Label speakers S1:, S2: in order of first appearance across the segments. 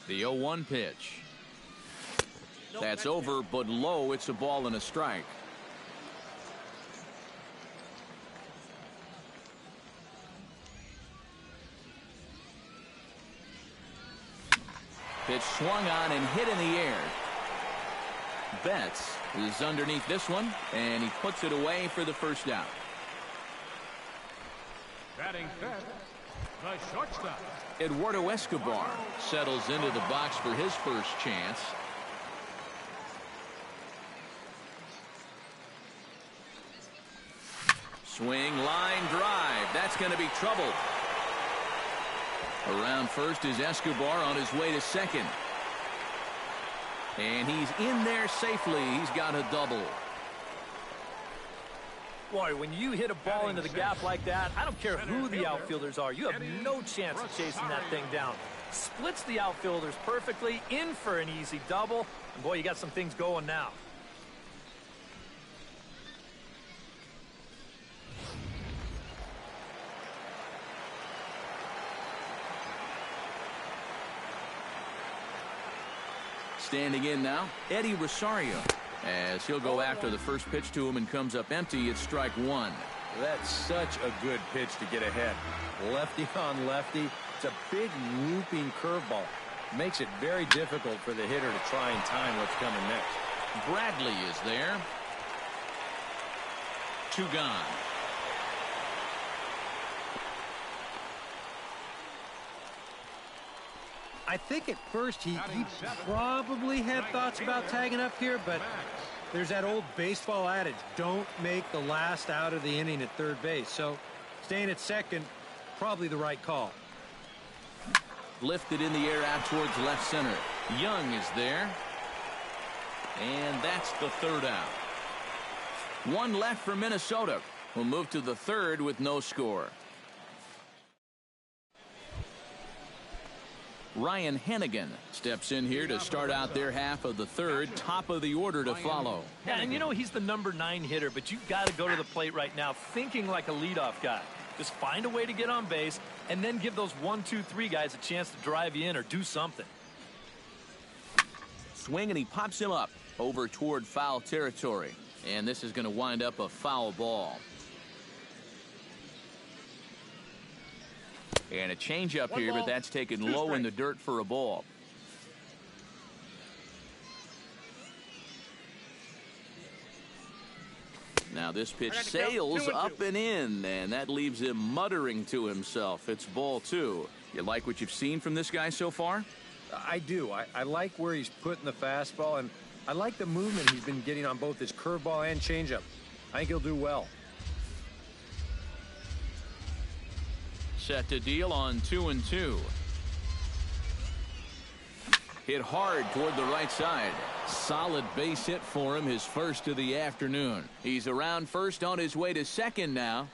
S1: The 0-1 pitch. That's over, but low. It's a ball and a strike. Pitch swung on and hit in the air. Betts is underneath this one, and he puts it away for the first out.
S2: Batting fifth, the shortstop.
S1: Eduardo Escobar settles into the box for his first chance. Swing, line drive. That's going to be trouble. Around first is Escobar on his way to second. And he's in there safely. He's got a double.
S3: Boy, when you hit a ball into the gap like that, I don't care who the outfielders are. You have no chance of chasing that thing down. Splits the outfielders perfectly, in for an easy double. And boy, you got some things going now.
S1: Standing in now, Eddie Rosario, as he'll go after the first pitch to him and comes up empty. It's strike one.
S4: That's such a good pitch to get ahead. Lefty on lefty. It's a big looping curveball. Makes it very difficult for the hitter to try and time what's coming next.
S1: Bradley is there. 2 gone.
S5: I think at first he probably had thoughts about tagging up here, but there's that old baseball adage, don't make the last out of the inning at third base. So staying at second, probably the right call.
S1: Lifted in the air out towards left center. Young is there. And that's the third out. 1 left for Minnesota. We'll move to the third with no score. Ryan Hennigan steps in here to start out their half of the third. Top of the order to follow.
S3: Yeah, and you know he's the number 9 hitter, but you've got to go to the plate right now thinking like a leadoff guy. Just find a way to get on base and then give those 1, 2, 3 guys a chance to drive you in or do something.
S1: Swing, and he pops him up over toward foul territory. And this is going to wind up a foul ball. And a changeup here, but that's taken low in the dirt for a ball. Now this pitch sails up and in, and that leaves him muttering to himself. It's ball 2. You like what you've seen from this guy so far?
S4: I do. I like where he's putting the fastball, and I like the movement he's been getting on both his curveball and changeup. I think he'll do well.
S1: Set to deal on 2-2. Hit hard toward the right side. Solid base hit for him, his first of the afternoon. He's around first on his way to second now.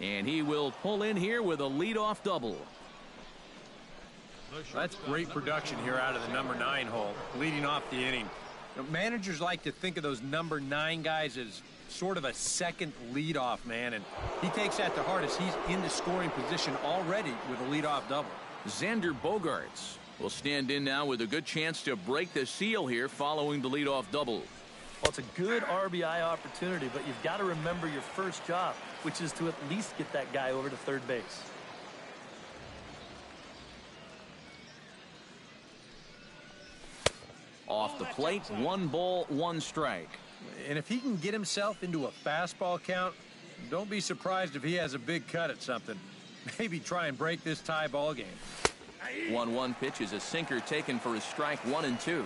S1: And he will pull in here with a leadoff double.
S4: That's great production here out of the number 9 hole, leading off the inning. You know, managers like to think of those number 9 guys as sort of a second leadoff man, and he takes that to heart as he's in the scoring position already with a leadoff double.
S1: Xander Bogaerts will stand in now with a good chance to break the seal here following the leadoff double.
S3: Well, it's a good RBI opportunity, but you've got to remember your first job, which is to at least get that guy over to third base.
S1: Off the plate, 1 ball, 1 strike.
S4: And if he can get himself into a fastball count, don't be surprised if he has a big cut at something. Maybe try and break this tie ball game.
S1: 1-1 pitch is a sinker taken for his strike 1 and 2.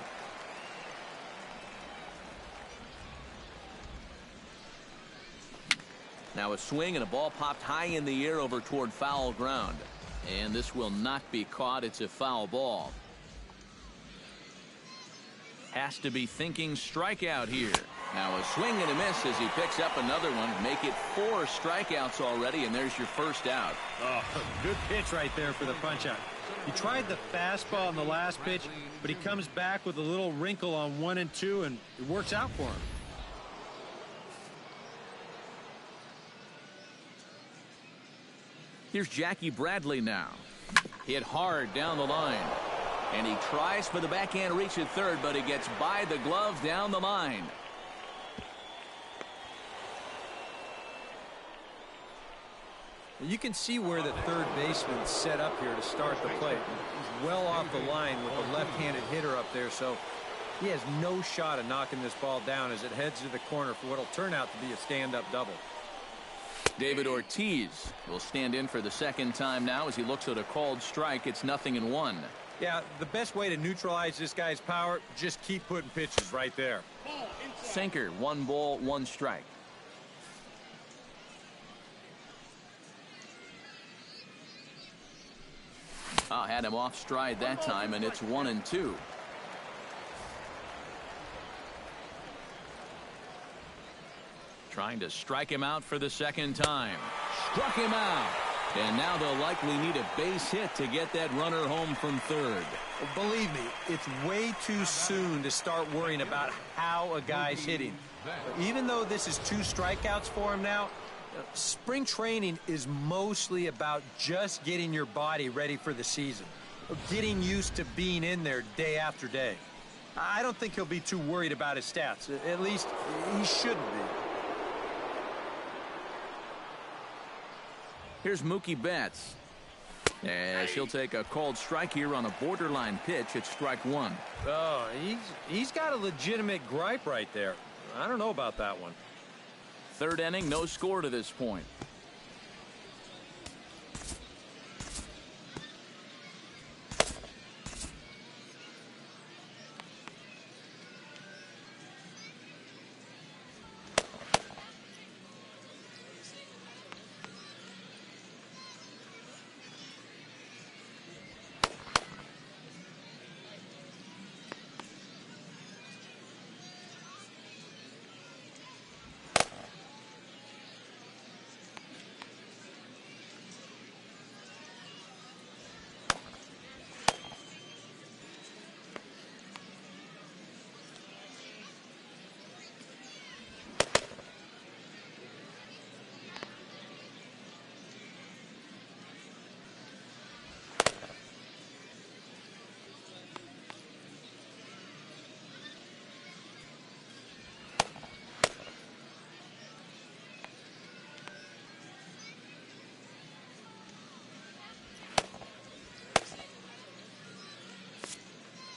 S1: Now a swing and a ball popped high in the air over toward foul ground. And this will not be caught. It's a foul ball. Has to be thinking strikeout here. Now a swing and a miss as he picks up another one. Make it 4 strikeouts already, and there's your first out.
S5: Oh, good pitch right there for the punch-out. He tried the fastball on the last pitch, but he comes back with a little wrinkle on 1 and 2, and it works out for him.
S1: Here's Jackie Bradley now. Hit hard down the line. And he tries for the backhand reach at third, but he gets by the glove down the line.
S5: You can see where the third baseman set up here to start the plate. He's well off the line with the left-handed hitter up there, so he has no shot at knocking this ball down as it heads to the corner for what will turn out to be a stand-up double.
S1: David Ortiz will stand in for the second time now as he looks at a called strike. It's 0-1.
S5: Yeah, the best way to neutralize this guy's power, just keep putting pitches right there.
S1: Sinker, 1 ball, 1 strike. Had him off stride that time, and it's 1-2. Trying to strike him out for the second time. Struck him out. And now they'll likely need a base hit to get that runner home from third.
S5: Believe me, it's way too soon to start worrying about how a guy's hitting. Even though this is 2 strikeouts for him now, spring training is mostly about just getting your body ready for the season. Getting used to being in there day after day. I don't think he'll be too worried about his stats. At least, he shouldn't be.
S1: Here's Mookie Betts. As he'll take a called strike here on a borderline pitch at strike 1.
S5: Oh, he's got a legitimate gripe right there. I don't know about that one.
S1: Third inning, no score to this point.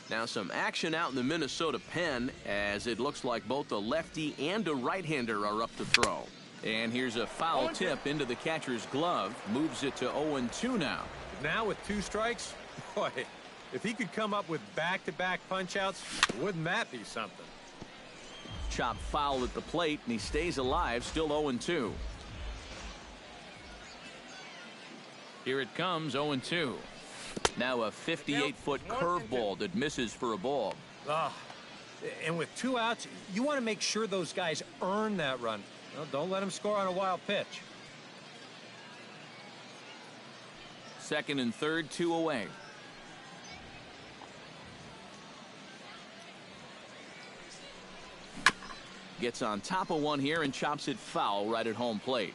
S1: Now some action out in the Minnesota pen as it looks like both a lefty and a right-hander are up to throw. And here's a foul tip into the catcher's glove. Moves it to 0-2 now.
S5: Now with 2 strikes, boy, if he could come up with back-to-back punch-outs, wouldn't that be something?
S1: Chop foul at the plate, and he stays alive, still 0-2. Here it comes, 0-2. Now a 58-foot curveball that misses for a ball.
S5: And with 2 outs, you want to make sure those guys earn that run. Well, don't let them score on a wild pitch.
S1: Second and third, 2 away. Gets on top of one here and chops it foul right at home plate.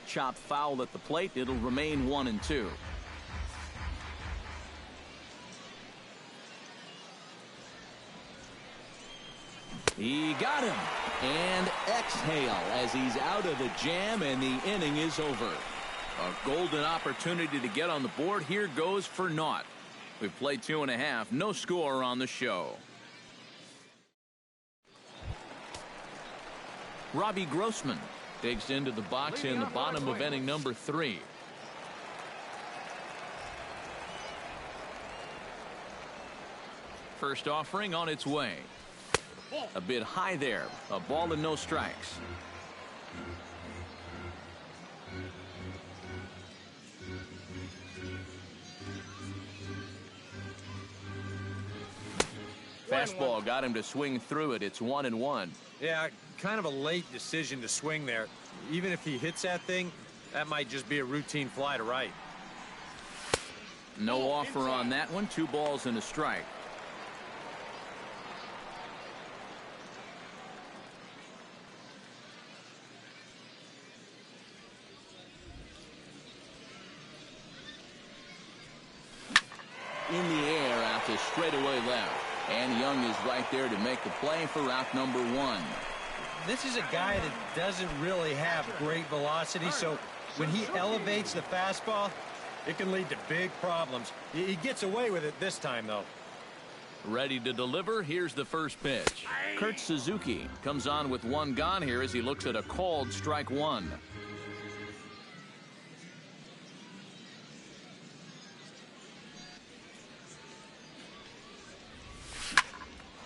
S1: Chop foul at the plate. It'll remain 1-2. He got him. And exhale as he's out of the jam, and the inning is over. A golden opportunity to get on the board here goes for naught. We've played 2.5. No score on the show. Robbie Grossman digs into the box in the bottom of inning number 3. First offering on its way. A bit high there. A ball and no strikes. Fastball got him to swing through it. It's 1-1.
S5: Yeah, kind of a late decision to swing there. Even if he hits that thing, that might just be a routine fly to right.
S1: No offer on that one. 2 balls and a strike. in the air out to straightaway left. And Young is right there to make the play for route number 1.
S5: This is a guy that doesn't really have great velocity, so when he elevates the fastball, it can lead to big problems. He gets away with it this time, though.
S1: Ready to deliver. Here's the first pitch. Kurt Suzuki comes on with one gone here as he looks at a called strike 1.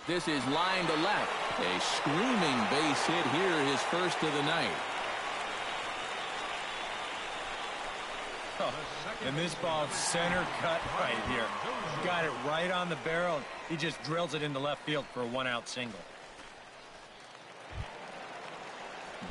S1: This is line to left. A screaming base hit here, his first of the night.
S5: Oh, and this ball center cut right here. Got it right on the barrel. He just drills it into left field for a 1-out single.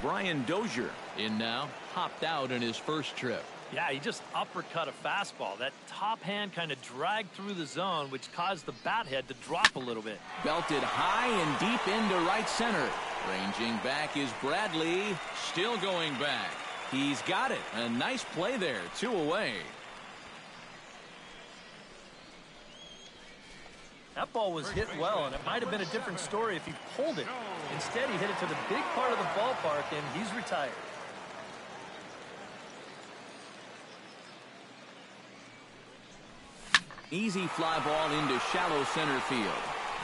S1: Brian Dozier in now. Hopped out in his first trip.
S3: Yeah, he just uppercut a fastball. That top hand kind of dragged through the zone, which caused the bat head to drop a little bit.
S1: Belted high and deep into right center. Ranging back is Bradley. Still going back. He's got it. A nice play there. 2 away.
S3: That ball was hit well, and it might have been a different story if he pulled it. Instead, he hit it to the big part of the ballpark, and he's retired.
S1: Easy fly ball into shallow center field.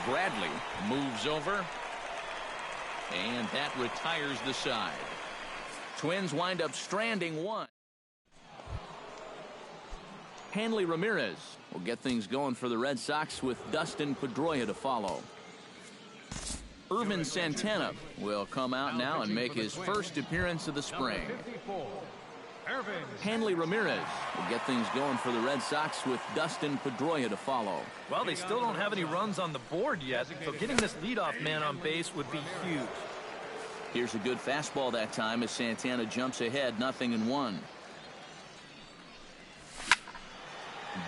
S1: Bradley moves over, and that retires the side. Twins wind up stranding 1. Hanley Ramirez will get things going for the Red Sox with Dustin Pedroia to follow. Irvin Santana will come out now and make his first appearance of the spring. Hanley Ramirez will get things going for the Red Sox with Dustin Pedroia to follow.
S3: Well, they still don't have any runs on the board yet, so getting this leadoff man on base would be huge.
S1: Here's a good fastball that time as Santana jumps ahead, 0-1.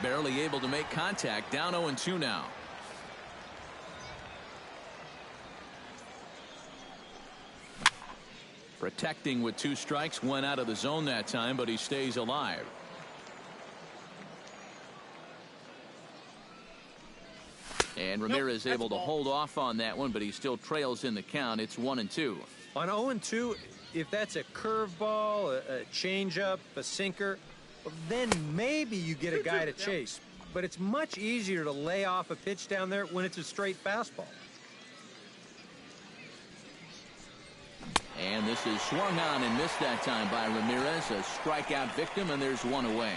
S1: Barely able to make contact, down 0-2 now. Protecting with 2 strikes, went out of the zone that time, but he stays alive. And Ramirez able to hold off on that one, but he still trails in the count. It's 1-2.
S5: On 0-2, if that's a curveball, a changeup, a sinker, then maybe you get a guy to chase. But it's much easier to lay off a pitch down there when it's a straight fastball.
S1: And this is swung on and missed that time by Ramirez. A strikeout victim, and there's 1 away.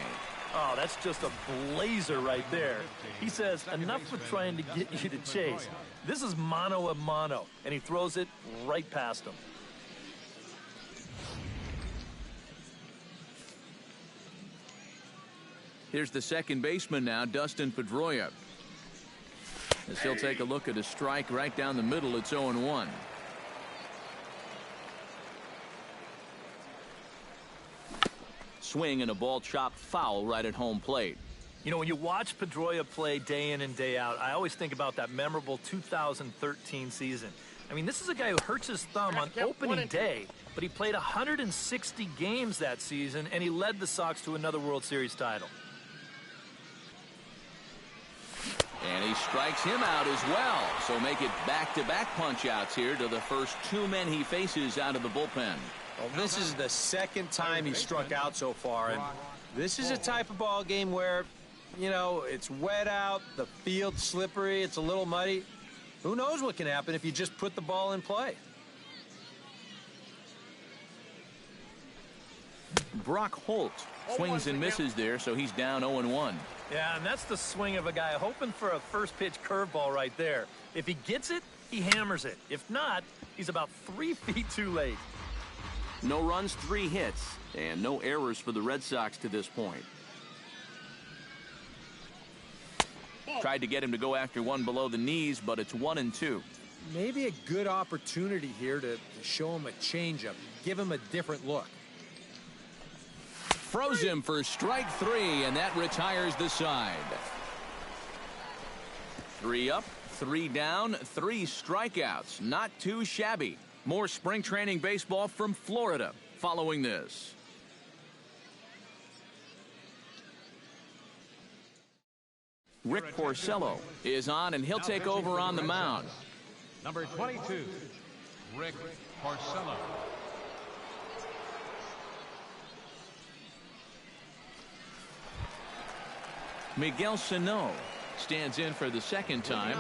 S3: Oh, that's just a blazer right there. He says, enough with trying to get you to chase. This is mano a mano, and he throws it right past him.
S1: Here's the second baseman now, Dustin Pedroia. As he'll take a look at a strike right down the middle, it's 0-1. Swing and a ball chopped foul right at home plate.
S3: You know, when you watch Pedroia play day in and day out, I always think about that memorable 2013 season. I mean, this is a guy who hurts his thumb on opening day, but he played 160 games that season, and he led the Sox to another World Series title.
S1: And he strikes him out as well. So make it back-to-back punch-outs here to the first 2 men he faces out of the bullpen.
S5: Well, this is the second time he struck out so far, and this is a type of ball game where, you know, it's wet out, the field's slippery, it's a little muddy. Who knows what can happen if you just put the ball in play?
S1: Brock Holt swings and misses there, so he's down 0-1.
S3: Yeah, and that's the swing of a guy hoping for a first-pitch curveball right there. If he gets it, he hammers it. If not, he's about 3 feet too late.
S1: No runs, 3 hits, and no errors for the Red Sox to this point. Tried to get him to go after one below the knees, but it's 1-2.
S5: Maybe a good opportunity here to show him a changeup, give him a different look.
S1: Froze him for strike 3, and that retires the side. 3 up, 3 down, 3 strikeouts. Not too shabby. More spring training baseball from Florida following this. Rick Porcello is on, and he'll take over on the mound.
S2: Number 22, Rick Porcello.
S1: Miguel Sano stands in for the second time.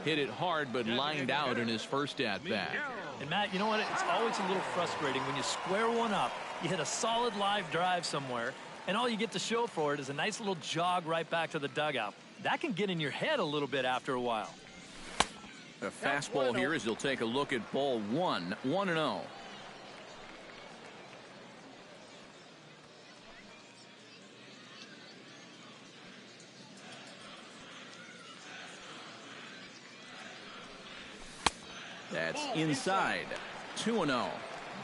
S1: Hit it hard, but lined out in his first at-bat.
S3: And, Matt, you know what? It's always a little frustrating when you square one up, you hit a solid live drive somewhere, and all you get to show for it is a nice little jog right back to the dugout. That can get in your head a little bit after a while.
S1: A fastball here as he'll take a look at ball one. 1-0. That's inside. 2-0.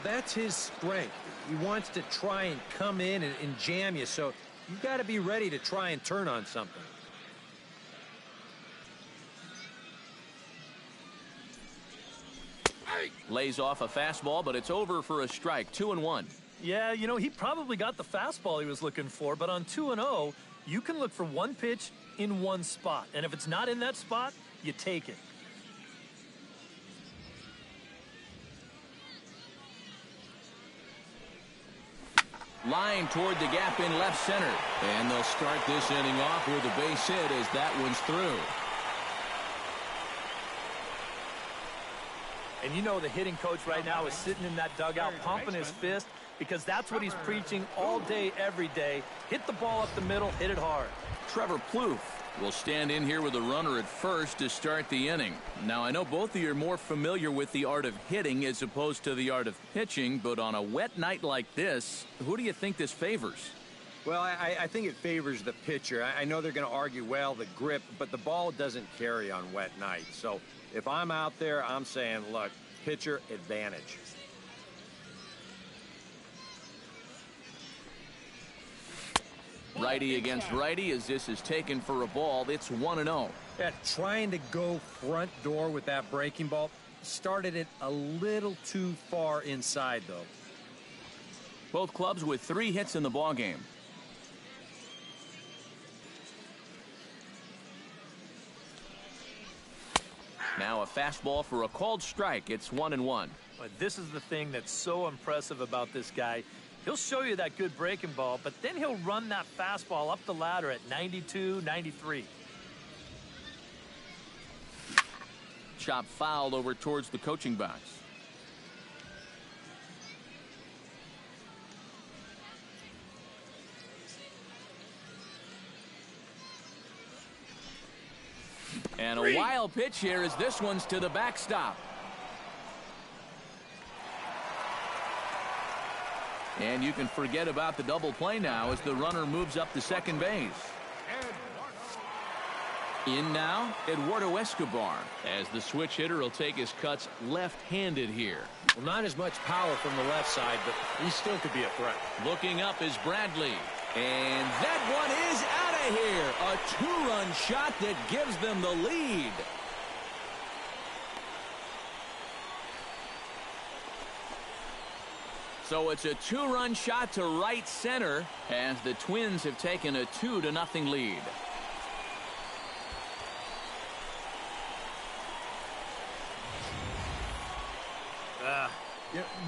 S5: That's his strength. He wants to try and come in and jam you, so you've got to be ready to try and turn on something.
S1: Lays off a fastball, but it's over for a strike. 2-1.
S3: Yeah, you know, he probably got the fastball he was looking for, but on 2-0, you can look for one pitch in one spot. And if it's not in that spot, you take it.
S1: Line toward the gap in left center. And they'll start this inning off with a base hit as that one's through.
S3: And you know the hitting coach right now is sitting in that dugout pumping his fist because that's what he's preaching all day, every day. Hit the ball up the middle, hit it hard.
S1: Trevor Plouffe will stand in here with a runner at first to start the inning. Now, I know both of you are more familiar with the art of hitting as opposed to the art of pitching, but on a wet night like this, who do you think this favors?
S4: Well, I think it favors the pitcher. I know they're going to argue, well, the grip, but the ball doesn't carry on wet nights. So if I'm out there, I'm saying, look, pitcher advantage.
S1: Righty against righty as this is taken for a ball. It's 1-0.
S5: Yeah, trying to go front door with that breaking ball. Started it a little too far inside, though.
S1: Both clubs with 3 hits in the ballgame. Now a fastball for a called strike. It's 1-1.
S3: But this is the thing that's so impressive about this guy. He'll show you that good breaking ball, but then he'll run that fastball up the ladder at 92, 93.
S1: Chop fouled over towards the coaching box. And a wild pitch here as this one's to the backstop. And you can forget about the double play now as the runner moves up to second base. In now, Eduardo Escobar, as the switch hitter will take his cuts left-handed here.
S5: Well, not as much power from the left side, but he still could be a threat.
S1: Looking up is Bradley. And that one is out of here. A 2-run shot that gives them the lead. So it's a 2-run shot to right center as the Twins have taken a 2-0 lead.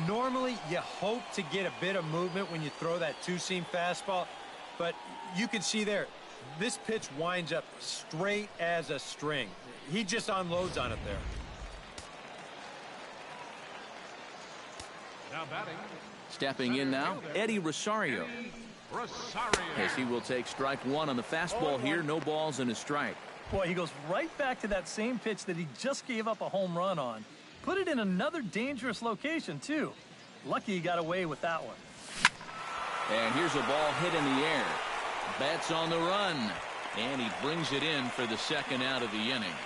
S5: Normally, you hope to get a bit of movement when you throw that two-seam fastball, but you can see there, this pitch winds up straight as a string. He just unloads on it there.
S2: Now batting.
S1: Stepping in now, Eddie Rosario. As he will take strike one on the fastball here. No balls and a strike.
S3: Boy, he goes right back to that same pitch that he just gave up a home run on. Put it in another dangerous location, too. Lucky he got away with that one.
S1: And here's a ball hit in the air. Betts on the run. And he brings it in for the second out of the inning.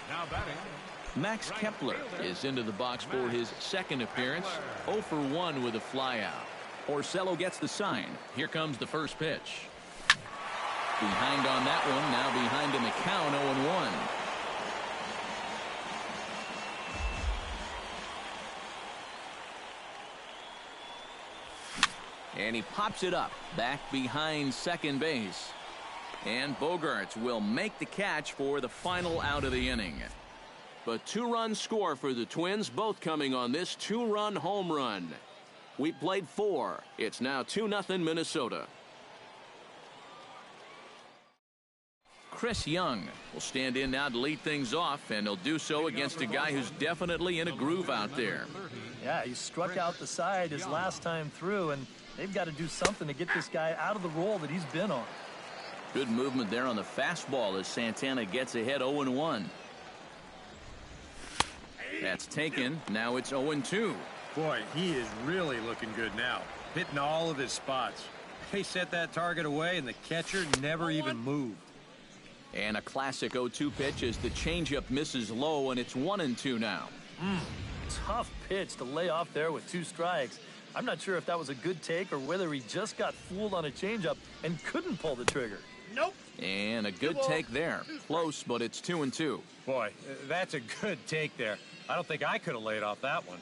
S2: Now batting.
S1: Max Kepler is into the box for his second appearance. 0 for 1 with a flyout. Porcello gets the sign. Here comes the first pitch. Behind on that one. Now behind in the count. 0-1. And he pops it up back behind second base. And Bogaerts will make the catch for the final out of the inning. A 2-run score for the Twins, both coming on this 2-run home run. We played 4. It's now 2-0 Minnesota. Chris Young will stand in now to lead things off, and he'll do so against a guy who's definitely in a groove out there.
S3: Yeah, he struck out the side his last time through, and they've got to do something to get this guy out of the role that he's been on.
S1: Good movement there on the fastball as Santana gets ahead 0-1. That's taken. Now it's 0-2.
S4: Boy, he is really looking good now. Hitting all of his spots. He set that target away, and the catcher never even moved.
S1: And a classic 0-2 pitch as the changeup misses low, and it's 1-2 now.
S3: Tough pitch to lay off there with 2 strikes. I'm not sure if that was a good take or whether he just got fooled on a changeup and couldn't pull the trigger.
S2: Nope.
S1: And a good take there. Close, but it's 2-2.
S4: Boy, that's a good take there. I don't think I could have laid off that one.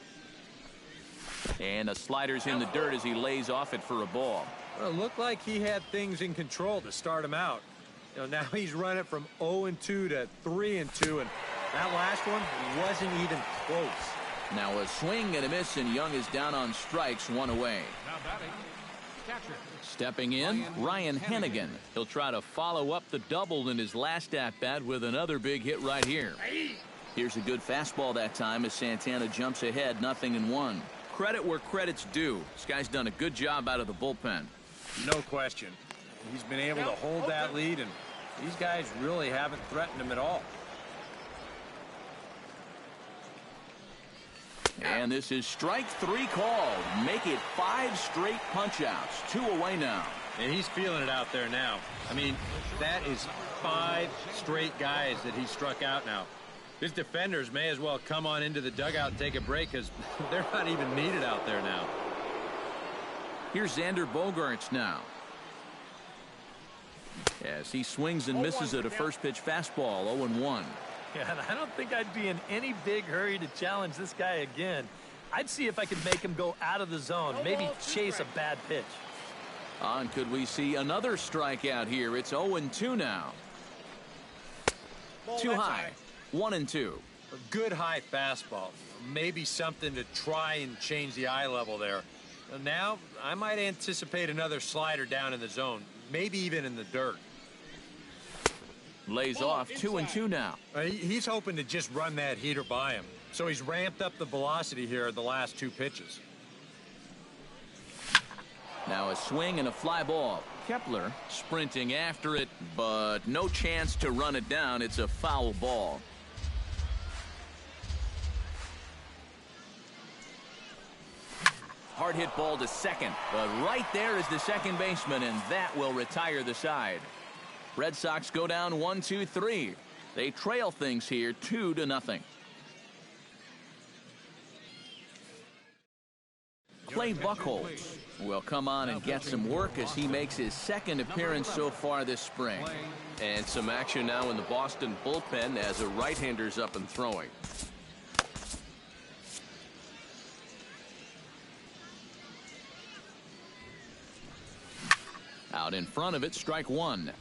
S1: And a slider's in the dirt as he lays off it for a ball.
S5: Well, it looked like he had things in control to start him out. You know, now he's running from 0-2 to 3-2, and that last one wasn't even close.
S1: Now a swing and a miss, and Young is down on strikes, 1 away.
S2: Now batting, catcher.
S1: Stepping in, Ryan Hennigan. He'll try to follow up the double in his last at-bat with another big hit right here. Here's a good fastball that time as Santana jumps ahead, 0-1. Credit where credit's due. This guy's done a good job out of the bullpen.
S4: No question. He's been able to hold that lead, and these guys really haven't threatened him at all.
S1: And this is strike 3 called. Make it 5 straight punch-outs. 2 away now.
S5: And he's feeling it out there now. I mean, that is 5 straight guys that he struck out now. His defenders may as well come on into the dugout and take a break because they're not even needed out there now.
S1: Here's Xander Bogaerts now. As he swings and misses at a first pitch fastball, 0-1.
S3: Yeah, and I don't think I'd be in any big hurry to challenge this guy again. I'd see if I could make him go out of the zone, maybe chase a bad pitch.
S1: On could we see another strikeout here? It's 0-2 now. Too high. 1-2.
S5: A good high fastball. Maybe something to try and change the eye level there. Now, I might anticipate another slider down in the zone, maybe even in the dirt.
S1: Lays off 2-2 now.
S5: He's hoping to just run that heater by him. So he's ramped up the velocity here the last 2 pitches.
S1: Now a swing and a fly ball. Kepler sprinting after it, but no chance to run it down. It's a foul ball. Hard hit ball to second, but right there is the second baseman, and that will retire the side. Red Sox go down 1-2-3. They trail things here 2-0. Clay Buchholz will come on and get some work as he makes his second appearance so far this spring.
S6: And some action now in the Boston bullpen as a right-hander's up and throwing.
S1: Out in front of it, strike 1.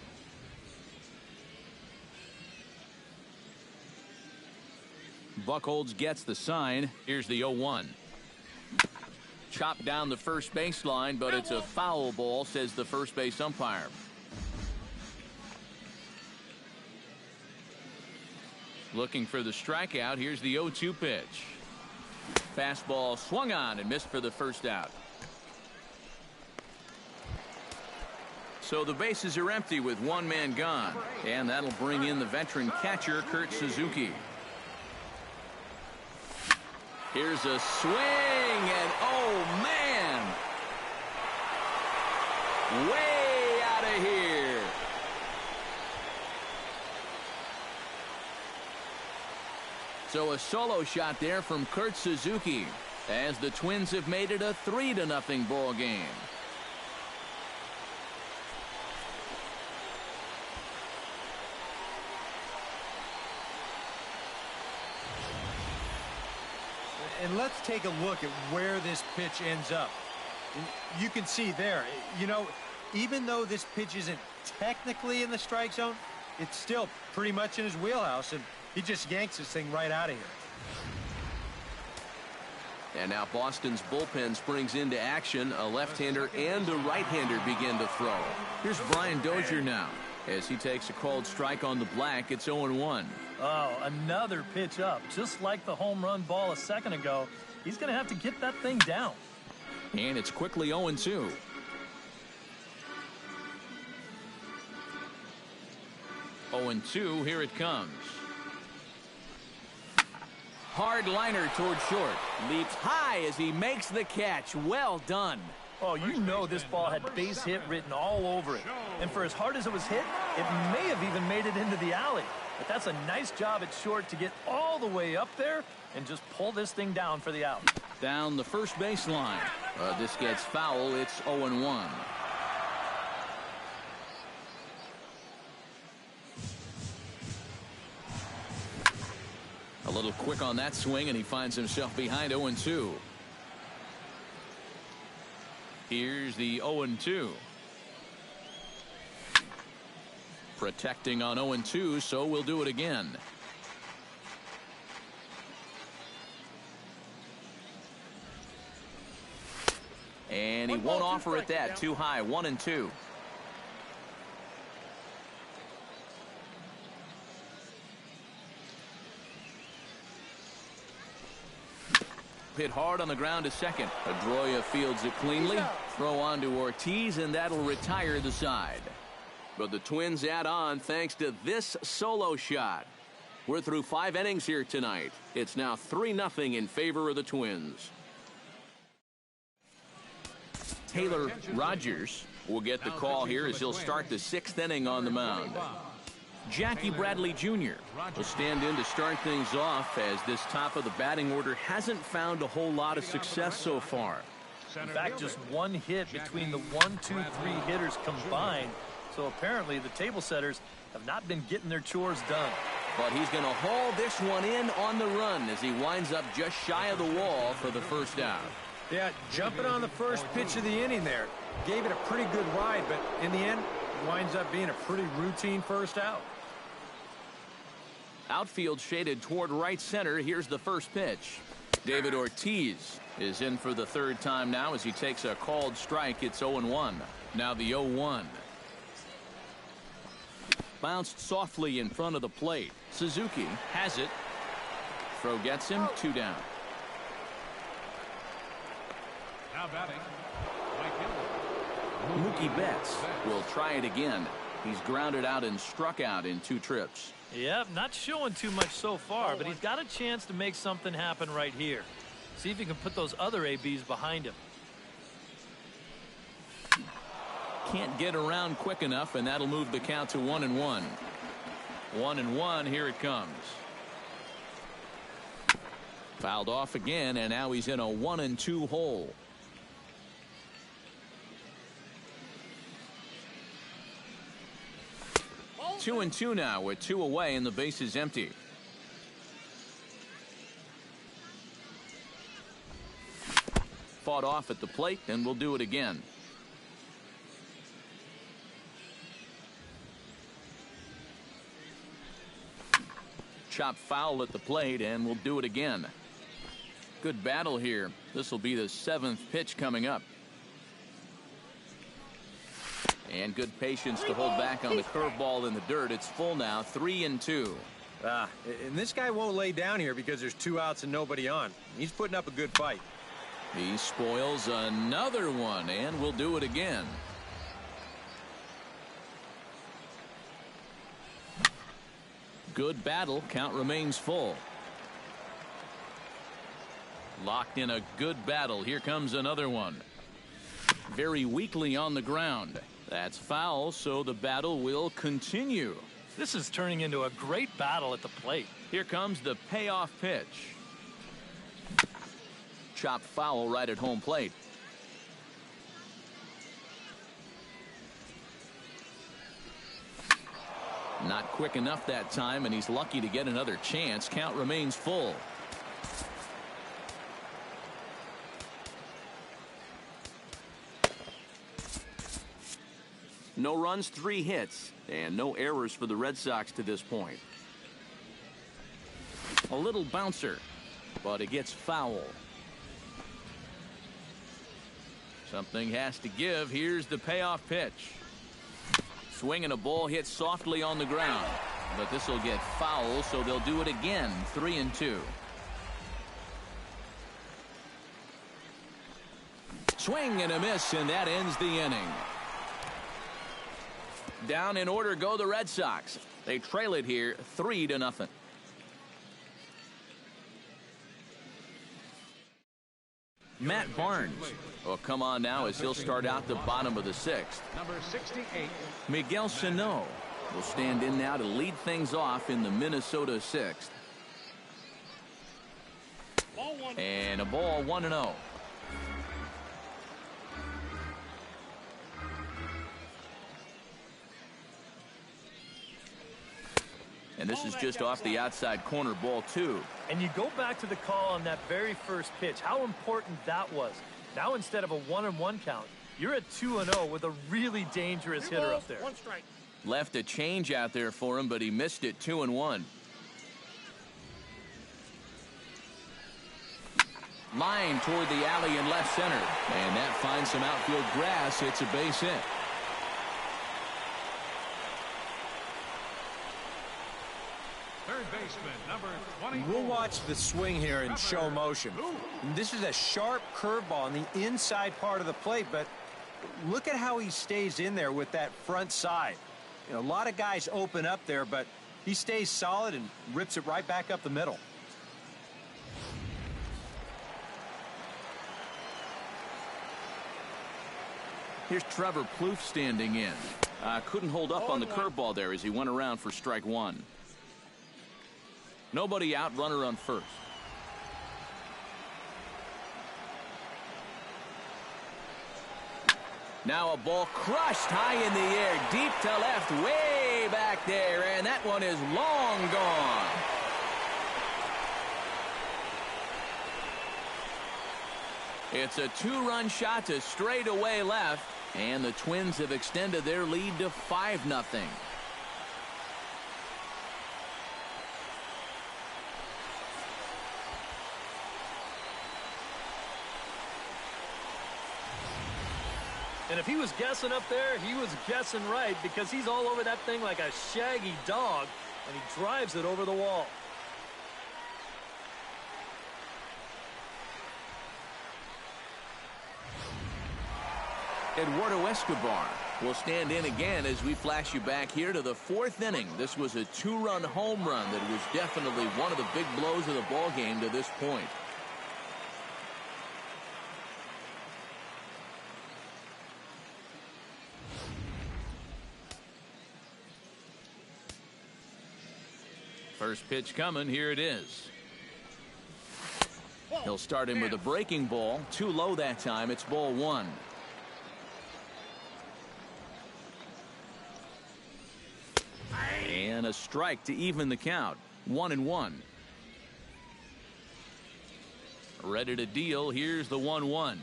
S1: Buchholz gets the sign. Here's the 0-1. Chopped down the first baseline, but it's a foul ball, says the first base umpire. Looking for the strikeout. Here's the 0-2 pitch. Fastball swung on and missed for the first out. So the bases are empty with one man gone, and that'll bring in the veteran catcher Kurt Suzuki. Here's a swing, and oh man, way out of here. So a solo shot there from Kurt Suzuki as the Twins have made it a 3-0 ball game.
S5: And let's take a look at where this pitch ends up. You can see there, you know, even though this pitch isn't technically in the strike zone, it's still pretty much in his wheelhouse, and he just yanks this thing right out of here.
S6: And now Boston's bullpen springs into action. A left-hander and a right-hander begin to throw.
S1: Here's Brian Dozier now. As he takes a called strike on the black, it's 0-1.
S3: Oh, another pitch up. Just like the home run ball a second ago, he's going to have to get that thing down.
S1: And it's quickly 0-2. 0-2, here it comes. Hard liner toward short. Leaps high as he makes the catch. Well done.
S3: Oh, you know this ball had base hit written all over it. And for as hard as it was hit, it may have even made it into the alley. But that's a nice job at short to get all the way up there and just pull this thing down for the out.
S1: Down the first baseline. This gets foul. It's 0-1. A little quick on that swing, and he finds himself behind 0-2. Here's the 0-2. Protecting on 0-2, so we'll do it again. And he won't offer it that. Too high. 1-2. Hit hard on the ground to second. Pedroia fields it cleanly. Throw on to Ortiz, and that'll retire the side. But the Twins add on thanks to this solo shot. We're through 5 innings here tonight. It's now 3-0 in favor of the Twins. Taylor Rogers will get the call here as he'll start the 6th inning on the mound. Jackie Bradley Jr. will stand in to start things off, as this top of the batting order hasn't found a whole lot of success so far.
S3: In fact, just one hit between the 1, 2, 3 hitters combined. So apparently the table setters have not been getting their chores done.
S1: But he's going to haul this one in on the run as he winds up just shy of the wall for the first out.
S5: Yeah, jumping on the first pitch of the inning there. Gave it a pretty good ride, but in the end, it winds up being a pretty routine first out.
S1: Outfield shaded toward right center. Here's the first pitch. David Ortiz is in for the 3rd time now as he takes a called strike. It's 0-1. Now the 0-1. Bounced softly in front of the plate. Suzuki has it. Throw gets him. 2 down.
S2: Now batting, Mike Hilton.
S1: Mookie Betts will try it again. He's grounded out and struck out in 2 trips.
S3: Yep, not showing too much so far, but he's got a chance to make something happen right here. See if he can put those other ABs behind him.
S1: Can't get around quick enough, and that'll move the count to 1-1. 1-1, here it comes. Fouled off again, and now he's in a 1-2 hole. Two and two now with 2 away and the base is empty. Fought off at the plate, and we'll do it again. Chop foul at the plate, and we'll do it again. Good battle here. This will be the 7th pitch coming up. And good patience to hold back on the curveball in the dirt. It's full now, 3-2.
S5: And this guy won't lay down here because there's 2 outs and nobody on. He's putting up a good fight.
S1: He spoils another one, and we'll do it again. Good battle. Count remains full. Locked in a good battle. Here comes another one. Very weakly on the ground. That's foul, so the battle will continue.
S3: This is turning into a great battle at the plate.
S1: Here comes the payoff pitch. Chopped foul right at home plate. Not quick enough that time, and he's lucky to get another chance. Count remains full.
S6: No runs, 3 hits, and no errors for the Red Sox to this point.
S1: A little bouncer, but it gets foul. Something has to give. Here's the payoff pitch. Swing and a ball hit softly on the ground, but this will get foul, so they'll do it again. 3-2. Swing and a miss, and that ends the inning. Down in order go the Red Sox. They trail it here 3-0. Matt Barnes will come on now as he'll start out the bottom of the 6th.
S2: Number 68.
S1: Miguel Sano will stand in now to lead things off in the Minnesota 6th. And a ball 1-0. And this is just off the outside corner, ball 2.
S3: And you go back to the call on that very first pitch, how important that was. Now instead of a 1-1 count, you're at 2-0 with a really dangerous hitter up there.
S1: Left a change out there for him, but he missed it. 2-1. Line toward the alley in left center. And that finds some outfield grass. It's a base hit.
S2: Third baseman, number 24.
S4: We'll watch the swing here in show motion. This is a sharp curveball on the inside part of the plate, but look at how he stays in there with that front side. You know, a lot of guys open up there, but he stays solid and rips it right back up the middle.
S1: Here's Trevor Plouffe standing in. Couldn't hold up on the curveball there as he went around for strike 1. Nobody out, runner on first. Now a ball crushed high in the air, deep to left, way back there, and that one is long gone. It's a 2-run shot to straightaway left, and the Twins have extended their lead to 5-0.
S3: And if he was guessing up there, he was guessing right, because he's all over that thing like a shaggy dog, and he drives it over the wall.
S1: Eduardo Escobar will stand in again as we flash you back here to the 4th inning. This was a 2-run home run that was definitely one of the big blows of the ball game to this point. First pitch coming. Here it is. He'll start him with a breaking ball. Too low that time. It's ball 1. And a strike to even the count. 1-1. Ready to deal. Here's the 1-1.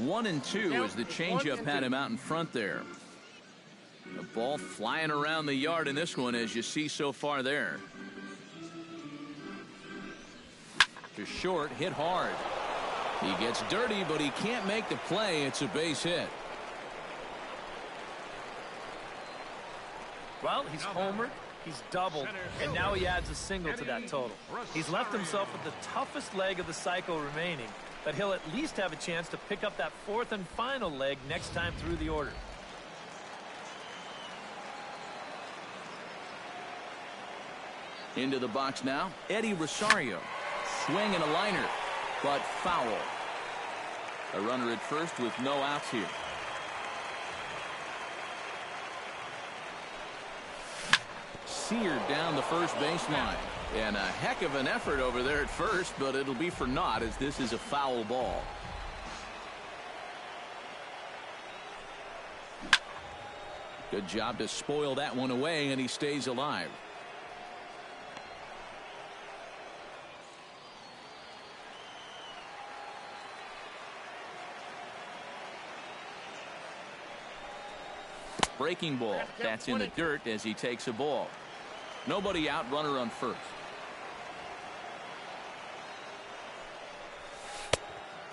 S1: 1-2 as the changeup had him out in front there. The ball flying around the yard in this one, as you see so far there. To short, hit hard. He gets dirty, but he can't make the play. It's a base hit.
S3: Well, he's homered, he's doubled, and now he adds a single to that total. He's left himself with the toughest leg of the cycle remaining, but he'll at least have a chance to pick up that 4th and final leg next time through the order.
S1: Into the box now, Eddie Rosario. Swing and a liner, but foul. A runner at first with no outs here. Seared down the first baseline. And a heck of an effort over there at first, but it'll be for naught as this is a foul ball. Good job to spoil that one away, and he stays alive. Breaking ball. That's in the dirt as he takes a ball. Nobody out, runner on first.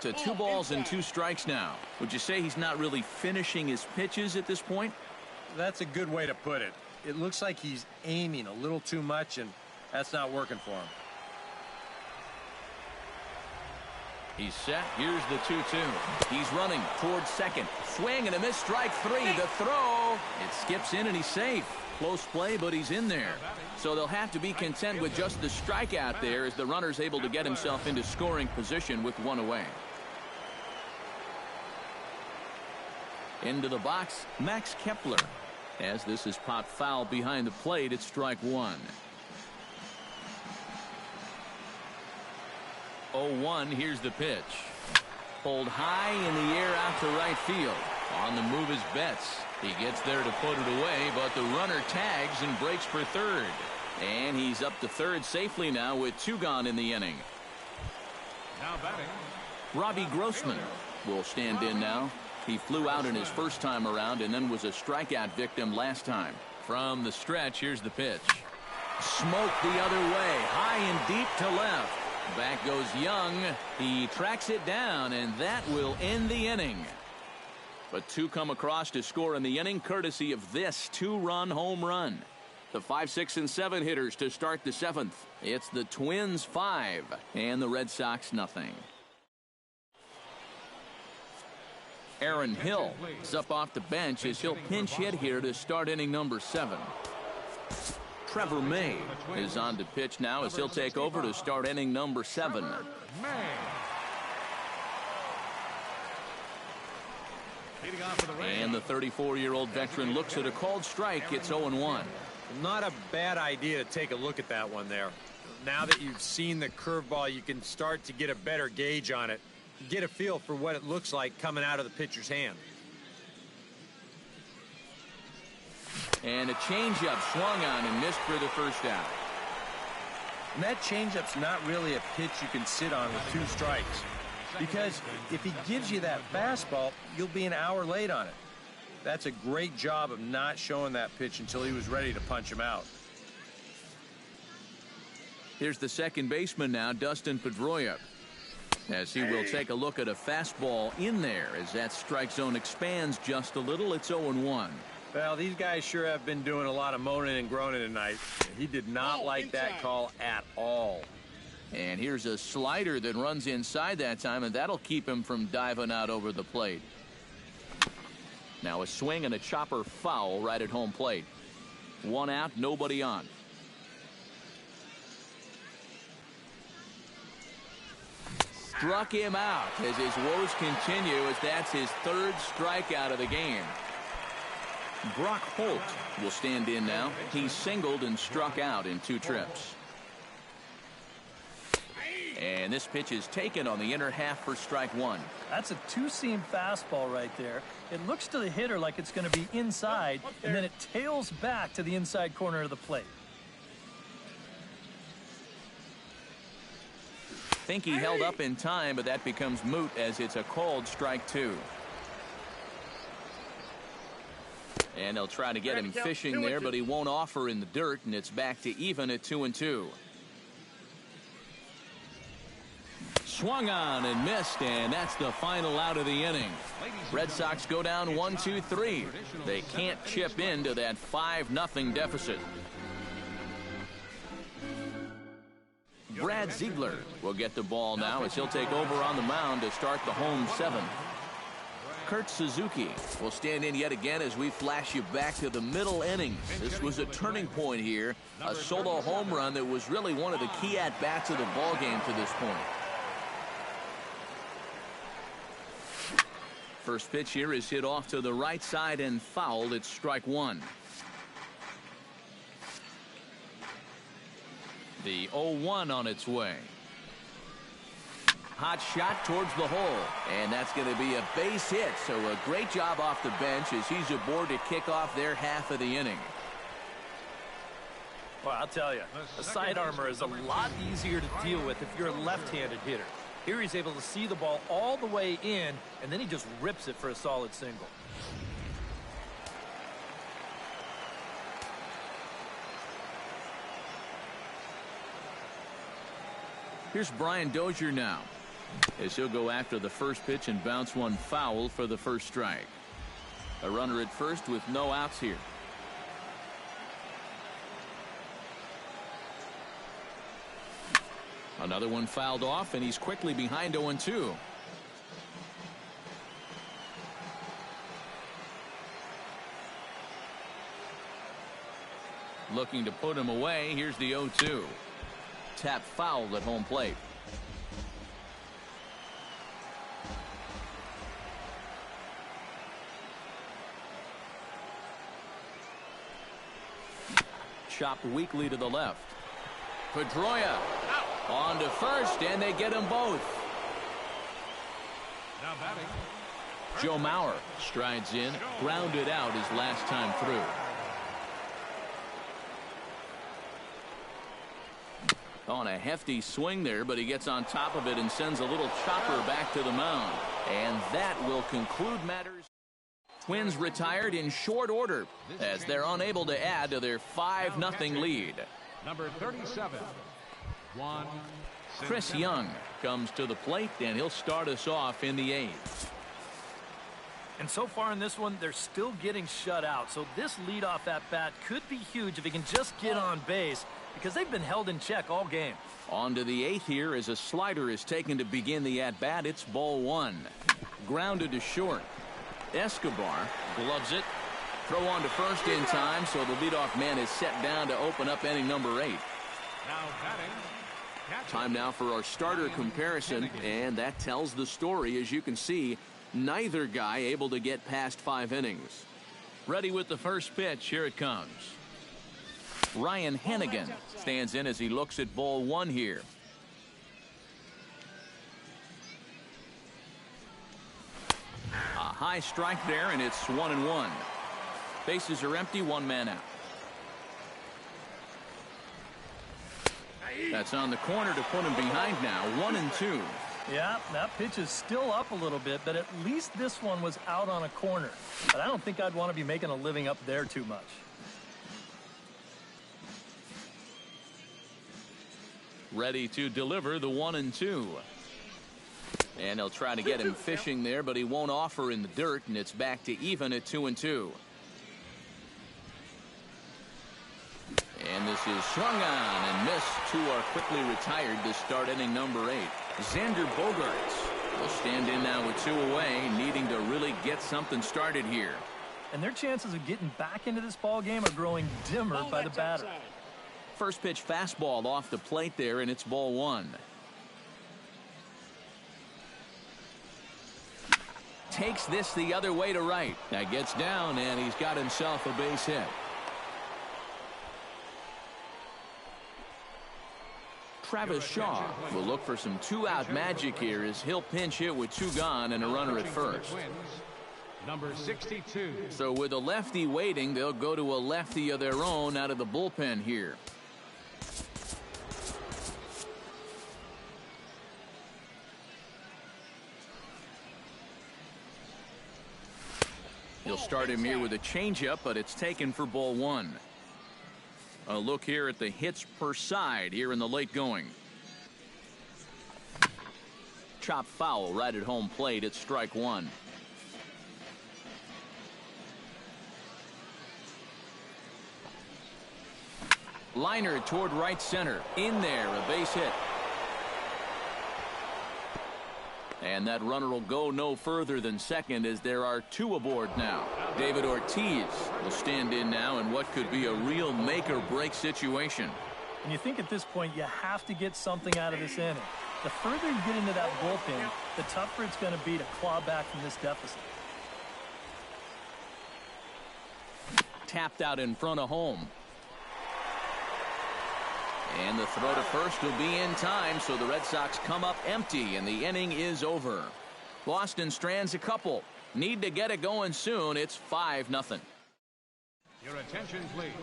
S1: To 2 balls and 2 strikes now. Would you say he's not really finishing his pitches at this point?
S4: That's a good way to put it. It looks like he's aiming a little too much, and that's not working for him.
S1: He's set. Here's the 2-2. He's running towards second. Swing and a miss. Strike 3. The throw. It skips in and he's safe. Close play, but he's in there. So they'll have to be content with just the strikeout there as the runner's able to get himself into scoring position with 1 away. Into the box, Max Kepler. As this is popped foul behind the plate, it's strike 1. 0-1, here's the pitch. Pulled high in the air out to right field. On the move is Betts. He gets there to put it away, but the runner tags and breaks for third. And he's up to third safely now with 2 gone in the inning.
S2: Now batting,
S1: Robbie Grossman will stand in now. He flew out in his first time around and then was a strikeout victim last time. From the stretch, here's the pitch. Smoked the other way, high and deep to left. Back goes Young. He tracks it down, and that will end the inning. But 2 come across to score in the inning, courtesy of this 2-run home run. The 5, 6, and 7 hitters to start the 7th. It's the Twins 5 and the Red Sox nothing. Aaron Hill is up off the bench as he'll pinch hit here to start inning number 7. Trevor May is on to pitch now as he'll take over to start inning number 7.
S2: May. Leading off for the Rays.
S1: And the 34-year-old veteran looks at a called strike. It's 0-1.
S4: Not a bad idea to take a look at that one there. Now that you've seen the curveball, you can start to get a better gauge on it. Get a feel for what it looks like coming out of the pitcher's hand.
S1: And a changeup swung on and missed for the first out.
S4: And that changeup's not really a pitch you can sit on with 2 strikes. Because if he gives you that fastball, you'll be an hour late on it. That's a great job of not showing that pitch until he was ready to punch him out.
S1: Here's the second baseman now, Dustin Pedroia, as he will take a look at a fastball in there as that strike zone expands just a little. It's 0-1.
S4: Well, these guys sure have been doing a lot of moaning and groaning tonight. He did not like that call at all.
S1: And here's a slider that runs inside that time, and that'll keep him from diving out over the plate. Now a swing and a chopper foul right at home plate. 1 out, nobody on. Struck him out as his woes continue, as that's his 3rd strikeout of the game. Brock Holt will stand in now. He's singled and struck out in 2 trips. And this pitch is taken on the inner half for strike 1.
S3: That's a 2-seam fastball right there. It looks to the hitter like it's going to be inside, and then it tails back to the inside corner of the plate.
S1: Think he held up in time, but that becomes moot as it's a called strike 2. And they'll try to get him fishing there, but he won't offer in the dirt, and it's back to even at 2-2. Swung on and missed, and that's the final out of the inning. Red Sox go down 1-2-3. They can't chip into that 5-0 deficit. Brad Ziegler will get the ball now as he'll take over on the mound to start the home 7th. Kurt Suzuki will stand in yet again as we flash you back to the middle innings. This was a turning point here, a solo home run that was really one of the key at-bats of the ball game to this point. First pitch here is hit off to the right side and fouled. It's strike 1. The 0-1 on its way. Hot shot towards the hole, and that's going to be a base hit. So a great job off the bench as he's aboard to kick off their half of the inning.
S3: Well, I'll tell you, a side armor is a lot easier to deal with if you're a left-handed hitter. Here he's able to see the ball all the way in, and then he just rips it for a solid single.
S1: Here's Brian Dozier now, as he'll go after the first pitch and bounce one foul for the first strike. A runner at first with no outs here. Another one fouled off, and he's quickly behind 0-2. Looking to put him away. Here's the 0-2. Tap fouled at home plate. Chopped weakly to the left. Pedroia on to first, and they get them both.
S2: Now batting.
S1: Joe Mauer strides in, grounded out his last time through. On a hefty swing there, but he gets on top of it and sends a little chopper back to the mound. And that will conclude matters. Twins retired in short order as they're unable to add to their 5-0 lead.
S2: Number 37.
S1: Chris Young comes to the plate, and he'll start us off in the 8th.
S3: And so far in this one, they're still getting shut out. So this leadoff at bat could be huge if he can just get on base, because they've been held in check all game.
S1: On to the 8th here as a slider is taken to begin the at-bat. It's ball 1. Grounded to short. Escobar gloves it. Throw on to first in time, so the leadoff man is set down to open up inning number 8.
S2: Now batting.
S1: Time now for our starter comparison, and that tells the story. As you can see, neither guy able to get past 5 innings. Ready with the first pitch. Here it comes. Ryan Hennigan stands in as he looks at ball 1 here. A high strike there, and it's 1-1. Bases are empty, 1 man out. That's on the corner to put him behind now. 1-2.
S3: Yeah, that pitch is still up a little bit, but at least this one was out on a corner. But I don't think I'd want to be making a living up there too much.
S1: Ready to deliver the 1-2. And they'll try to get him fishing there, but he won't offer in the dirt, and it's back to even at 2-2. And this is swung on and missed. 2 are quickly retired to start inning number 8. Xander Bogaerts will stand in now with 2 away, needing to really get something started here.
S3: And their chances of getting back into this ball game are growing dimmer by the batter.
S1: First pitch fastball off the plate there, and it's ball 1. Takes this the other way to right. That gets down, and he's got himself a base hit. Travis Shaw will look for some 2-out magic here as he'll pinch hit with 2 gone and a runner at first.
S2: Number 62.
S1: So with a lefty waiting, they'll go to a lefty of their own out of the bullpen here. He'll start him here with a changeup, but it's taken for ball 1. A look here at the hits per side here in the late going. Chop foul right at home plate. It's strike 1. Liner toward right center. In there, a base hit. And that runner will go no further than second as there are 2 aboard now. David Ortiz will stand in now in what could be a real make-or-break situation.
S3: And you think at this point you have to get something out of this inning. The further you get into that bullpen, the tougher it's going to be to claw back from this deficit.
S1: Tapped out in front of home. And the throw to first will be in time, so the Red Sox come up empty, and the inning is over. Boston strands a couple. Need to get it going soon. It's 5-0.
S2: Your attention, please.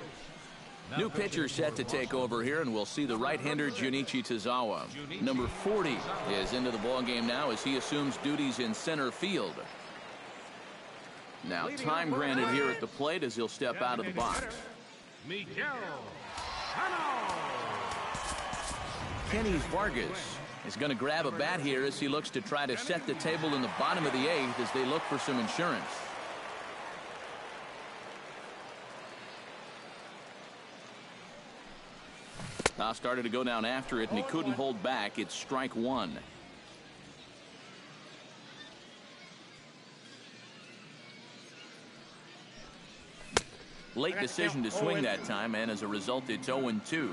S1: New pitcher set to take over here, and we'll see the right-hander Junichi Tazawa. Number 40 is into the ballgame now as he assumes duties in center field. Now time granted here at the plate as he'll step out of the box.
S2: Miguel Sano.
S1: Kenny Vargas is going to grab a bat here as he looks to try to set the table in the bottom of the 8th as they look for some insurance. Now started to go down after it, and he couldn't hold back. It's strike 1. Late decision to swing that time, and as a result, it's 0-2.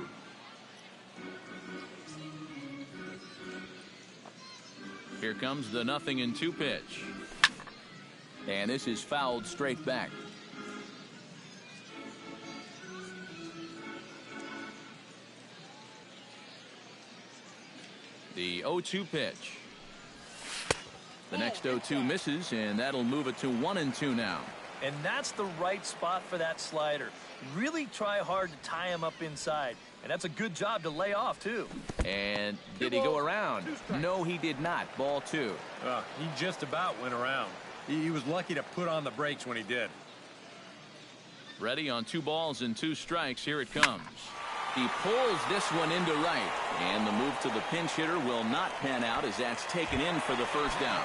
S1: Here comes the 0-2 pitch. And this is fouled straight back. The 0-2 pitch. The next 0-2 misses, and that'll move it to 1-2 now.
S3: And that's the right spot for that slider. Really try hard to tie him up inside. And that's a good job to lay off, too.
S1: And did he go around? No, he did not. Ball 2.
S4: He just about went around. He was lucky to put on the brakes when he did.
S1: Ready on 2 balls and 2 strikes. Here it comes. He pulls this one into right. And the move to the pinch hitter will not pan out as that's taken in for the first down.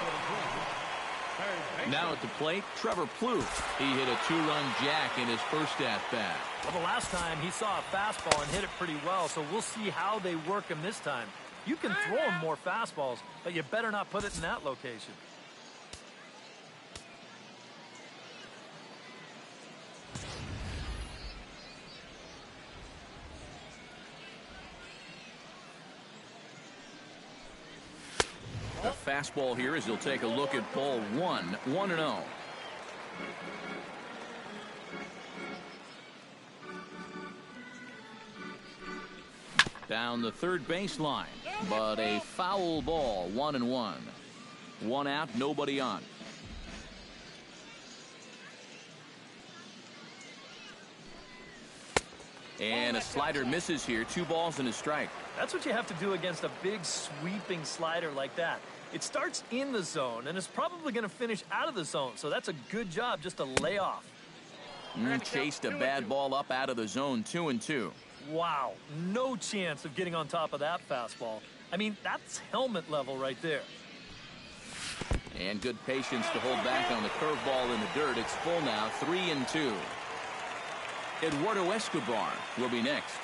S1: Now at the plate, Trevor Plouffe. He hit a 2-run jack in his first at-bat.
S3: Well, the last time he saw a fastball and hit it pretty well, so we'll see how they work him this time. You can throw him more fastballs, but you better not put it in that location.
S1: The fastball here as he'll take a look at ball 1, 1-0. Down the third baseline, but a foul ball, 1-1. 1 out, nobody on. And a slider misses here. 2 balls and a strike.
S3: That's what you have to do against a big sweeping slider like that. It starts in the zone and is probably going to finish out of the zone, so that's a good job just to lay off.
S1: Chased a bad ball up out of the zone. 2-2.
S3: Wow, no chance of getting on top of that fastball. I mean, that's helmet level right there.
S1: And good patience to hold back on the curveball in the dirt. It's full now, 3-2. Eduardo Escobar will be next.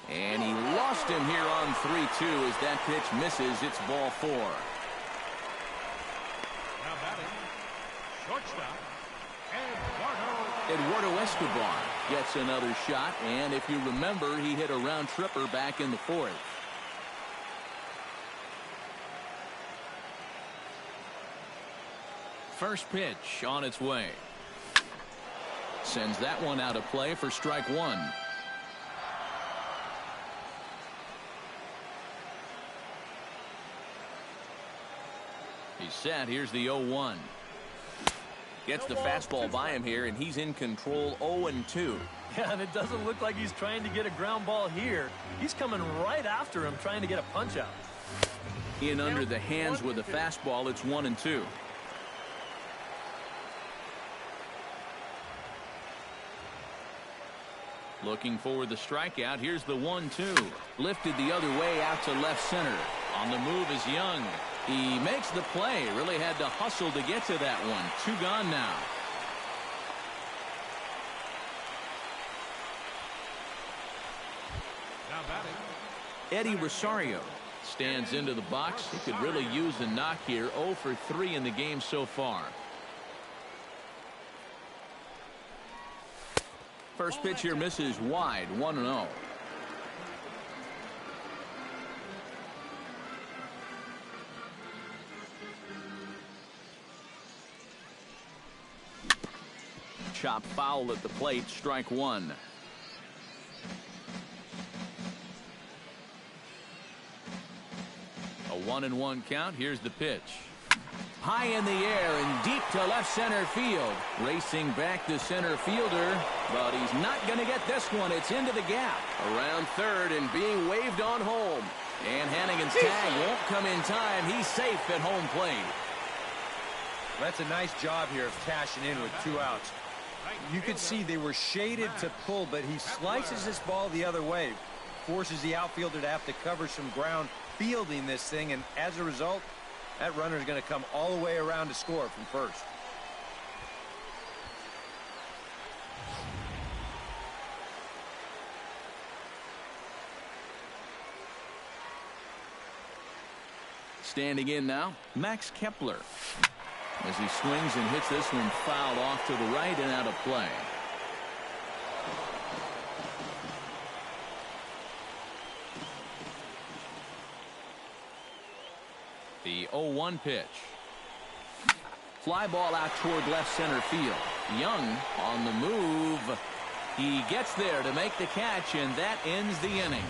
S1: And he lost him here on 3-2 as that pitch misses. It's ball 4.
S2: Now batting, shortstop,
S1: Eduardo Escobar gets another shot, and if you remember, he hit a round tripper back in the 4th. First pitch on its way. Sends that one out of play for strike 1. He's set. Here's the 0-1. Gets the fastball by him here, and he's in control. 0-2.
S3: Yeah, and it doesn't look like he's trying to get a ground ball here. He's coming right after him, trying to get a punch out.
S1: In under the hands with a fastball. It's 1-2. Looking for the strikeout. Here's the 1-2. Lifted the other way out to left center. On the move is Young. He makes the play. Really had to hustle to get to that one. 2 gone now.
S2: now batting,
S1: Eddie Rosario stands into the box. He could really use a knock here. 0 for 3 in the game so far. First pitch here misses wide. 1-0. Chop foul at the plate. Strike 1. A 1-1 count. Here's the pitch. High in the air and deep to left center field. Racing back to center fielder, but he's not going to get this one. It's into the gap. Around third and being waved on home. And Hannigan's tag won't come in time. He's safe at home plate.
S4: That's a nice job here of cashing in with 2 outs. You could see they were shaded to pull, but he slices this ball the other way, forces the outfielder to have to cover some ground fielding this thing, and as a result, that runner is going to come all the way around to score from first.
S1: Standing in now, Max Kepler. As he swings and hits this one fouled off to the right and out of play. The 0-1 pitch. Fly ball out toward left center field. Young on the move. He gets there to make the catch, and that ends the inning.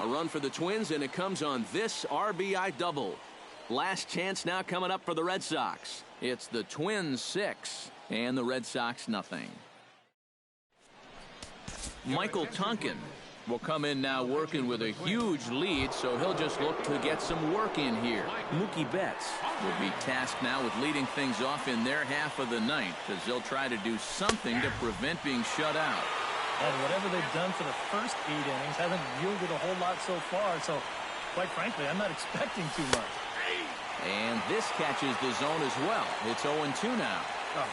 S6: A run for the Twins, and it comes on this RBI double. Last chance now coming up for the Red Sox.
S1: It's the Twins 6 and the Red Sox nothing. Michael Tonkin will come in now working with a huge lead, so he'll just look to get some work in here. Mookie Betts will be tasked now with leading things off in their half of the ninth, as they'll try to do something to prevent being shut out.
S3: And whatever they've done for the first 8 innings hasn't yielded a whole lot so far, so quite frankly, I'm not expecting too much.
S1: And this catches the zone as well. It's 0-2 now.
S4: Oh,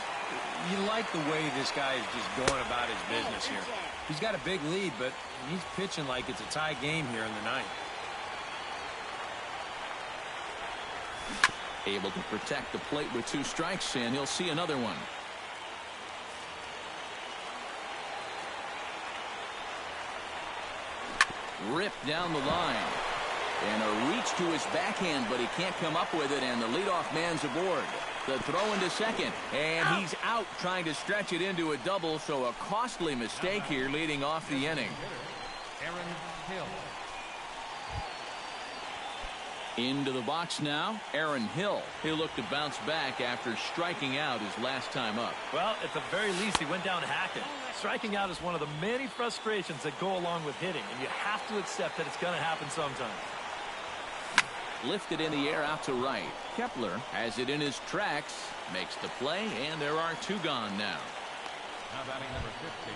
S4: you like the way this guy is just going about his business here. He's got a big lead, but he's pitching like it's a tie game here in the ninth.
S1: Able to protect the plate with 2 strikes, and he'll see another one. Ripped down the line. And a reach to his backhand, but he can't come up with it, and the leadoff man's aboard. The throw into second, and he's out trying to stretch it into a double, so a costly mistake here leading off the inning.
S2: Aaron Hill.
S1: Into the box now, Aaron Hill. He'll look to bounce back after striking out his last time up.
S3: Well, at the very least, he went down hacking. Striking out is one of the many frustrations that go along with hitting, and you have to accept that it's going to happen sometimes.
S1: Lifted in the air out to right. Kepler has it in his tracks, makes the play, and there are 2 gone now.
S2: Now batting number 15,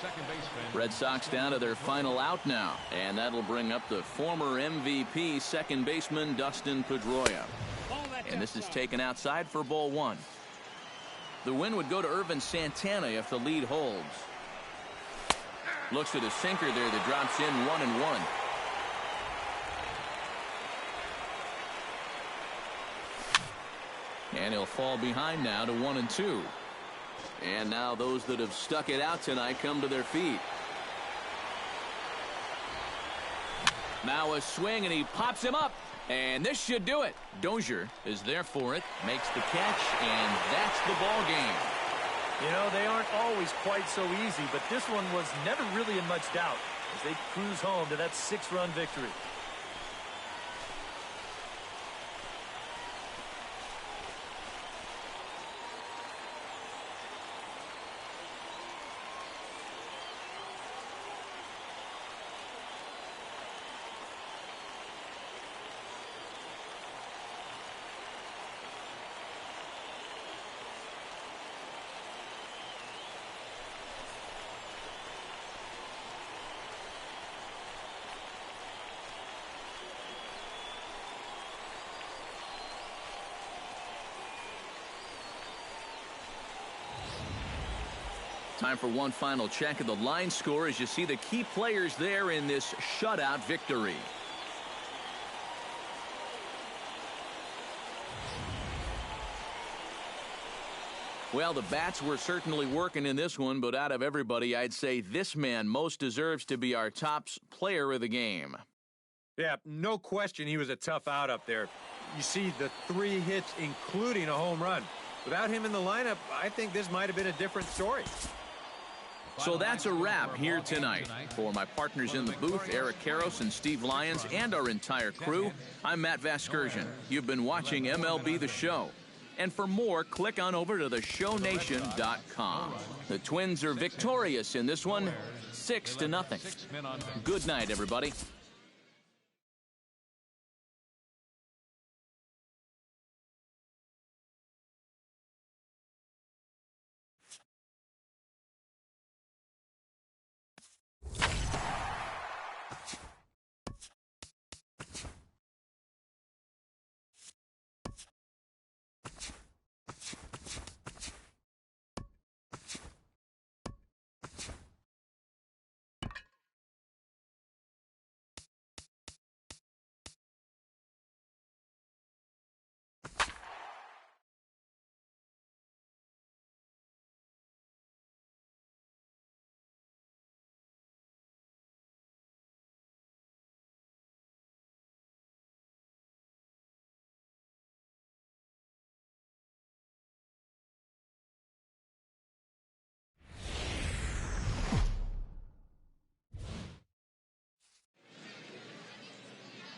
S2: second baseman.
S1: Red Sox down to their final out now, and that'll bring up the former MVP second baseman Dustin Pedroia. And this is taken outside for ball 1. The win would go to Irvin Santana if the lead holds. Looks at a sinker there that drops in 1-1. And he'll fall behind now to 1-2. And now those that have stuck it out tonight come to their feet. Now a swing, and he pops him up. And this should do it. Dozier is there for it, makes the catch, and that's the ball game.
S3: You know, they aren't always quite so easy, but this one was never really in much doubt as they cruise home to that 6-run victory.
S1: Time for one final check of the line score as you see the key players there in this shutout victory. Well, the bats were certainly working in this one, but out of everybody, I'd say this man most deserves to be our top player of the game.
S4: Yeah, no question he was a tough out up there. You see the 3 hits, including a home run. Without him in the lineup, I think this might have been a different story.
S1: So that's a wrap here tonight. For my partners in the booth, Eric Karros and Steve Lyons, and our entire crew, I'm Matt Vasgersian. You've been watching MLB The Show. And for more, click on over to theshownation.com. The Twins are victorious in this one, 6-0. Good night, everybody.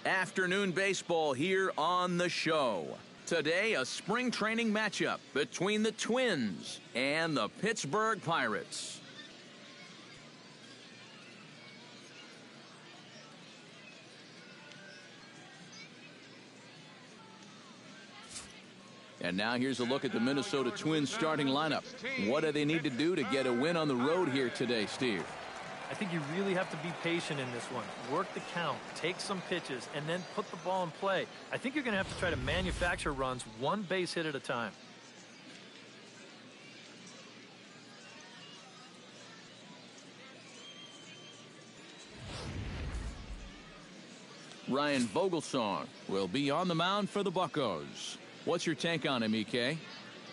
S1: Afternoon baseball here on the show. Today, a spring training matchup between the Twins and the Pittsburgh Pirates. And now here's a look at the Minnesota Twins starting lineup. What do they need to do to get a win on the road here today, Steve?
S3: I think you really have to be patient in this one. Work the count, take some pitches, and then put the ball in play. I think you're going to have to try to manufacture runs one base hit at a time.
S1: Ryan Vogelsong will be on the mound for the Buccos. What's your take on him, EK?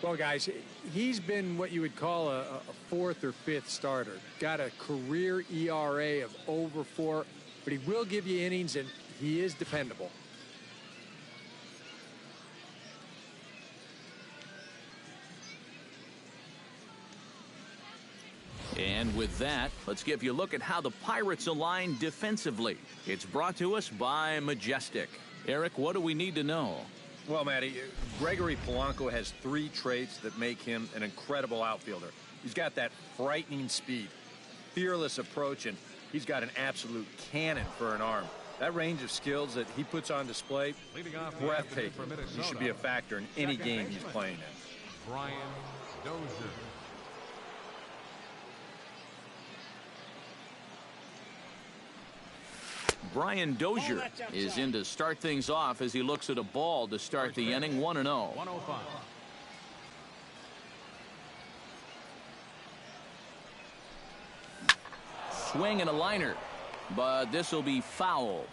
S5: Well, guys, he's been what you would call a fourth or fifth starter. Got a career ERA of over 4, but he will give you innings, and he is dependable.
S1: And with that, let's give you a look at how the Pirates align defensively. It's brought to us by Majestic. Eric, what do we need to know?
S4: Well, Matty, Gregory Polanco has 3 traits that make him an incredible outfielder. He's got that frightening speed, fearless approach, and he's got an absolute cannon for an arm. That range of skills that he puts on display, breathtaking. He should be a factor in any game he's playing in.
S2: Brian Dozier.
S1: Brian Dozier is in to start things off as he looks at a ball to start the inning. 1-0.
S2: 105.
S1: Swing and a liner, but this will be foul.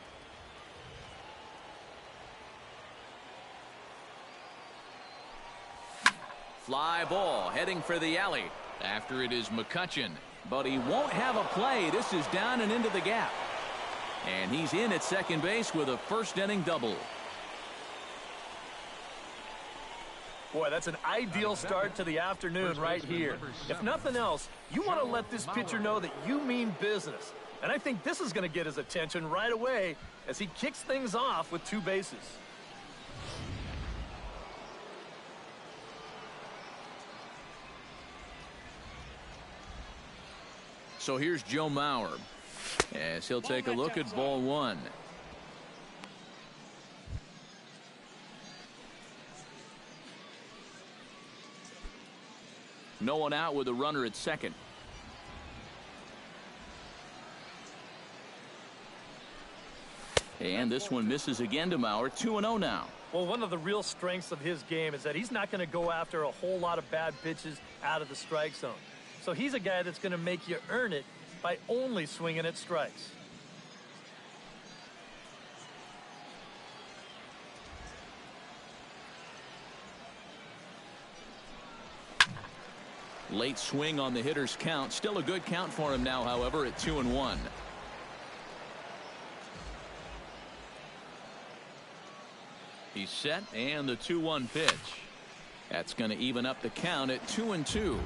S1: Fly ball heading for the alley after it is McCutchen, but he won't have a play. This is down and into the gap. And he's in at second base with a first inning double.
S3: Boy, that's an ideal start to the afternoon right here. If nothing else, you want to let this pitcher know that you mean business. And I think this is going to get his attention right away as he kicks things off with 2 bases.
S1: So here's Joe Mauer as he'll take a look at ball 1. No one out with a runner at second. And this one misses again to Mauer. 2-0 now.
S3: Well, one of the real strengths of his game is that he's not going to go after a whole lot of bad pitches out of the strike zone. So he's a guy that's going to make you earn it by only swinging at strikes.
S1: Late swing on the hitter's count. Still a good count for him now, however, at 2-1. He's set, and the 2-1 pitch. That's going to even up the count at 2-2.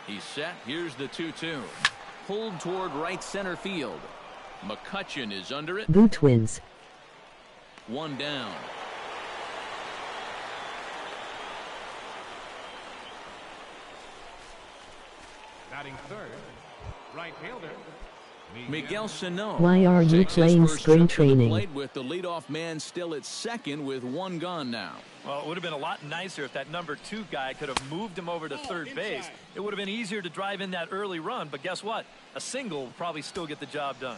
S1: He's set. Here's the 2-2. Pulled toward right center field. McCutchen is under it.
S7: Boo Twins.
S1: 1 down.
S2: Batting third, right fielder,
S1: Miguel Sano.
S7: Why are you
S1: takes his
S7: playing
S1: first
S7: spring
S1: trip to the
S7: training?
S1: plate with the leadoff man still at second with 1 gone now.
S3: Well, it would have been a lot nicer if that number 2 guy could have moved him over to third base. It would have been easier to drive in that early run, but guess what? A single will probably still get the job done.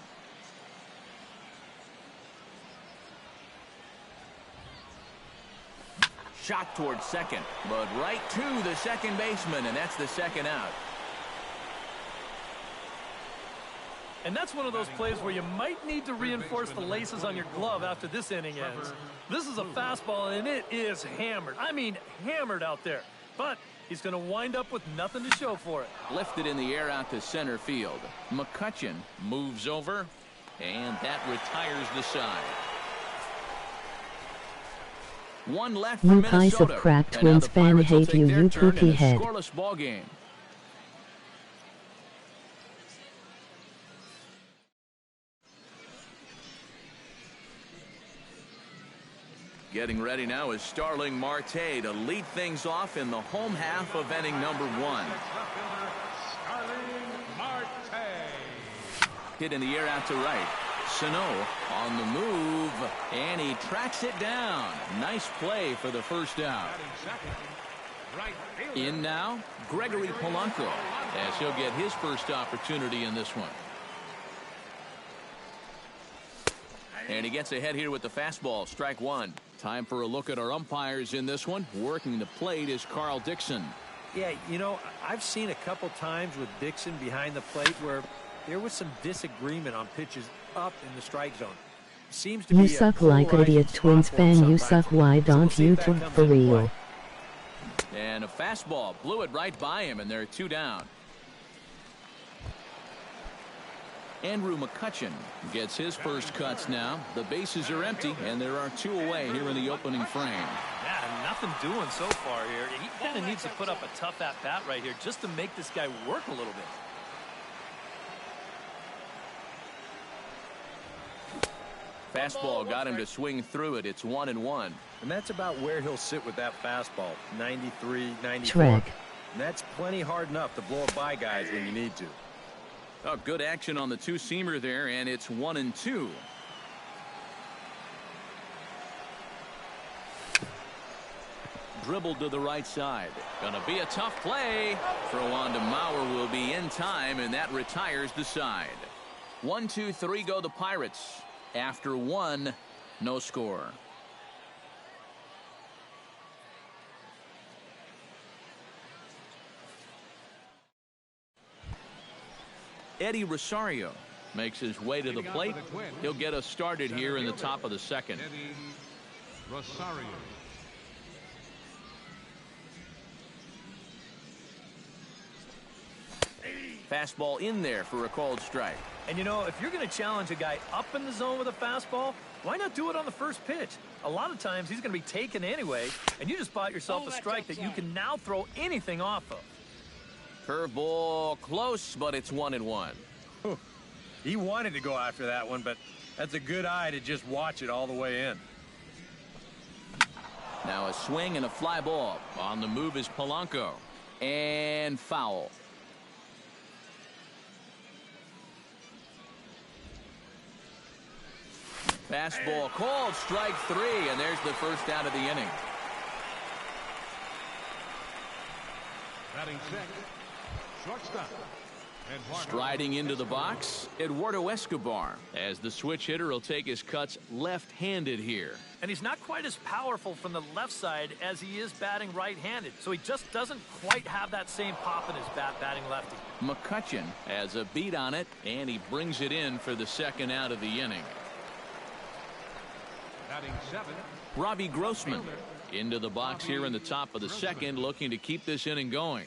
S1: Shot towards second, but right to the second baseman, and that's the second out.
S3: And that's one of those plays where you might need to reinforce the laces on your glove after this inning ends. This is a fastball, and it is hammered. I mean, hammered out there. But he's going to wind up with nothing to show for it.
S1: Lifted in the air out to center field. McCutchen moves over, and that retires the side. 1 left for
S7: You
S1: Minnesota.
S7: piece of crap,
S1: And now
S7: Twins
S1: the
S7: fan
S1: Pirates will
S7: hate
S1: take
S7: you,
S1: their
S7: you
S1: turn in
S7: poopy
S1: a
S7: head.
S1: scoreless ball game. Getting ready now is Starling Marte to lead things off in the home half of inning number 1.
S2: Starling Marte.
S1: Hit in the air out to right. Sano on the move, and he tracks it down. Nice play for the first out.
S2: Right fielder.
S1: In now, Gregory Polanco, as he'll get his first opportunity in this one. And he gets ahead here with the fastball, strike 1. Time for a look at our umpires in this one. Working the plate is Carl Dixon.
S5: Yeah, you know, I've seen a couple times with Dixon behind the plate where there was some disagreement on pitches up in the strike zone. Seems to
S7: You
S5: be
S7: suck like an idiot, Twins fan. You suck. Why don't you talk for real?
S1: And a fastball blew it right by him, and they're 2 down. Andrew McCutchen gets his first cuts now. The bases are empty, and there are 2 away here in the opening frame.
S3: Yeah, nothing doing so far here. He kind of needs to put up a tough at-bat right here just to make this guy work a little bit.
S1: Fastball got him to swing through it. It's 1-1.
S4: And that's about where he'll sit with that fastball, 93, 94.
S7: Shrek.
S4: And that's plenty hard enough to blow it by guys when you need to.
S1: Oh, good action on the 2-seamer there, and it's 1-2. Dribbled to the right side. Gonna be a tough play. Throw on to Mauer will be in time, and that retires the side. 1-2-3 go the Pirates. After 1, no score. Eddie Rosario makes his way to the plate. He'll get us started here in the top of the second.
S2: Eddie Rosario.
S1: Fastball in there for a called strike.
S3: And you know, if you're going to challenge a guy up in the zone with a fastball, why not do it on the first pitch? A lot of times he's going to be taken anyway, and you just bought yourself a strike that you can now throw anything off of.
S1: Curveball close, but it's 1-1.
S4: He wanted to go after that one, but that's a good eye to just watch it all the way in.
S1: Now a swing and a fly ball. On the move is Polanco. And foul. Fastball called, strike 3, and there's the first out of the inning.
S2: Batting second. Shortstop. Eduardo.
S1: Striding into the box, Eduardo Escobar, as the switch hitter will take his cuts left-handed here.
S3: And he's not quite as powerful from the left side as he is batting right-handed, so he just doesn't quite have that same pop in his bat batting lefty.
S1: McCutchen has a beat on it, and he brings it in for the second out of the inning.
S2: Batting seven.
S1: Robbie Grossman into the box here in the top of the second, looking to keep this inning going.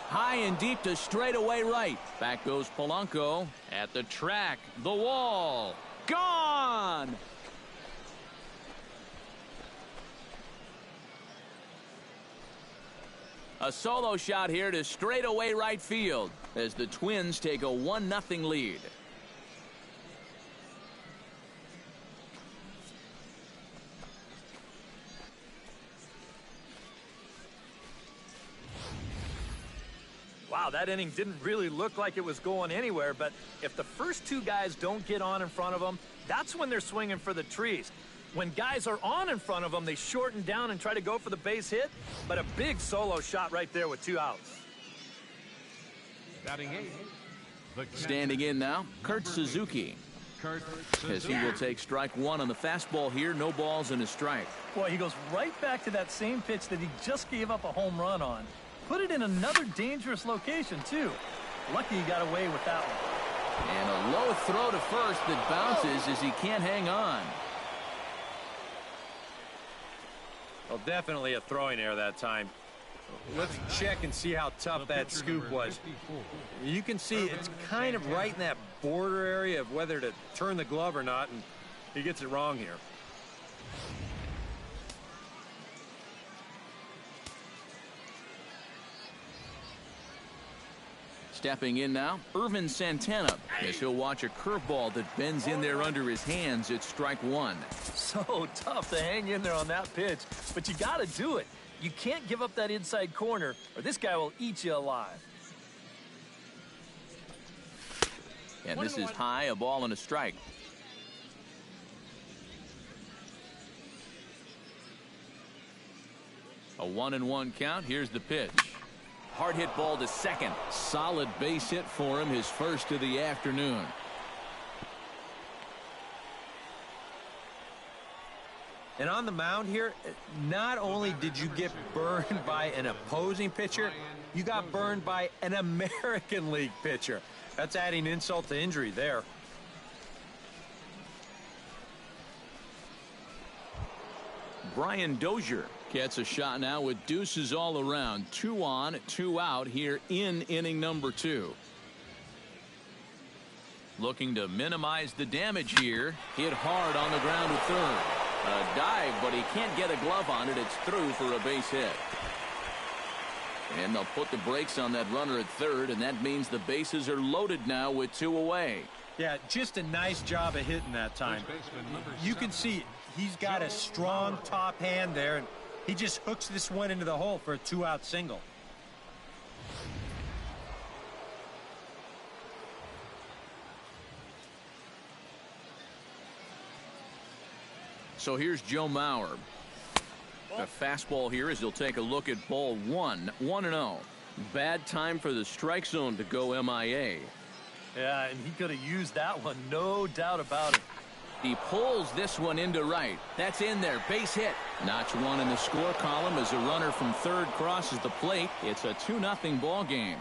S1: High and deep to straightaway right. Back goes Polanco at the track. The wall. Gone! A solo shot here to straightaway right field as the Twins take a 1-0 lead.
S3: Wow, that inning didn't really look like it was going anywhere, but if the first two guys don't get on in front of them, that's when they're swinging for the trees. When guys are on in front of them, they shorten down and try to go for the base hit, but a big solo shot right there with 2 outs.
S2: Batting eight. The
S1: Standing in now, Kurt Suzuki,
S2: Kurt
S1: as he will take strike 1 on the fastball here. No balls and a strike.
S3: Boy, he goes right back to that same pitch that he just gave up a home run on. Put it in another dangerous location, too. Lucky he got away with that one.
S1: And a low throw to first that bounces as he can't hang on.
S4: Well, definitely a throwing error that time. Let's check and see how tough that scoop was. You can see it's kind of right in that border area of whether to turn the glove or not, and he gets it wrong here.
S1: Stepping in now, Irvin Santana, as he'll watch a curveball that bends in there under his hands. It's strike one.
S3: So tough to hang in there on that pitch, but you got to do it. You can't give up that inside corner, or this guy will eat you alive.
S1: And this is high, a ball and a strike. A 1-1 count. Here's the pitch. Hard hit ball to second. Solid base hit for him, his first of the afternoon.
S4: And on the mound here, not only did you get burned by an opposing pitcher, you got burned by an American League pitcher. That's adding insult to injury there.
S1: Brian Dozier gets a shot now with deuces all around. 2 on, 2 out here in inning number 2. Looking to minimize the damage here. Hit hard on the ground at third. A dive, but he can't get a glove on it. It's through for a base hit. And they'll put the brakes on that runner at third, and that means the bases are loaded now with 2 away.
S5: Yeah, just a nice job of hitting that time. You can see he's got a strong top hand there, and he just hooks this one into the hole for a 2-out single.
S1: So here's Joe Mauer. A fastball here as he'll take a look at ball 1. 1-0. Bad time for the strike zone to go MIA.
S3: Yeah, and he could have used that one, no doubt about it.
S1: He pulls this one into right. That's in there. Base hit. Notch 1 in the score column as a runner from third crosses the plate. It's a 2-0 ball game.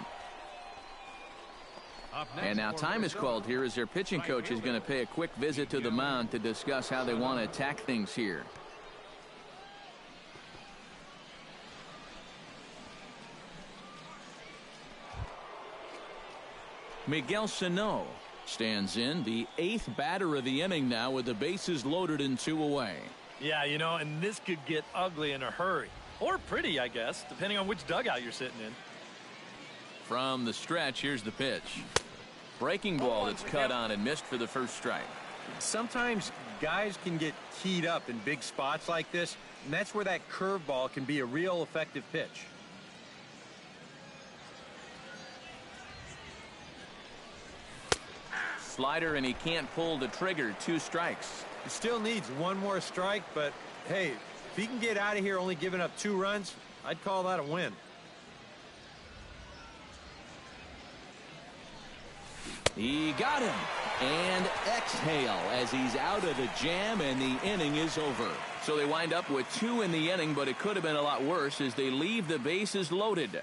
S1: And now time is called here as their pitching coach is going to pay a quick visit to the mound to discuss how they want to attack things here. Miguel Sano stands in, the 8th batter of the inning now with the bases loaded and 2 away.
S3: Yeah, you know, and this could get ugly in a hurry. Or pretty, I guess, depending on which dugout you're sitting in.
S1: From the stretch, here's the pitch. Breaking ball that's cut on and missed for the first strike.
S4: Sometimes guys can get keyed up in big spots like this, and that's where that curveball can be a real effective pitch.
S1: Slider, and he can't pull the trigger. 2 strikes.
S4: He still needs 1 more strike, but hey, if he can get out of here only giving up 2 runs, I'd call that a win.
S1: He got him. And exhale as he's out of the jam, and the inning is over. So they wind up with 2 in the inning, but it could have been a lot worse as they leave the bases loaded.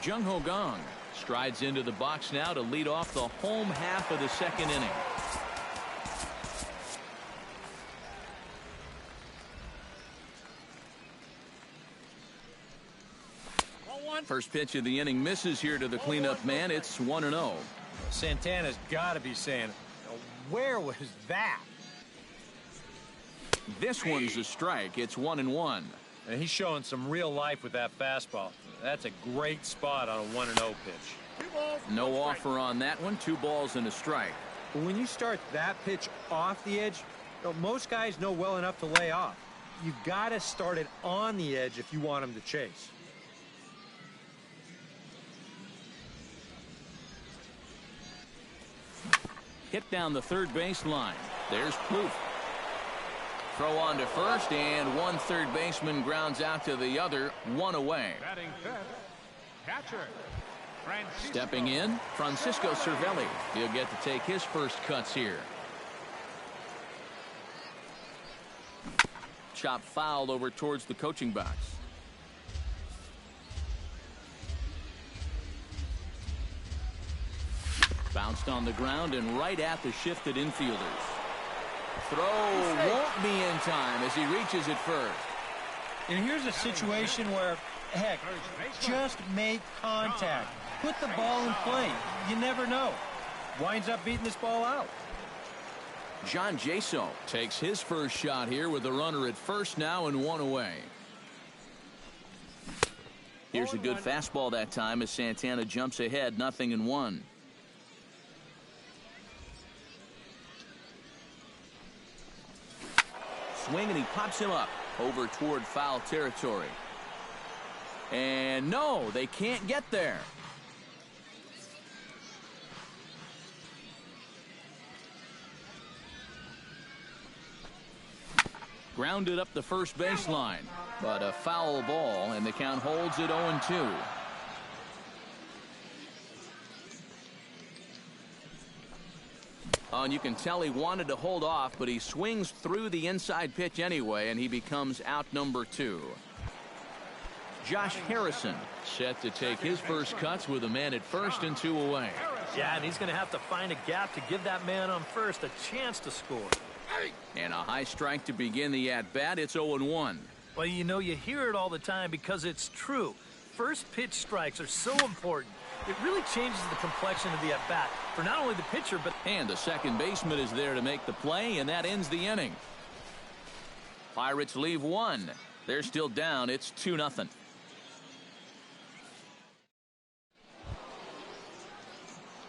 S1: Jung Ho Kang strides into the box now to lead off the home half of the second inning. First pitch of the inning misses here to the cleanup man. It's 1-0.
S4: Santana's got to be saying, where was that?
S1: This one's a strike. It's 1-1.
S4: And he's showing some real life with that fastball. That's a great spot on a 1-0 pitch.
S1: No offer on that one. 2 balls and a strike.
S4: But when you start that pitch off the edge, most guys know well enough to lay off. You got to start it on the edge if you want him to chase.
S1: Hit down the third base line. There's Plouffe. Throw on to first, and one third baseman grounds out to the other. 1 away.
S2: Batting fifth, catcher.
S1: Stepping in, Francisco Cervelli. He'll get to take his first cuts here. Chop fouled over towards the coaching box. Bounced on the ground and right at the shifted infielders. Throw won't be in time as he reaches it first.
S5: And here's a situation where, heck, just make contact. Put the ball in play. You never know. Winds up beating this ball out.
S1: John Jaso takes his first shot here with the runner at first now and 1 away. Here's a good fastball that time as Santana jumps ahead 0-1. Swing, and he pops him up over toward foul territory. And no, they can't get there. Grounded up the first baseline, but a foul ball, and the count holds at 0-2. Oh, and you can tell he wanted to hold off, but he swings through the inside pitch anyway, and he becomes out number 2. Josh Harrison set to take his first cuts with a man at first and 2 away.
S3: Yeah, and he's going to have to find a gap to give that man on first a chance to score.
S1: And a high strike to begin the at-bat. It's 0-1.
S3: Well, you know, you hear it all the time because it's true. First pitch strikes are so important. It really changes the complexion of the at-bat for not only the pitcher, but...
S1: And the second baseman is there to make the play, and that ends the inning. Pirates leave 1. They're still down. It's 2-0.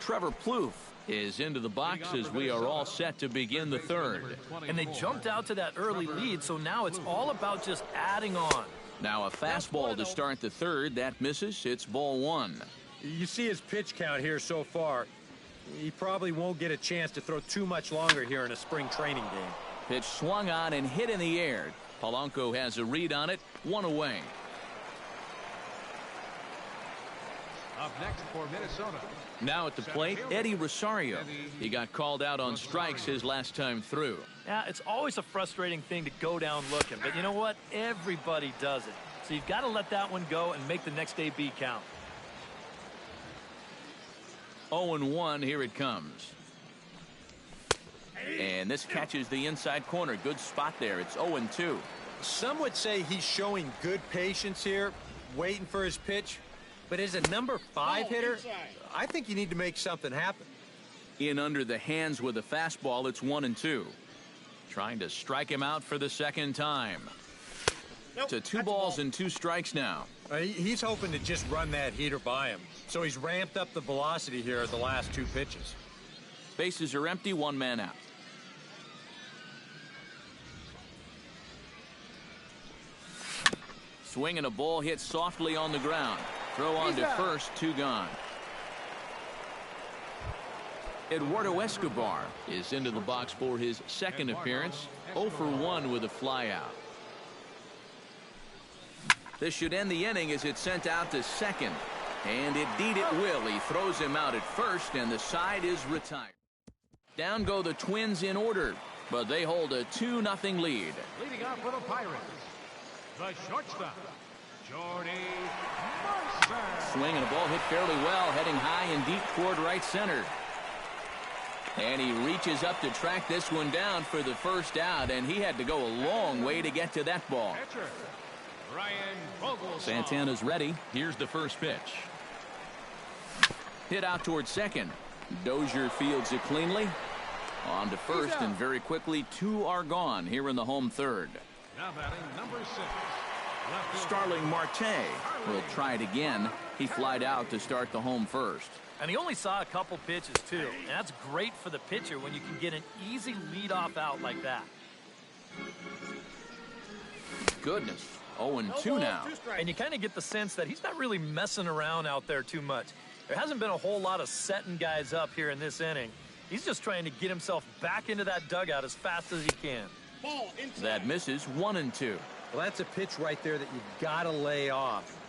S1: Trevor Plouffe is into the box as we are all set to begin the third.
S3: And they jumped out to that early lead, so now it's all about just adding on.
S1: Now a fastball to start the third. That misses. It's ball 1.
S5: You see his pitch count here so far. He probably won't get a chance to throw too much longer here in a spring training game.
S1: Pitch swung on and hit in the air. Polanco has a read on it. 1 away.
S2: Up next for Minnesota.
S1: Now at the plate, Eddie Rosario. He got called out on strikes his last time through.
S3: Yeah, it's always a frustrating thing to go down looking, but you know what? Everybody does it. So you've got to let that one go and make the next AB count.
S1: 0-1, here it comes. And this catches the inside corner. Good spot there. It's 0-2.
S5: Some would say he's showing good patience here, waiting for his pitch. But as a number 5 hitter, I think you need to make something happen.
S1: In under the hands with a fastball, it's 1-2. Trying to strike him out for the second time. To 2 balls and 2 strikes now.
S5: He's hoping to just run that heater by him. So he's ramped up the velocity here at the last 2 pitches.
S1: Bases are empty, 1 man out. Swing and a ball hit softly on the ground. Throw on to first, 2 gone. Eduardo Escobar is into the box for his second appearance. 0 for 1 with a flyout. This should end the inning as it's sent out to second. And indeed it will. He throws him out at first, and the side is retired. Down go the Twins in order, but they hold a 2-0 lead.
S2: Leading off for the Pirates, the shortstop, Jordy Mercer.
S1: Swing and a ball hit fairly well, heading high and deep toward right center. And he reaches up to track this one down for the first out, and he had to go a long way to get to that ball.
S2: Pitcher, Ryan Vogelsong.
S1: Santana's ready. Here's the first pitch. Hit out toward second. Dozier fields it cleanly. On to first, and very quickly 2 are gone here in the home third.
S2: Now batting number 6.
S1: Starling Marte will try it again. He flied out to start the home first.
S3: And he only saw a couple pitches, too. And that's great for the pitcher when you can get an easy leadoff out like that.
S1: Goodness. 0-2 now.
S3: And you kind of get the sense that he's not really messing around out there too much. There hasn't been a whole lot of setting guys up here in this inning. He's just trying to get himself back into that dugout as fast as he can.
S1: That misses. 1-2.
S5: Well, that's a pitch right there that you've got to lay off.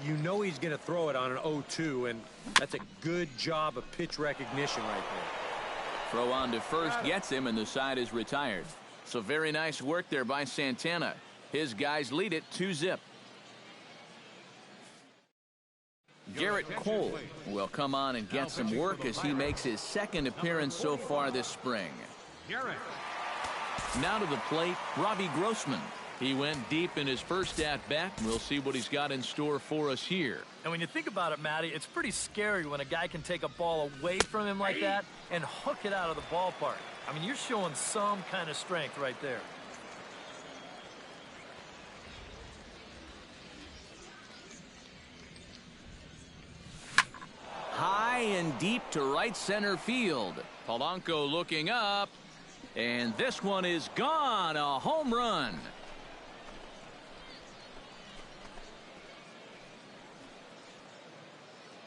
S5: You know he's going to throw it on an 0-2, and that's a good job of pitch recognition right there.
S1: Throw on to first gets him, and the side is retired. So very nice work there by Santana. His guys lead it 2-0. Garrett Cole will come on and get some work as he makes his second appearance so far this spring. Now to the plate, Robbie Grossman. He went deep in his first at-bat. We'll see what he's got in store for us here.
S3: And when you think about it, Matty, it's pretty scary when a guy can take a ball away from him like that and hook it out of the ballpark. I mean, you're showing some kind of strength right there.
S1: deep to right center field. Polanco looking up, and this one is gone. A home run.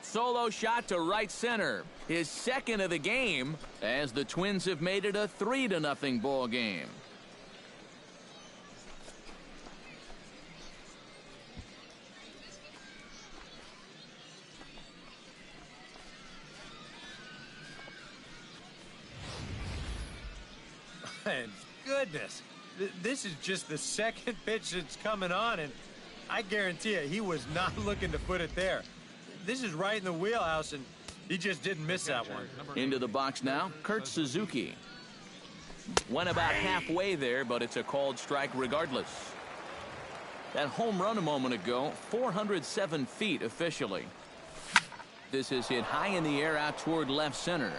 S1: Solo shot to right center. His second of the game, as the Twins have made it a 3-0 ball game.
S4: And goodness, this is just the second pitch that's coming on, and I guarantee you he was not looking to put it there. This is right in the wheelhouse, and he just didn't miss that one.
S1: Into the box now, Kurt Suzuki. Went about halfway there, but it's a called strike regardless. That home run a moment ago, 407 feet officially. This is hit high in the air out toward left center.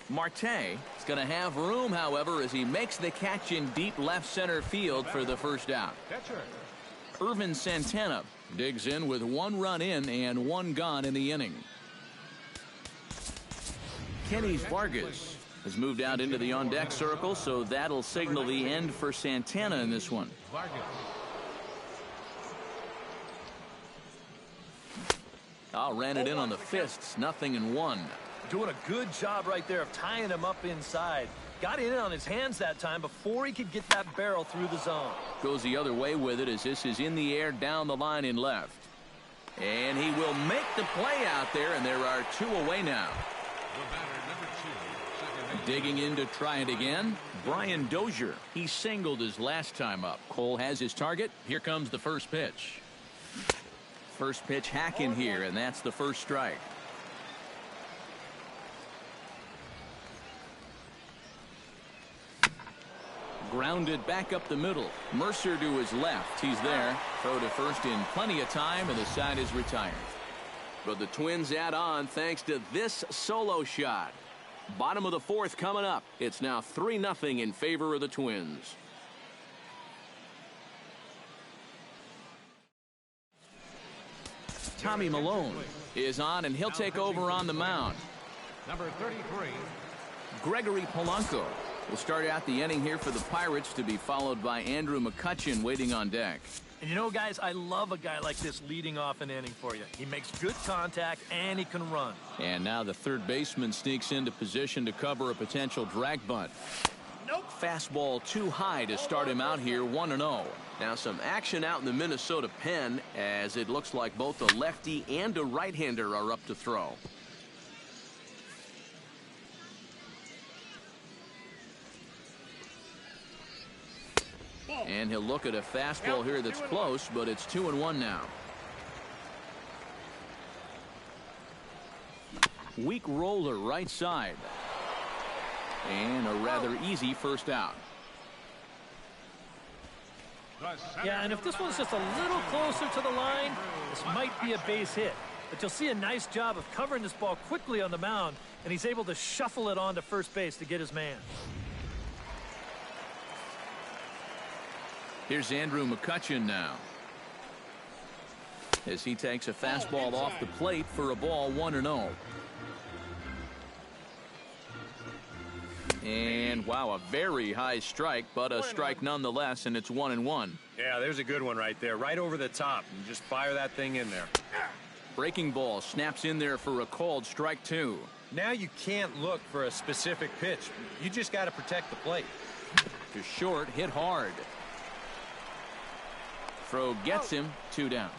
S1: Marte is going to have room, however, as he makes the catch in deep left center field for the first out. Irvin Santana digs in with 1 run in and 1 gone in the inning. Kenny Vargas has moved out into the on-deck circle, so that'll signal the end for Santana in this one. Ran it in on the fists, 0-1.
S3: Doing a good job right there of tying him up inside. Got in on his hands that time before he could get that barrel through the zone.
S1: Goes the other way with it as this is in the air down the line in left. And he will make the play out there, and there are 2 away now. Digging in to try it again, Brian Dozier. He singled his last time up. Cole has his target. Here comes the first pitch. First pitch hack in here, and that's the first strike. Grounded back up the middle. Mercer to his left. He's there. Throw to first in plenty of time, and the side is retired. But the Twins add on thanks to this solo shot. Bottom of the 4th coming up. It's now 3-0 in favor of the Twins. Tommy Malone is on, and he'll take over on the mound.
S2: Number 33.
S1: Gregory Polanco will start out the inning here for the Pirates, to be followed by Andrew McCutchen waiting on deck.
S3: And you know, guys, I love a guy like this leading off an inning for you. He makes good contact, and he can run.
S1: And now the third baseman sneaks into position to cover a potential drag bunt. Nope. Fastball too high to start him out here, 1-0. Now some action out in the Minnesota pen, as it looks like both a lefty and a right-hander are up to throw. And he'll look at a fastball here that's close, but it's 2-1 now. Weak roller right side. And a rather easy first out.
S3: Yeah, and if this one's just a little closer to the line, this might be a base hit. But you'll see a nice job of covering this ball quickly on the mound, and he's able to shuffle it onto first base to get his man.
S1: Here's Andrew McCutchen now, as he takes a fastball off the plate for a ball, 1-0. And wow, a very high strike, but a strike nonetheless, and it's 1-1.
S4: Yeah, there's a good one right there, right over the top, and just fire that thing in there.
S1: Breaking ball snaps in there for a called strike 2.
S4: Now you can't look for a specific pitch. You just got to protect the plate.
S1: To short, hit hard. Throw gets him, 2 down.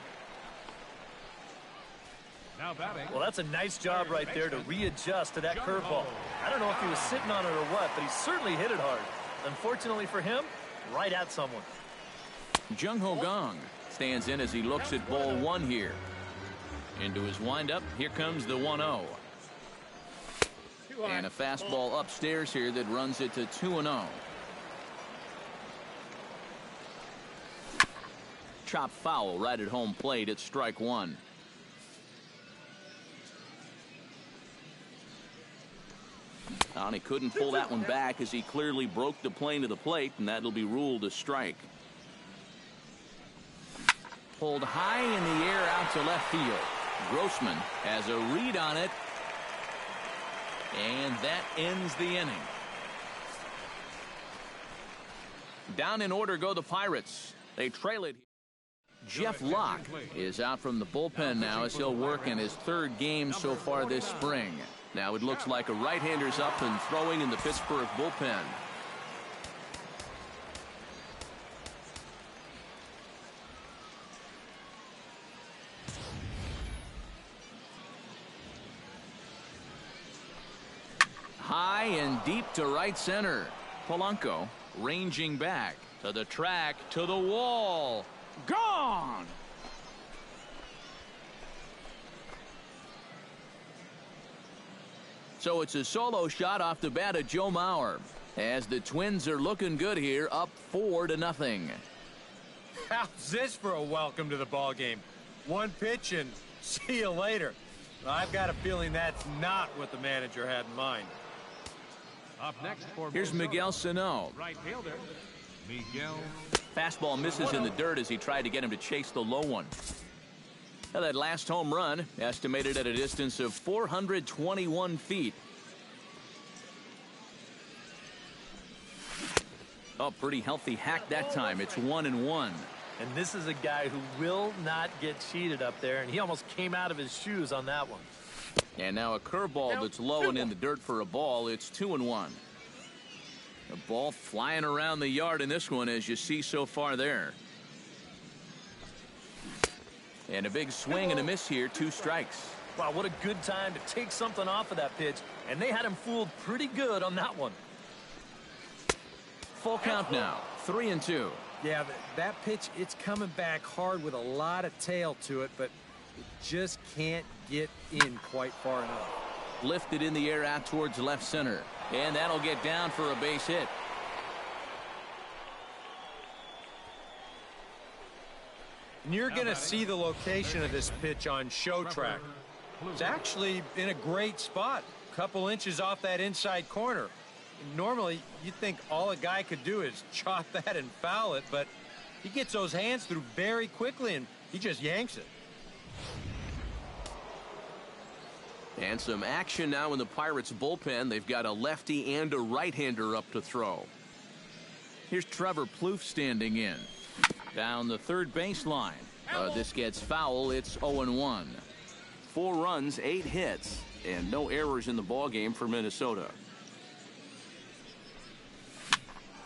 S2: Now batting.
S3: Well, that's a nice job right there to readjust to that curveball. I don't know if he was sitting on it or what, but he certainly hit it hard. Unfortunately for him, right at someone.
S1: Jung Ho Gong stands in as he looks at ball 1 here. Into his windup, here comes the 1-0. And a fastball upstairs here that runs it to 2-0. Chop foul right at home plate at strike 1. And he couldn't pull that one back as he clearly broke the plane of the plate, and that'll be ruled a strike. Pulled high in the air out to left field. Grossman has a read on it. And that ends the inning. Down in order go the Pirates. They trail it. Jeff Locke is out from the bullpen now as he'll work in his third game so far this spring. Now it looks like a right-hander's up and throwing in the Pittsburgh bullpen. High and deep to right center. Polanco ranging back to the track, to the wall. Gone! So it's a solo shot off the bat of Joe Mauer as the Twins are looking good here, up 4-0.
S4: How's this for a welcome to the ball game? One pitch and see you later. I've got a feeling that's not what the manager had in mind.
S2: Up next for
S1: Here's Miguel Sano.
S2: right fielder, Miguel.
S1: Fastball misses in the dirt as he tried to get him to chase the low one. Now that last home run estimated at a distance of 421 feet. Oh, pretty healthy hack that time. It's 1-1.
S3: And this is a guy who will not get cheated up there, and he almost came out of his shoes on that one.
S1: And now a curveball that's low and in the dirt for a ball. It's 2-1. The ball flying around the yard in this one, as you see so far there. And a big swing and a miss here. 2 strikes.
S3: Wow, what a good time to take something off of that pitch. And they had him fooled pretty good on that one.
S1: Full count now. 3-2.
S4: Yeah, that pitch, it's coming back hard with a lot of tail to it, but it just can't get in quite far enough.
S1: Lifted in the air out towards left center. And that'll get down for a base hit.
S4: And you're going to see the location of this pitch on Show Track. It's actually in a great spot. A couple inches off that inside corner. Normally, you'd think all a guy could do is chop that and foul it, but he gets those hands through very quickly, and he just yanks it.
S6: And some action now in the Pirates bullpen. They've got a lefty and a right-hander up to throw.
S1: Here's Trevor Plouffe standing in. Down the third baseline. This gets foul. It's 0-1.
S6: 4 runs, 8 hits, and no errors in the ballgame for Minnesota.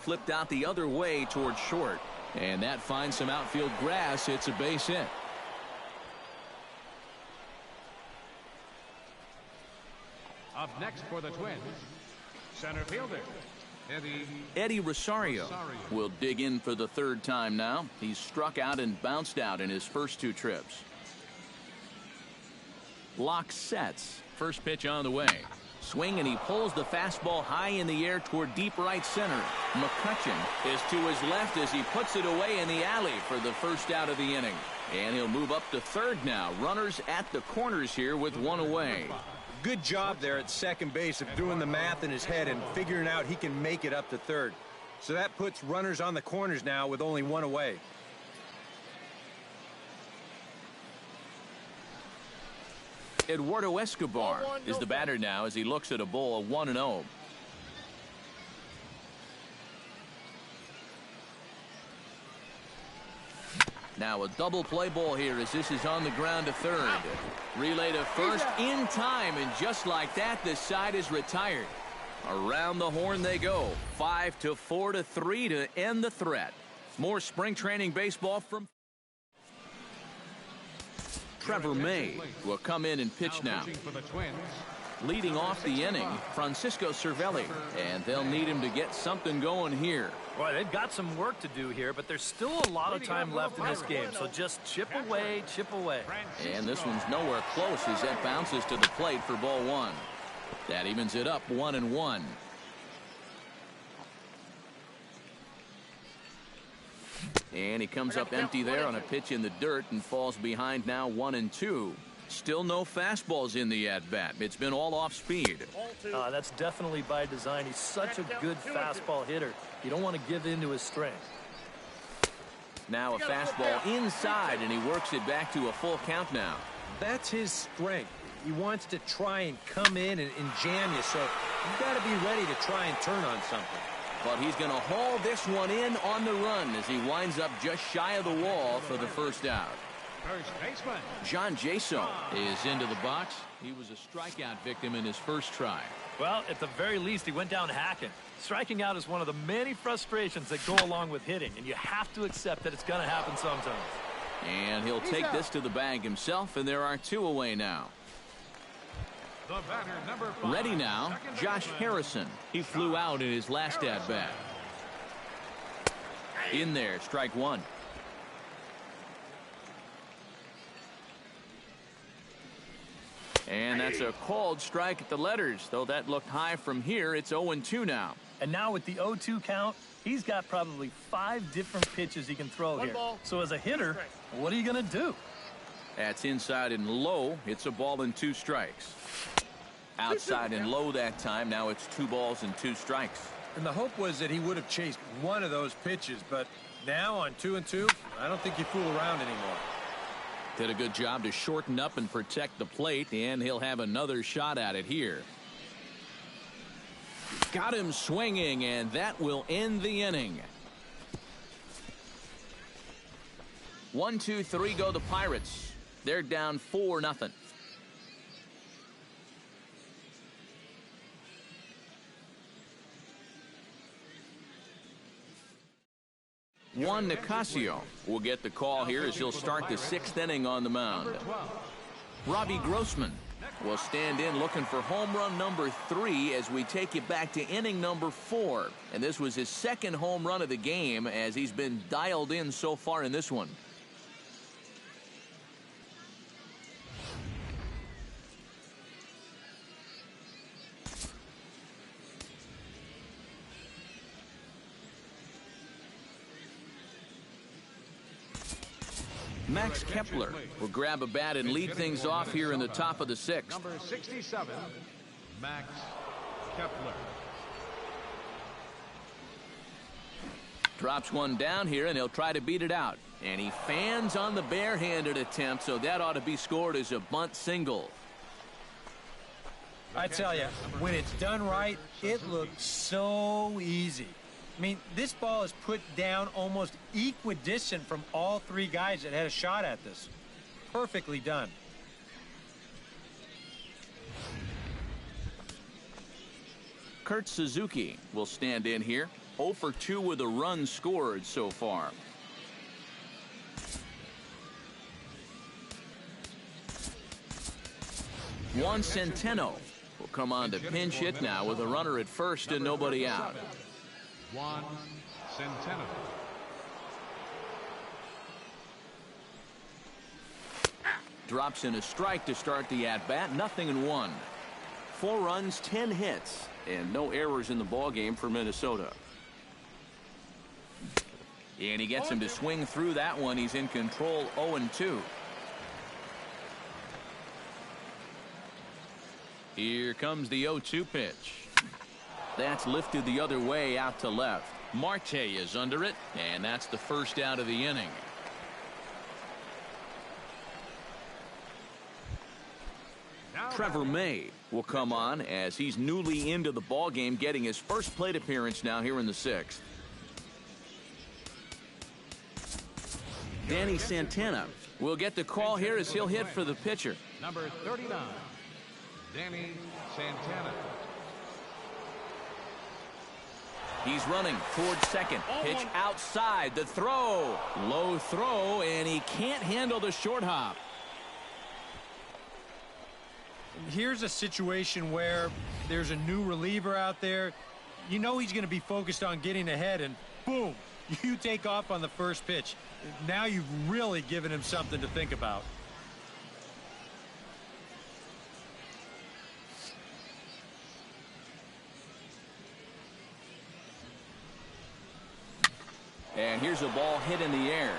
S1: Flipped out the other way towards short. And that finds some outfield grass. It's a base hit.
S2: Up next for the Twins, center fielder,
S1: Eddie Rosario will dig in for the third time now. He's struck out and bounced out in his first 2 trips. Locke sets. First pitch on the way. Swing, and he pulls the fastball high in the air toward deep right center. McCutchen is to his left as he puts it away in the alley for the first out of the inning. And he'll move up to third now. Runners at the corners here with 1 away.
S4: Good job there at second base of doing the math in his head and figuring out he can make it up to third. So that puts runners on the corners now with only 1 away.
S1: Eduardo Escobar is the batter now as he looks at a bowl of 1-0. Now a double play ball here as this is on the ground to third. Relay to first in time, and just like that, the side is retired. Around the horn they go. 5-4-3 to end the threat. More spring training baseball from Trevor May will come in and pitch now.
S2: for the Twins,
S1: Leading off the inning, Francisco Cervelli, and they'll need him to get something going here.
S3: Boy, they've got some work to do here, but there's still a lot of time left in this game, so just chip away, chip away.
S1: And this one's nowhere close as that bounces to the plate for ball 1. That evens it up 1-1. And he comes up empty there on a pitch in the dirt and falls behind now 1-2. Still no fastballs in the at-bat. It's been all off speed.
S3: That's definitely by design. He's such a good fastball hitter. You don't want to give in to his strength.
S1: Now a fastball inside, and he works it back to a full count now.
S5: That's his strength. He wants to try and come in and jam you, so you've got to be ready to try and turn on something.
S1: But he's going to haul this one in on the run as he winds up just shy of the wall for the first out.
S2: First baseman,
S1: John Jaso is into the box. He was a strikeout victim in his first try.
S3: Well, at the very least, he went down hacking. Striking out is one of the many frustrations that go along with hitting, and you have to accept that it's going to happen sometimes.
S1: And he'll take this to the bag himself, and there are 2 away now.
S2: the batter, number 5.
S1: Ready now, Josh Harrison. He flew out in his last at-bat. In there, strike 1. And that's a called strike at the letters, though that looked high from here. It's 0-2 now.
S3: And now with the 0-2 count, he's got probably 5 different pitches he can throw here. So as a hitter, what are you going to do?
S1: That's inside and low. It's a ball and 2 strikes. Outside and low that time. Now it's 2 balls and 2 strikes.
S4: And the hope was that he would have chased one of those pitches, but now on 2-2, I don't think you fool around anymore.
S1: Did a good job to shorten up and protect the plate, and he'll have another shot at it here. Got him swinging, and that will end the inning. 1, 2, 3 go the Pirates. They're down 4-0. Juan Nicasio will get the call here as he'll start the 6th inning on the mound. Robbie Grossman will stand in looking for home run number 3 as we take you back to inning number 4. And this was his 2nd home run of the game as he's been dialed in so far in this one. Max Kepler will grab a bat and lead things off here in the top of the 6th.
S2: Number 67, Max Kepler.
S1: Drops one down here, and he'll try to beat it out. And he fans on the barehanded attempt, so that ought to be scored as a bunt single.
S5: I tell you, when it's done right, it looks so easy. I mean, this ball is put down almost equidistant from all 3 guys that had a shot at this. Perfectly done.
S1: Kurt Suzuki will stand in here. 0 for 2 with a run scored so far. Juan Centeno will come on to pinch hit now with a runner at first and nobody out.
S2: Juan Centeno.
S1: Drops in a strike to start the at-bat. 0-1. 4 runs, 10 hits, and no errors in the ballgame for Minnesota. And he gets him to swing through that one. He's in control, 0-2. Here comes the 0-2 pitch. That's lifted the other way out to left. Marte is under it, and that's the first out of the inning. Trevor May will come on as he's newly into the ballgame, getting his first plate appearance now here in the 6th. Danny Santana will get the call here as he'll hit for the pitcher.
S2: Number 39, Danny Santana.
S1: He's running towards second. Pitch outside. The throw. Low throw, and he can't handle the short hop.
S5: Here's a situation where there's a new reliever out there. You know he's going to be focused on getting ahead, and boom, you take off on the first pitch. Now you've really given him something to think about.
S1: And here's a ball hit in the air.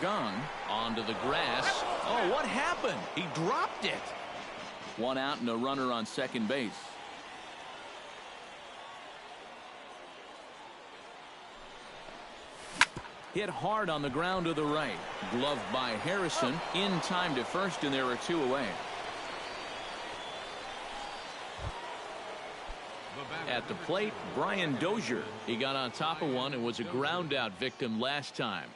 S1: Gone onto the grass. Oh, what happened? He dropped it. 1 out and a runner on second base. Hit hard on the ground to the right. Gloved by Harrison. In time to first, and there are 2 away. At the plate, Brian Dozier. He got on top of one and was a ground out victim last time.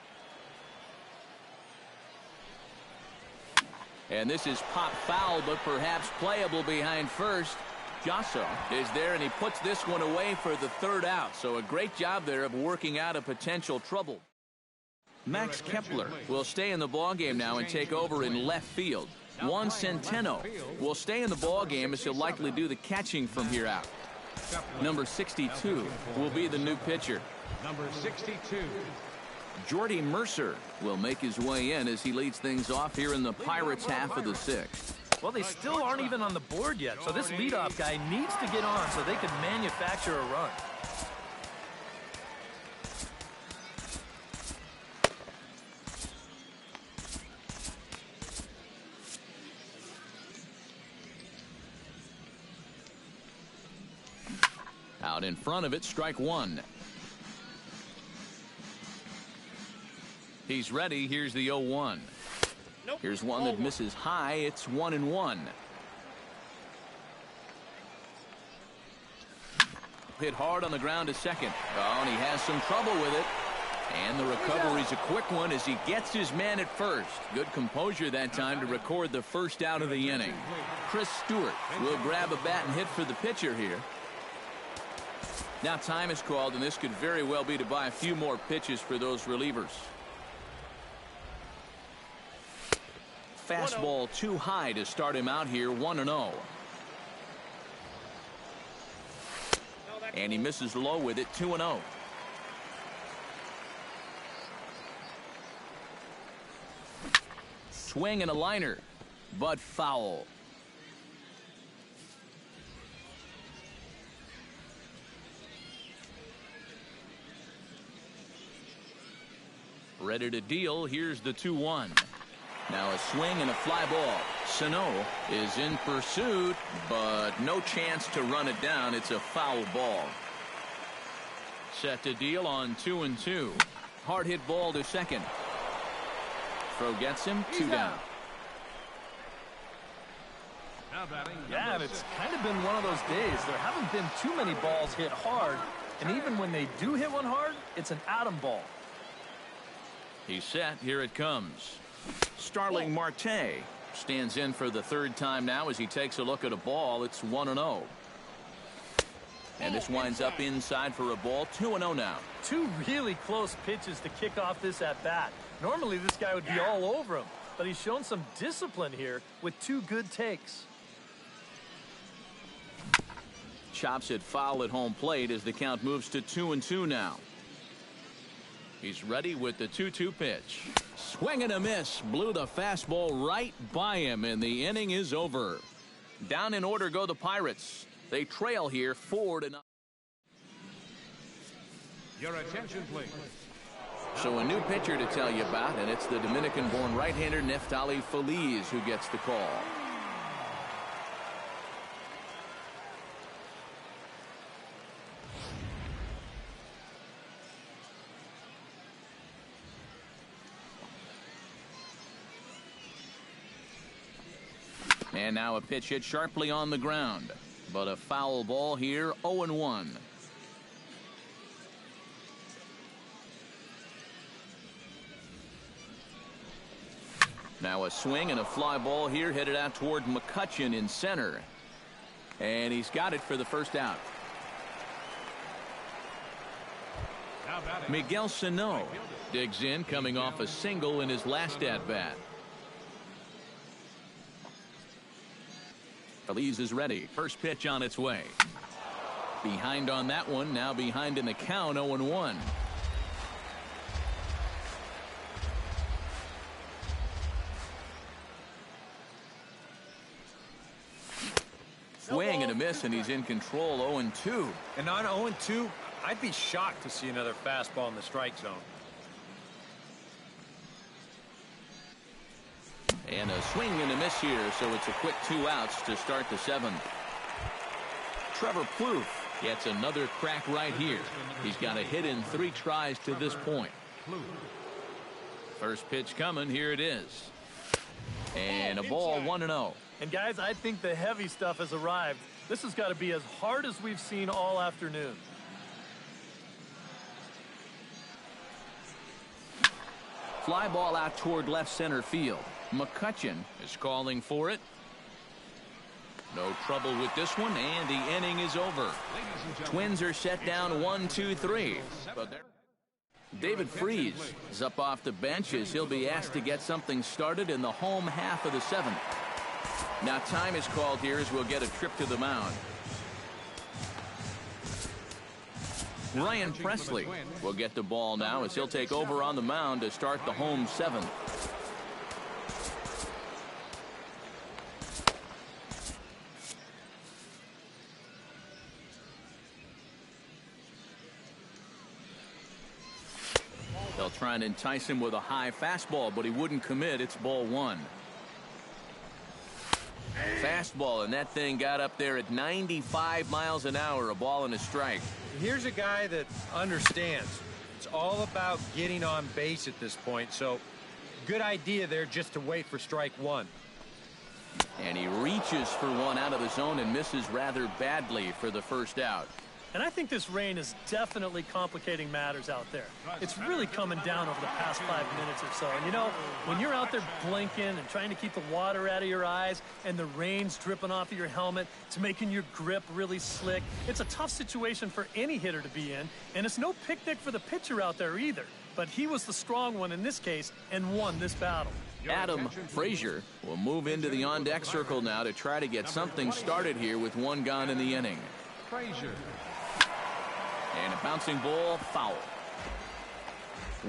S1: And this is pop foul, but perhaps playable behind first. Josso is there, and he puts this one away for the 3rd out. So a great job there of working out a potential trouble. Max Kepler will stay in the ballgame now and take over in left field. Juan Centeno will stay in the ballgame as he'll likely do the catching from here out. Number 62 will be the new pitcher.
S2: Number 62.
S1: Jordy Mercer will make his way in as he leads things off here in the Pirates' half of the 6th.
S3: Well, they still aren't even on the board yet, so this leadoff guy needs to get on so they can manufacture a run.
S1: Out in front of it, strike 1. He's ready. Here's the 0-1. Here's one that misses high. It's 1-1. Hit hard on the ground to second. Oh, and he has some trouble with it. And the recovery's a quick one as he gets his man at first. Good composure that time to record the 1st out of the inning. Chris Stewart will grab a bat and hit for the pitcher here. Now time is called, and this could very well be to buy a few more pitches for those relievers. Fastball too high to start him out here, 1-0. And he misses low with it, 2-0. Swing and a liner, but foul. Ready to deal. Here's the 2-1. Now a swing and a fly ball. Sano is in pursuit, but no chance to run it down. It's a foul ball. Set to deal on 2-2. Hard hit ball to second. Throw gets him, 2 down.
S3: Yeah, and it's kind of been one of those days. There haven't been too many balls hit hard, and even when they do hit one hard, it's an atom ball.
S1: He's set. Here it comes. Starling Marte stands in for the 3rd time now as he takes a look at a ball. It's 1-0. And this winds up inside for a ball. 2-0 now.
S3: 2 really close pitches to kick off this at-bat. Normally this guy would be all over him, but he's shown some discipline here with 2 good takes.
S1: Chops it foul at home plate as the count moves to 2-2 now. He's ready with the 2-2 pitch. Swing and a miss. Blew the fastball right by him, and the inning is over. Down in order go the Pirates. They trail here 4-0.
S2: Your attention, please.
S1: So a new pitcher to tell you about, and it's the Dominican-born right-hander Neftali Feliz who gets the call. And now a pitch hit sharply on the ground. But a foul ball here, 0-1. Now a swing and a fly ball here headed out toward McCutchen in center. And he's got it for the 1st out. Miguel Sano digs in, coming off a single in his last at-bat. Feliz is ready. First pitch on its way. Behind on that one. Now behind in the count, 0-1. Swing and a miss, and he's in control, 0-2.
S4: And on 0-2, I'd be shocked to see another fastball in the strike zone.
S1: And a swing and a miss here, so it's a quick 2 outs to start the 7th. Trevor Plouffe gets another crack right here. He's got a hit in 3 tries to this point.
S2: Fluke.
S1: First pitch coming. Here it is. And a ball 1-0.
S3: And guys, I think the heavy stuff has arrived. This has got to be as hard as we've seen all afternoon.
S1: Fly ball out toward left center field. McCutchen is calling for it. No trouble with this one, and the inning is over. Twins are set down 1-2-3. But David Freese is up off the bench as he'll be asked to get something started in the home half of the seventh. Now time is called here as we'll get a trip to the mound. Ryan Presley will get the ball now as he'll take over on the mound to start the home seventh. They'll try and entice him with a high fastball, but he wouldn't commit. It's ball one. Fastball, and that thing got up there at 95 miles an hour, a ball and a strike.
S5: Here's a guy that understands. It's all about getting on base at this point, so good idea there just to wait for strike one.
S1: And he reaches for one out of the zone and misses rather badly for the first out.
S3: And I think this rain is definitely complicating matters out there. It's really coming down over the past 5 minutes or so. And you know, when you're out there blinking and trying to keep the water out of your eyes and the rain's dripping off of your helmet, it's making your grip really slick. It's a tough situation for any hitter to be in, and it's no picnic for the pitcher out there either. But he was the strong one in this case and won this battle.
S1: Adam Frazier will move into the on-deck circle now to try to get something started here with one gone in the inning.
S2: Frazier.
S1: And a bouncing ball, foul.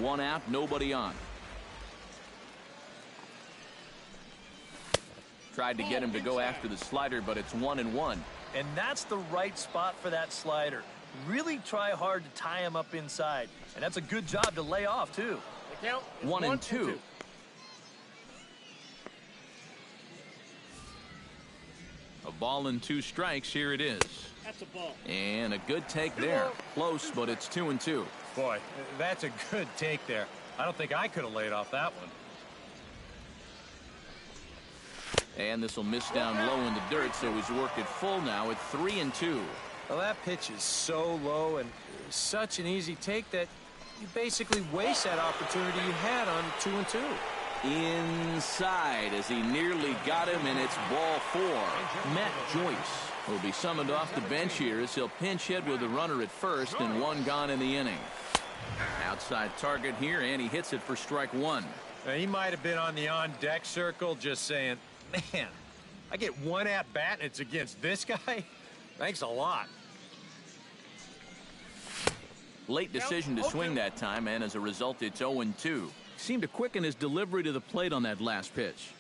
S1: One out, nobody on. Tried to get him to go after the slider, but it's 1-1.
S3: And that's the right spot for that slider. Really try hard to tie him up inside. And that's a good job to lay off, too.
S1: 1-2. A ball and 2 strikes. Here it is.
S8: That's a ball.
S1: And a good take there. Close, but it's 2-2.
S5: Boy, that's a good take there. I don't think I could have laid off that one.
S1: And this will miss down low in the dirt, so he's worked it full now at 3-2.
S5: Well, that pitch is so low and such an easy take that you basically waste that opportunity you had on 2-2.
S1: Inside as he nearly got him, and it's ball 4. Matt Joyce will be summoned off the bench here as he'll pinch hit with a runner at first and one gone in the inning. Outside target here, and he hits it for strike one.
S5: Now, he might have been on the on-deck circle just saying, man, I get one at-bat and it's against this guy? Thanks a lot.
S1: Late decision to swing that time, and as a result, it's 0-2. Seemed to quicken his delivery to the plate on that last pitch.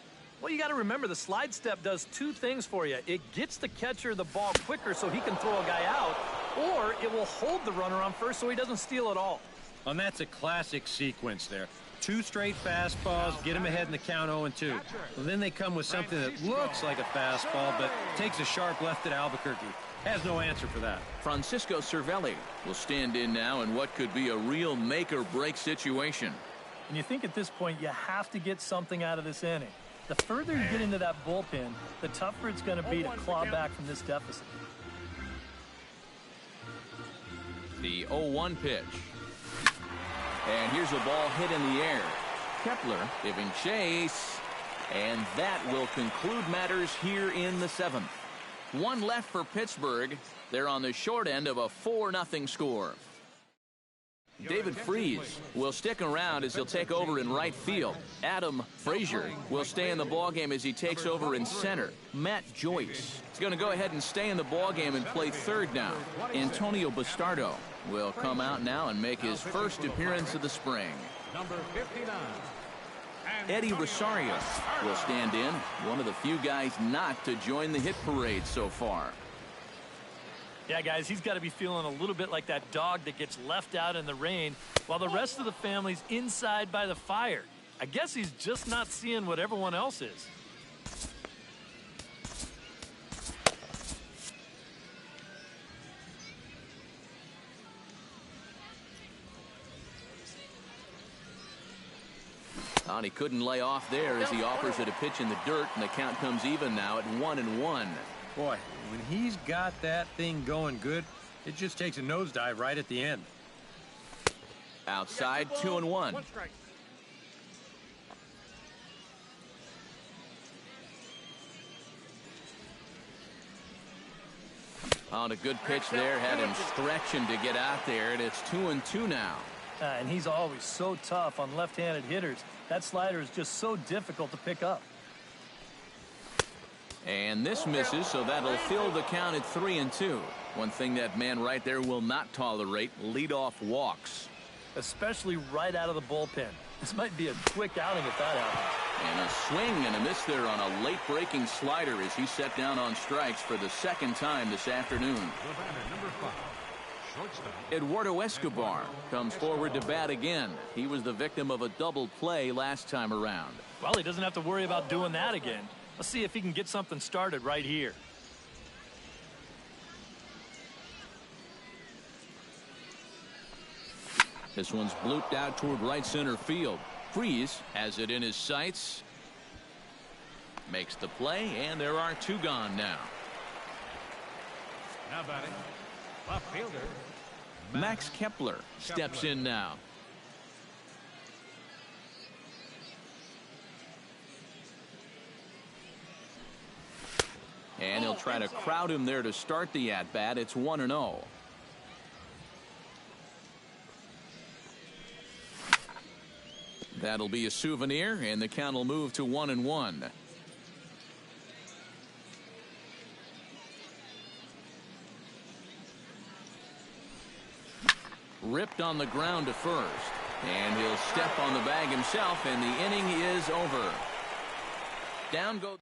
S3: Well, you got to remember the slide step does 2 things for you. It gets the catcher the ball quicker so he can throw a guy out, or it will hold the runner on first so he doesn't steal it all.
S5: And that's a classic sequence there. 2 straight fastballs, get him ahead in the count 0-2. Well, then they come with something that looks like a fastball, but takes a sharp left at Albuquerque. Has no answer for that.
S1: Francisco Cervelli will stand in now in what could be a real make-or-break situation.
S3: And you think at this point you have to get something out of this inning. The further you get into that bullpen, the tougher it's going to be to claw back from this deficit.
S1: The 0-1 pitch. And here's a ball hit in the air. Kepler giving chase. And that will conclude matters here in the 7th. One left for Pittsburgh. They're on the short end of a 4-0 score. David Freese will stick around as he'll take over in right field. Adam Frazier will stay in the ballgame as he takes over in center. Matt Joyce is going to go ahead and stay in the ballgame and play third now. Antonio Bastardo will come out now and make his first appearance of the spring.
S2: Number 59.
S1: Eddie Rosario will stand in, one of the few guys not to join the hit parade so far.
S3: Yeah, guys, he's got to be feeling a little bit like that dog that gets left out in the rain while the rest of the family's inside by the fire. I guess he's just not seeing what everyone else is.
S1: And he couldn't lay off there as he offers it a pitch in the dirt, and the count comes even now at 1-1.
S4: Boy, when he's got that thing going good, it just takes a nosedive right at the end.
S1: Outside, 2-1. On a good pitch there, had him stretching to get out there, and it's 2-2 now.
S3: And he's always so tough on left-handed hitters. That slider is just so difficult to pick up.
S1: And this misses, so that'll fill the count at 3-2. One thing that man right there will not tolerate, leadoff walks.
S3: Especially right out of the bullpen. This might be a quick outing if that happens.
S1: And a swing and a miss there on a late-breaking slider as he set down on strikes for the second time this afternoon.
S2: Number 5, shortstop.
S1: Eduardo Escobar comes forward to bat again. He was the victim of a double play last time around.
S3: Well, he doesn't have to worry about doing that again. Let's see if he can get something started right here.
S1: This one's blooped out toward right center field. Freese has it in his sights. Makes the play, and there are 2 gone now.
S2: Now batting, left fielder,
S1: Max Kepler steps in now. And he'll try to crowd him there to start the at-bat. It's 1-0. That'll be a souvenir, and the count will move to 1-1. Ripped on the ground to first, and he'll step on the bag himself, and the inning is over. Down goes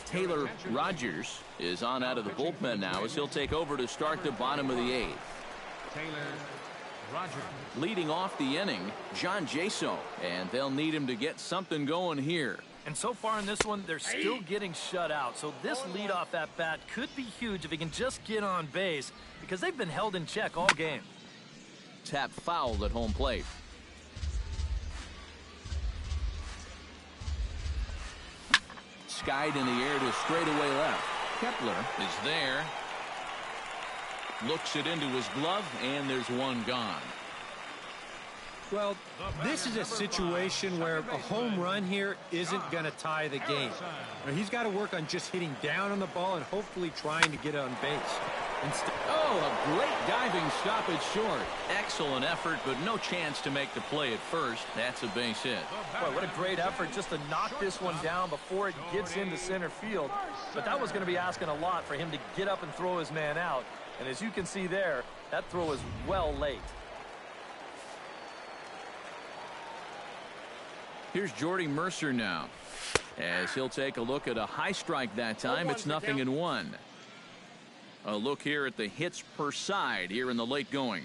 S1: Taylor Rogers is on out of the bullpen now as he'll take over to start the bottom of the 8th.
S2: Taylor Rogers.
S1: Leading off the inning, John Jaso, and they'll need him to get something going here.
S3: And so far in this one, they're still getting shut out. So this leadoff at bat could be huge if he can just get on base because they've been held in check all game.
S1: Tap fouled at home plate. Skied in the air to straightaway left. Kepler is there. Looks it into his glove, and there's 1 gone.
S5: Well, this is a situation where a home run here isn't going to tie the game. He's got to work on just hitting down on the ball and hopefully trying to get on base.
S1: Oh, a great diving stoppage short. Excellent effort, but no chance to make the play at first. That's a base hit.
S3: Boy, what a great effort just to knock this one down before it gets into center field. But that was going to be asking a lot for him to get up and throw his man out. And as you can see there, that throw is well late.
S1: Here's Jordy Mercer now, as he'll take a look at a high strike that time. It's 0-1. A look here at the hits per side here in the late going.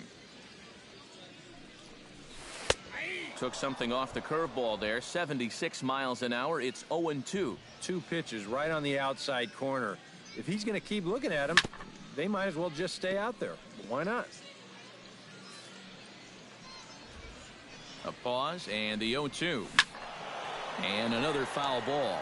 S1: Took something off the curveball there. 76 miles an hour. It's 0-2.
S4: 2 pitches right on the outside corner. If he's going to keep looking at him, they might as well just stay out there. But why not?
S1: A pause and the 0-2. And another foul ball.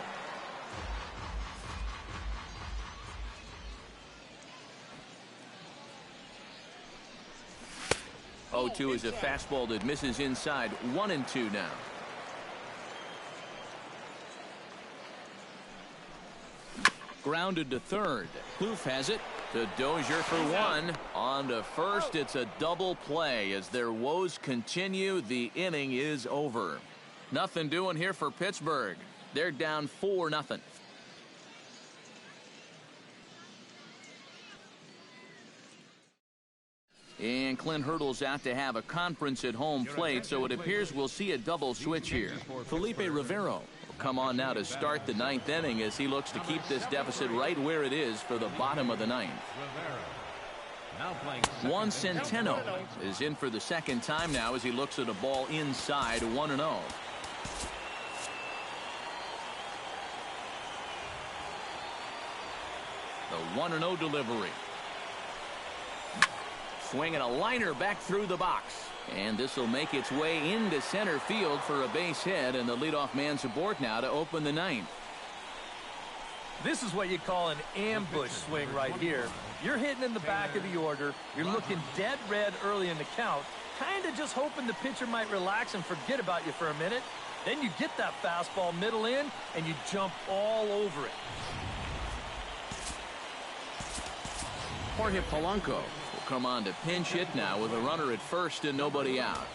S1: Oh, 0-2 is a fastball that misses inside. 1-2 now. Grounded to third. Kloof has it to Dozier for 1. On to first. It's a double play as their woes continue. The inning is over. Nothing doing here for Pittsburgh. They're down 4-0. And Clint Hurdle's out to have a conference at home plate, so it appears we'll see a double switch here. Felipe Rivero will come on now to start the 9th inning as he looks to keep this deficit right where it is for the bottom of the 9th. Juan Centeno is in for the second time now as he looks at a ball inside. 1-0. The 1-0 delivery. Swinging a liner back through the box. And this will make its way into center field for a base hit, and the leadoff man's aboard now to open the ninth.
S3: This is what you call an ambush swing right here. You're hitting in the back of the order. You're looking dead red early in the count, kind of just hoping the pitcher might relax and forget about you for a minute. Then you get that fastball middle in, and you jump all over it.
S1: Jorge Polanco will come on to pinch hit now with a runner at first and nobody out.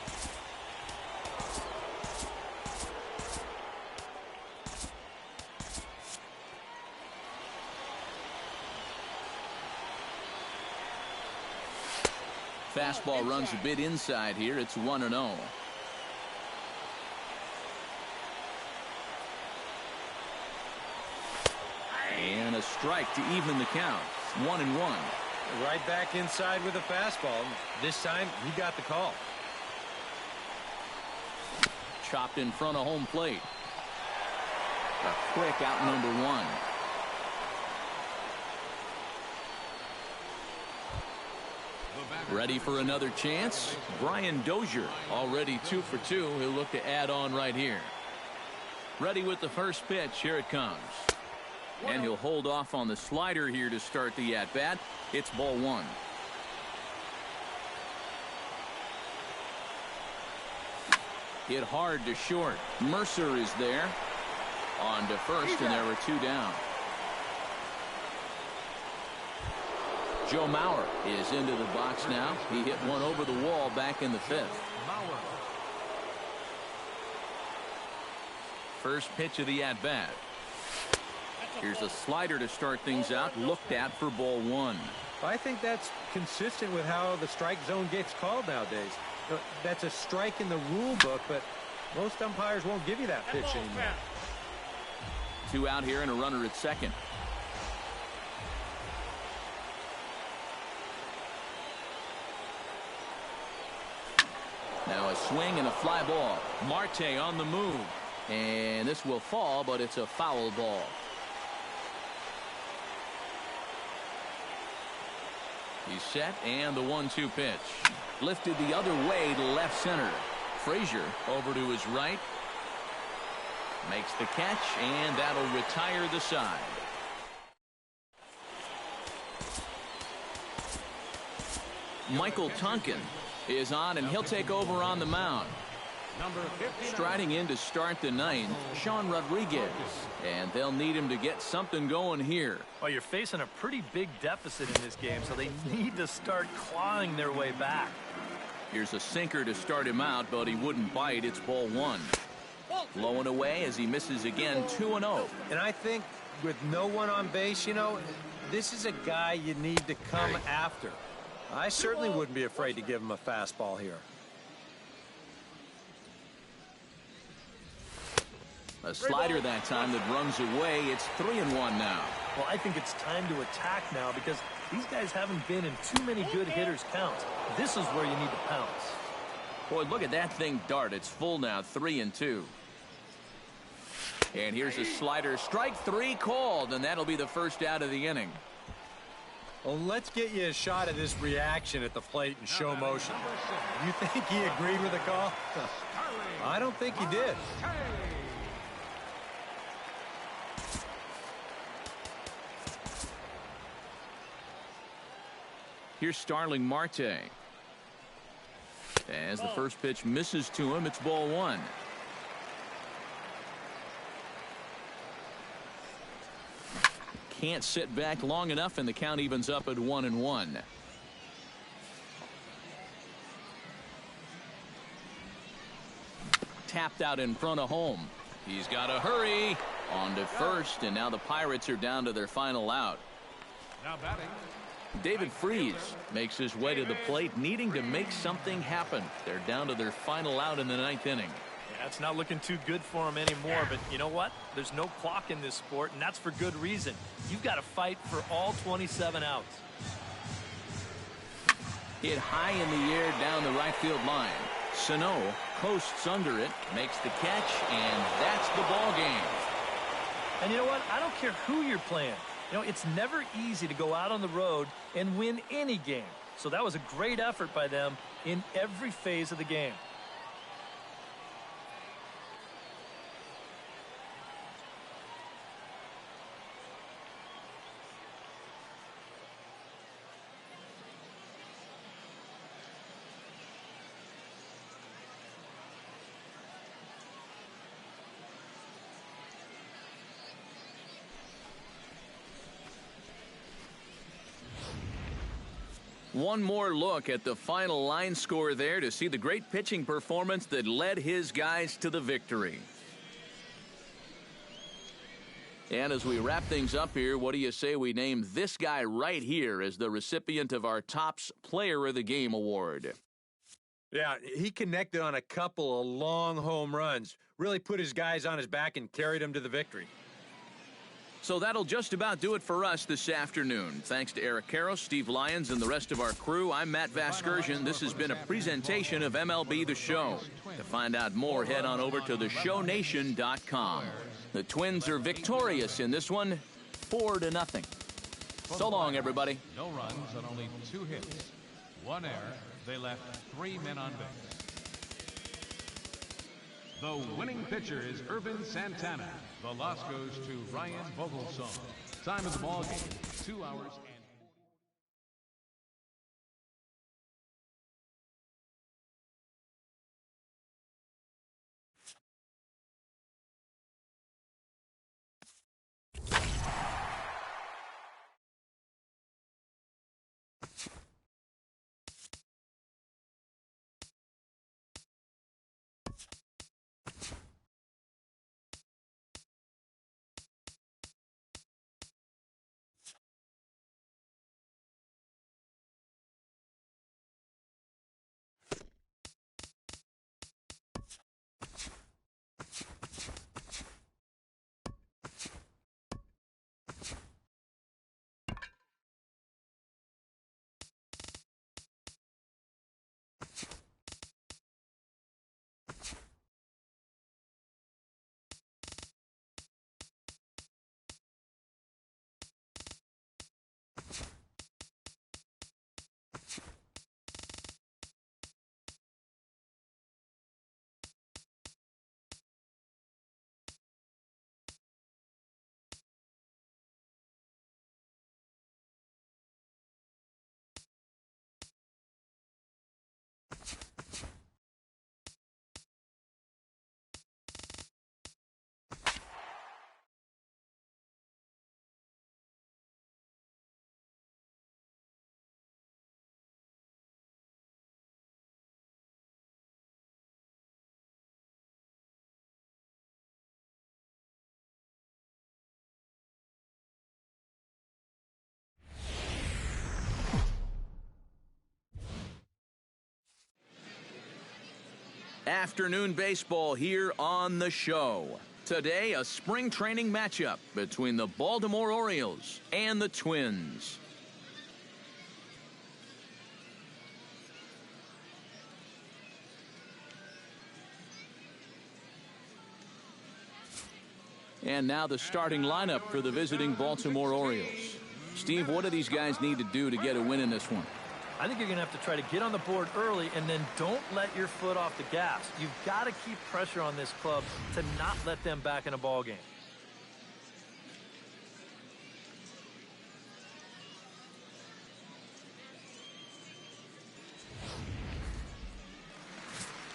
S1: Fastball runs a bit inside here. It's 1-0. And a strike to even the count. 1-1.
S5: Right back inside with a fastball. This time he got the call.
S1: Chopped in front of home plate. A quick out number one. Ready for another chance? Brian Dozier already 2 for 2. He'll look to add on right here. Ready with the first pitch. Here it comes. And he'll hold off on the slider here to start the at-bat. It's ball one. Hit hard to short. Mercer is there. On to first, and there were 2 down. Joe Mauer is into the box now. He hit one over the wall back in the 5th. First pitch of the at-bat. Here's a slider to start things out. Looked at for ball one.
S5: I think that's consistent with how the strike zone gets called nowadays. That's a strike in the rule book, but most umpires won't give you that pitch anymore.
S1: 2 out here and a runner at second. Now a swing and a fly ball. Marte on the move. And this will fall, but it's a foul ball. He's set, and the 1-2 pitch. Lifted the other way to left center. Frazier over to his right. Makes the catch, and that'll retire the side. Michael Tonkin is on, and he'll take over on the mound. Striding in to start the ninth, Sean Rodriguez. And they'll need him to get something going here.
S3: Well, you're facing a pretty big deficit in this game, so they need to start clawing their way back.
S1: Here's a sinker to start him out, but he wouldn't bite. It's ball one. Low and away as he misses again. 2-0.
S5: And I think with no one on base, this is a guy you need to come after. I certainly wouldn't be afraid to give him a fastball here.
S1: A slider that time that runs away. It's 3-1 now.
S3: Well, I think it's time to attack now because these guys haven't been in too many good hitters' counts. This is where you need to pounce.
S1: Boy, look at that thing dart. It's full now. 3-2. And here's a slider. Strike 3 called, and that'll be the first out of the inning.
S5: Well, let's get you a shot of this reaction at the plate in show motion. You think he agreed with the call? I don't think he did.
S1: Here's Starling Marte. As the first pitch misses to him, it's ball one. Can't sit back long enough, and the count evens up at 1-1. Tapped out in front of home. He's got to hurry. On to first, and now the Pirates are down to their final out.
S2: Now batting.
S1: David Freese makes his way to the plate, needing to make something happen. They're down to their final out in the 9th inning.
S3: Yeah, it's not looking too good for him anymore, but you know what? There's no clock in this sport, and that's for good reason. You've got to fight for all 27 outs.
S1: Hit high in the air down the right field line. Sano coasts under it, makes the catch, and that's the ball game.
S3: And you know what? I don't care who you're playing. It's never easy to go out on the road and win any game. So that was a great effort by them, in every phase of the game.
S1: One more look at the final line score there to see the great pitching performance that led his guys to the victory. And as we wrap things up here, what do you say we name this guy right here as the recipient of our Topps Player of the Game award?
S5: Yeah, he connected on a couple of long home runs, really put his guys on his back and carried them to the victory.
S1: So that'll just about do it for us this afternoon. Thanks to Eric Karros, Steve Lyons, and the rest of our crew, I'm Matt Vasgersian. This has been a presentation of MLB The Show. To find out more, head on over to theshownation.com. The Twins are victorious in this one, 4-0. So long, everybody.
S2: No runs and only 2 hits. 1 error. They left 3 men on base. The winning pitcher is Irvin Santana. The loss goes to Ryan Vogelsong. Time of the ball game, 2 hours and
S1: afternoon baseball here on the show. Today, a spring training matchup between the Baltimore Orioles and the Twins. And now the starting lineup for the visiting Baltimore Orioles. Steve, what do these guys need to do to get a win in this one?
S3: I think you're going to have to try to get on the board early and then don't let your foot off the gas. You've got to keep pressure on this club to not let them back in a ball game.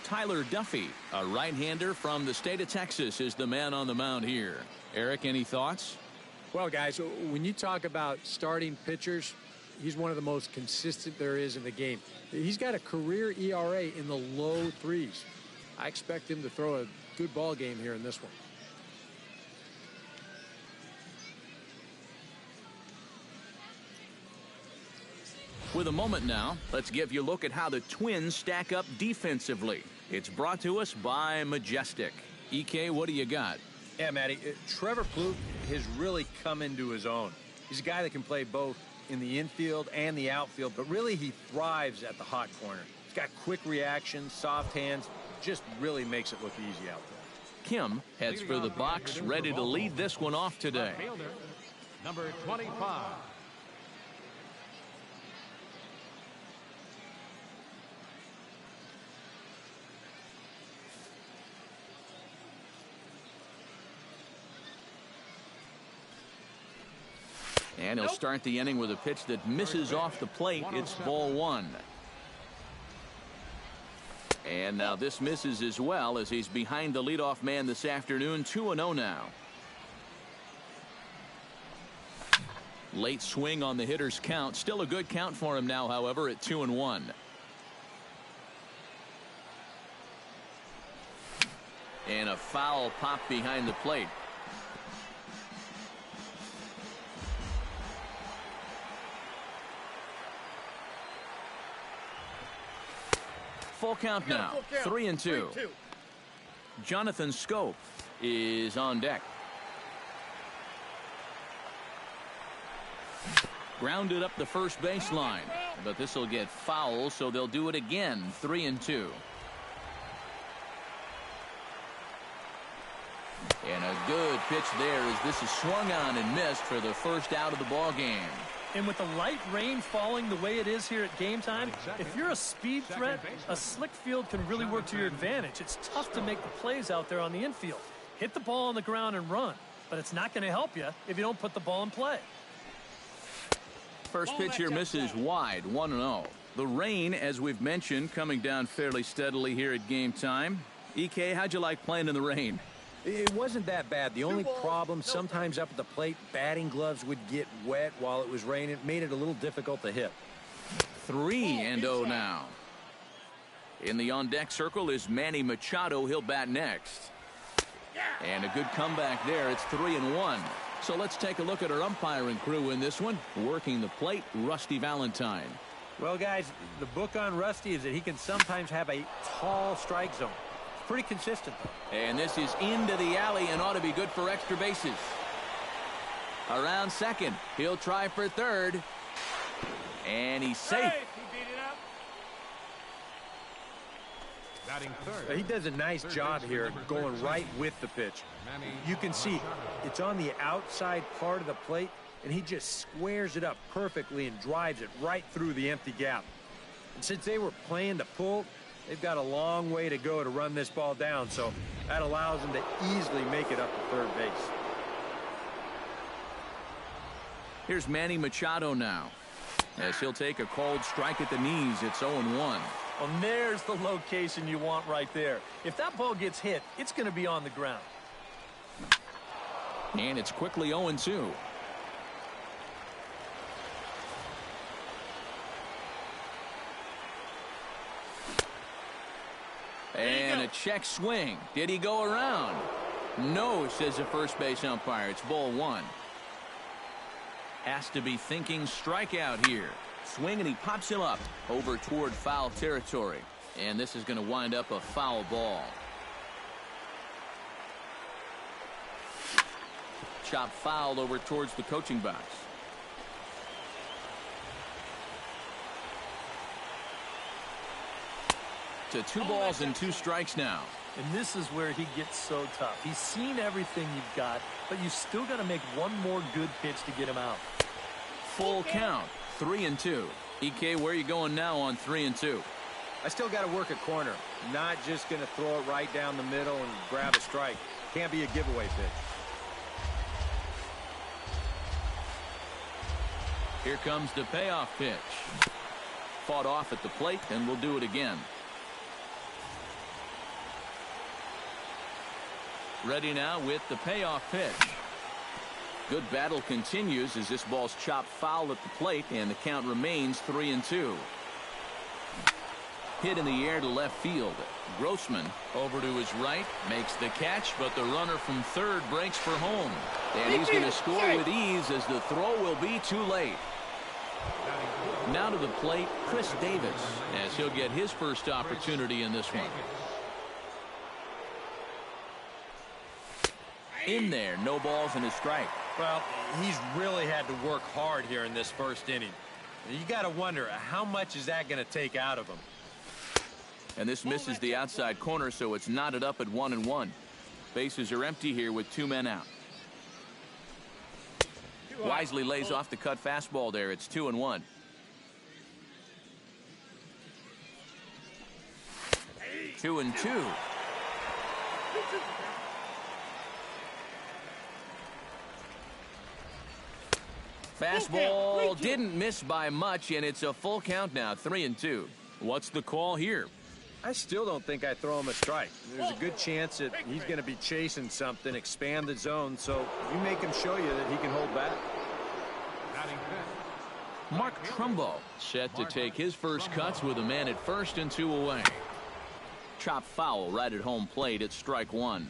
S1: Tyler Duffy, a right-hander from the state of Texas, is the man on the mound here. Eric, any thoughts?
S5: Well, guys, when you talk about starting pitchers, he's one of the most consistent there is in the game. He's got a career ERA in the low 3s. I expect him to throw a good ball game here in this one.
S1: With a moment now, let's give you a look at how the Twins stack up defensively. It's brought to us by Majestic. EK, what do you got?
S4: Yeah, Matty, Trevor Plouffe has really come into his own. He's a guy that can play both in the infield and the outfield, but really he thrives at the hot corner. He's got quick reactions, soft hands, just really makes it look easy out there.
S1: Kim heads for the box, ready to lead this one off today.
S2: fielder, number 25.
S1: And he'll start the inning with a pitch that misses off the plate. It's ball one. And now this misses as well as he's behind the leadoff man this afternoon. 2-0 now. Late swing on the hitter's count. Still a good count for him now, however, at 2-1. And a foul pop behind the plate. Full count now. 3-2. Jonathan Schoop is on deck. Grounded up the first baseline, but this will get foul, so they'll do it again. 3-2. And a good pitch there as this is swung on and missed for the first out of the ball game.
S3: And with the light rain falling the way it is here at game time, if you're a speed threat, a slick field can really work to your advantage. It's tough to make the plays out there on the infield. Hit the ball on the ground and run, but it's not going to help you if you don't put the ball in play.
S1: First pitch here misses wide, 1-0. The rain, as we've mentioned, coming down fairly steadily here at game time. EK, how'd you like playing in the rain?
S4: It wasn't that bad. The only problem, sometimes up at the plate, batting gloves would get wet while it was raining. It made it a little difficult to hit.
S1: 3-0 now. In the on-deck circle is Manny Machado. He'll bat next. And a good comeback there. It's 3-1. So let's take a look at our umpiring crew in this one. Working the plate, Rusty Valentine.
S5: Well, guys, the book on Rusty is that he can sometimes have a tall strike zone. Pretty consistent, though.
S1: And this is into the alley and ought to be good for extra bases. Around second. He'll try for third. And he's safe.
S2: Batting third.
S4: He does a nice job here going right with the pitch. You can see it's on the outside part of the plate, and he just squares it up perfectly and drives it right through the empty gap. And since they were playing to pull, they've got a long way to go to run this ball down, so that allows them to easily make it up to third base.
S1: Here's Manny Machado now, as he'll take a called strike at the knees. It's 0-1.
S3: Well, there's the location you want right there. If that ball gets hit, it's going to be on the ground.
S1: And it's quickly 0-2. And a check swing. Did he go around? No, says the first base umpire. It's ball one. Has to be thinking strikeout here. Swing, and he pops him up over toward foul territory. And this is going to wind up a foul ball. Chop foul over towards the coaching box. To 2 balls and 2 strikes now.
S3: And this is where he gets so tough. He's seen everything you've got, but you still got to make one more good pitch to get him out.
S1: Full count, 3-2. EK, where are you going now on 3-2?
S4: I still got to work a corner. Not just going to throw it right down the middle and grab a strike. Can't be a giveaway pitch.
S1: Here comes the payoff pitch. Fought off at the plate, and we'll do it again. Ready now with the payoff pitch. Good battle continues as this ball's chopped foul at the plate, and the count remains 3-2. Hit in the air to left field. Grossman over to his right, makes the catch, but the runner from third breaks for home. And he's going to score with ease as the throw will be too late. Now to the plate, Chris Davis, as he'll get his first opportunity in this one. In there, no balls and a strike.
S5: Well, he's really had to work hard here in this first inning. You got to wonder, how much is that going to take out of him?
S1: And this misses the outside corner, so it's knotted up at 1-1. Bases are empty here with 2 men out. Wisely lays off the cut fastball there. It's 2-1. Two and two. Fastball didn't miss by much, and it's a full count now, 3-2. What's the call here?
S4: I still don't think I throw him a strike. There's a good chance that he's going to be chasing something, expand the zone, so you make him show you that he can hold back.
S1: Mark Trumbo set to take his first cuts with a man at first and 2 away. Chop foul right at home plate at strike 1.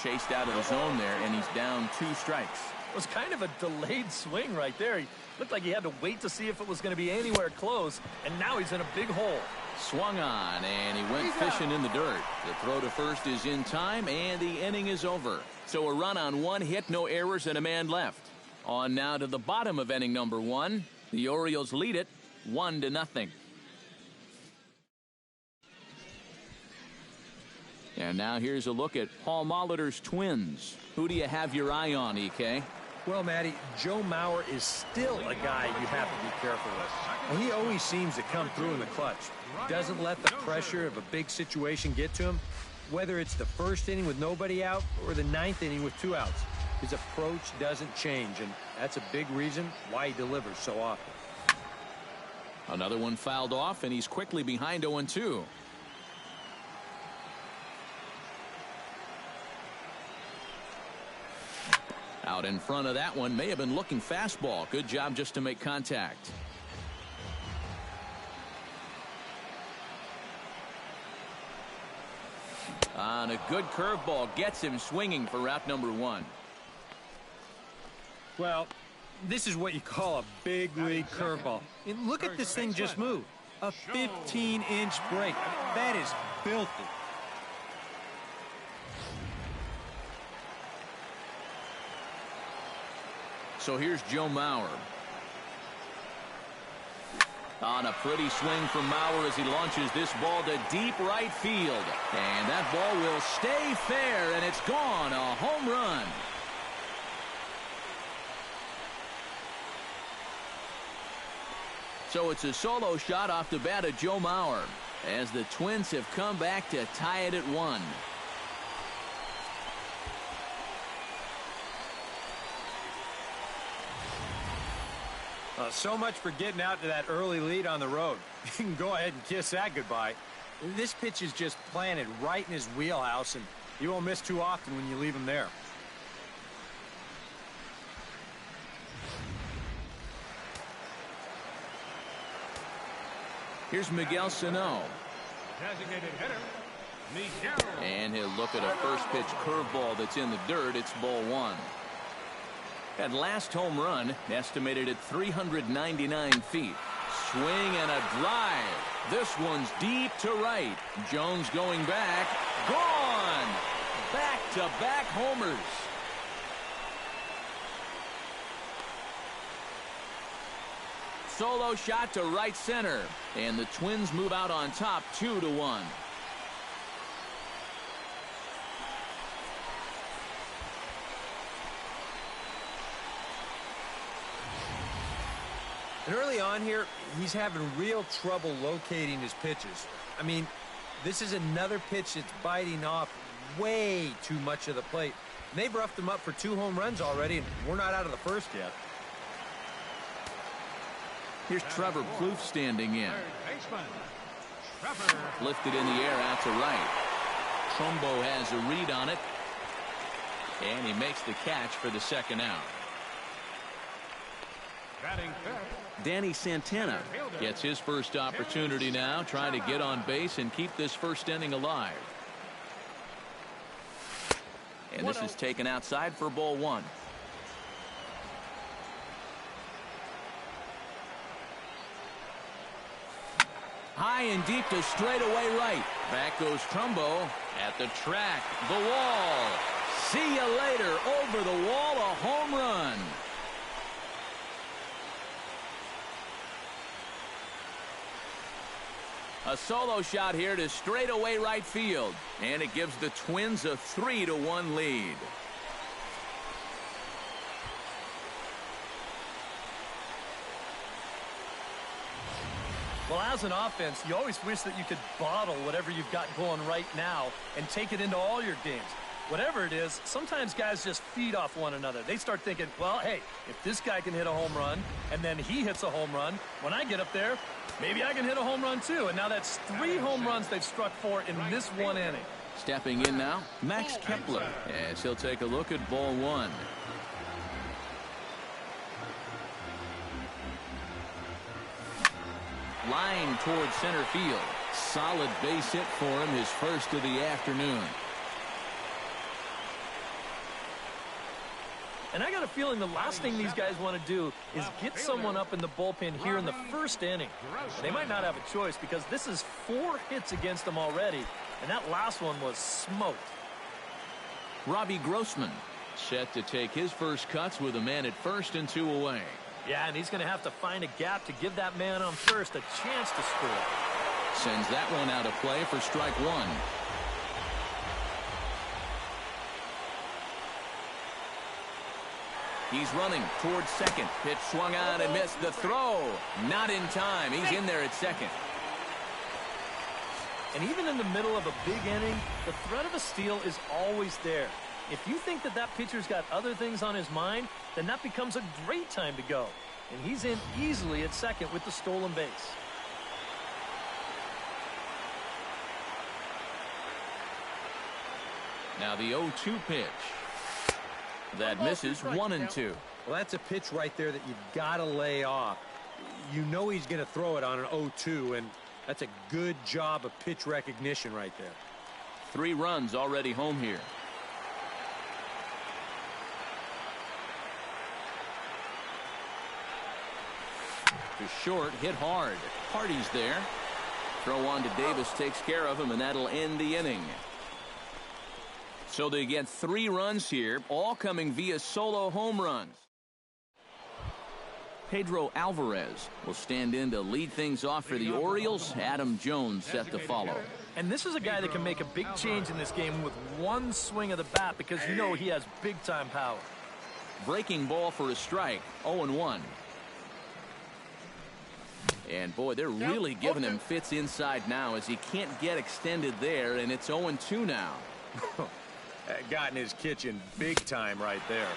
S1: Chased out of the zone there, and he's down 2 strikes.
S3: It was kind of a delayed swing right there. He looked like he had to wait to see if it was going to be anywhere close, and now he's in a big hole.
S1: Swung on, and he went fishing in the dirt. The throw to first is in time, and the inning is over. So a run on 1 hit, no errors, and a man left. On now to the bottom of inning number 1. The Orioles lead it 1-0. And now here's a look at Paul Molitor's Twins. Who do you have your eye on, EK?
S4: Well, Matty, Joe Mauer is still a guy you have to be careful with. And he always seems to come through in the clutch. Doesn't let the pressure of a big situation get to him. Whether it's the first inning with nobody out or the 9th inning with 2 outs, his approach doesn't change, and that's a big reason why he delivers so often.
S1: Another one fouled off, and he's quickly behind 0-2. Out in front of that one, may have been looking fastball. Good job just to make contact. On a good curveball, gets him swinging for route number 1.
S5: Well, this is what you call a big league curveball. And look at this thing just move. A 15-inch break. That is filthy.
S1: So here's Joe Mauer. On a pretty swing from Mauer as he launches this ball to deep right field. And that ball will stay fair, and it's gone. A home run. So it's a solo shot off the bat of Joe Mauer as the Twins have come back to tie it at 1.
S4: So much for getting out to that early lead on the road. You can go ahead and kiss that goodbye. This pitch is just planted right in his wheelhouse, and you won't miss too often when you leave him there.
S1: Here's Miguel Sano.
S2: Designated hitter, Miguel.
S1: And he'll look at a first pitch curveball that's in the dirt. It's ball 1. That last home run estimated at 399 feet. Swing and a drive. This one's deep to right. Jones going back. Gone. Back-to-back homers. Solo shot to right center. And the Twins move out on top 2-1.
S4: And early on here, he's having real trouble locating his pitches. I mean, this is another pitch that's biting off way too much of the plate. And they've roughed him up for 2 home runs already, and we're not out of the first yet.
S1: Here's Trevor Plouffe standing in.
S2: Baseman, Trevor.
S1: Lifted in the air out to right. Trumbo has a read on it. And he makes the catch for the second out.
S2: Batting fifth.
S1: Danny Santana gets his first opportunity now, trying to get on base and keep this first inning alive. And this is taken outside for ball 1. High and deep to straightaway right. Back goes Trumbo at the track. The wall. See you later. Over the wall, a home run. A solo shot here to straightaway right field. And it gives the Twins a 3-1 lead.
S3: Well, as an offense, you always wish that you could bottle whatever you've got going right now and take it into all your games. Whatever it is, sometimes guys just feed off one another. They start thinking, well, hey, if this guy can hit a home run and then he hits a home run, when I get up there, maybe I can hit a home run too. And now that's 3 home runs they've struck for in this one inning.
S1: Stepping in now, Max Kepler, as he'll take a look at ball 1. Line towards center field. Solid base hit for him, his first of the afternoon.
S3: And I got a feeling the last thing these guys want to do is get someone up in the bullpen here in the first inning. And they might not have a choice because this is 4 hits against them already, and that last one was smoked.
S1: Robbie Grossman set to take his first cuts with a man at first and 2 away.
S3: Yeah, and he's going to have to find a gap to give that man on first a chance to score.
S1: Sends that one out of play for strike 1. He's running towards second. Pitch swung on and missed. The throw. Not in time. He's in there at second.
S3: And even in the middle of a big inning, the threat of a steal is always there. If you think that pitcher's got other things on his mind, then that becomes a great time to go. And he's in easily at second with the stolen base.
S1: Now the 0-2 pitch. That misses 1-2.
S5: Well, that's a pitch right there that you've got to lay off. You know he's going to throw it on an 0-2, and that's a good job of pitch recognition right there.
S1: 3 runs already home here. To short, hit hard. Hardy's there. Throw on to Davis takes care of him, and that'll end the inning. So they get 3 runs here, all coming via solo home runs. Pedro Alvarez will stand in to lead things off for the Orioles. Adam Jones set to follow.
S3: And this is a guy that can make a big change in this game with one swing of the bat because you know he has big-time power.
S1: Breaking ball for a strike, 0-1. And, boy, they're really giving him fits inside now as he can't get extended there, and it's 0-2 now.
S4: Got in his kitchen big time right there.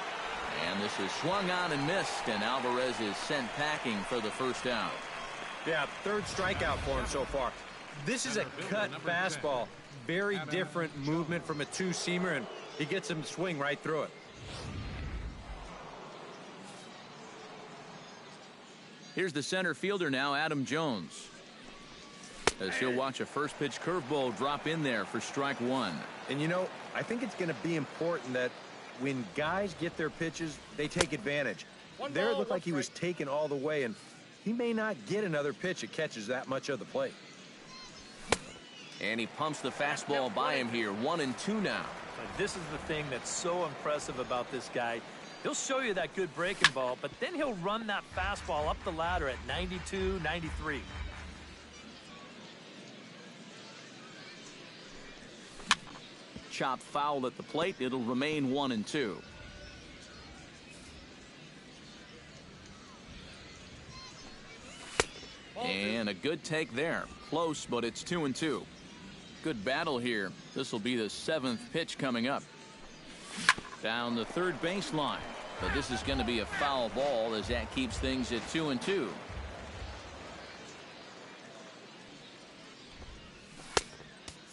S1: And this is swung on and missed, and Alvarez is sent packing for the first out.
S5: Yeah, 3rd strikeout for him so far. This is a cut fastball. Very different movement from a 2-seamer, and he gets him to swing right through it.
S1: Here's the center fielder now, Adam Jones. As he'll watch a first pitch curveball drop in there for strike 1.
S5: And you know, I think it's going to be important that when guys get their pitches, they take advantage. There it looked like he was taken all the way, and he may not get another pitch that catches that much of the plate.
S1: And he pumps the fastball by him here, 1-2 now.
S3: This is the thing that's so impressive about this guy. He'll show you that good breaking ball, but then he'll run that fastball up the ladder at 92, 93.
S1: Chop foul at the plate. It'll remain 1-2. And a good take there. Close, but it's 2-2. Good battle here. This will be the 7th pitch coming up. Down the third baseline. But this is going to be a foul ball as that keeps things at 2-2.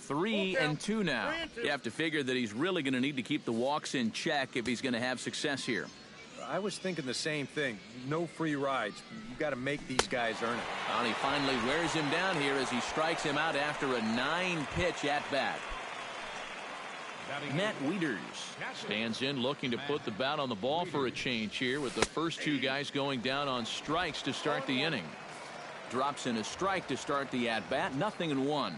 S1: Three and 2 now. You have to figure that he's really going to need to keep the walks in check if he's going to have success here.
S5: I was thinking the same thing. No free rides. You've got to make these guys earn it.
S1: And he finally wears him down here as he strikes him out after a 9-pitch at-bat. Matt Wieters stands in looking to put the bat on the ball for a change here with the first 2 guys going down on strikes to start the inning. Drops in a strike to start the at-bat. 0-1.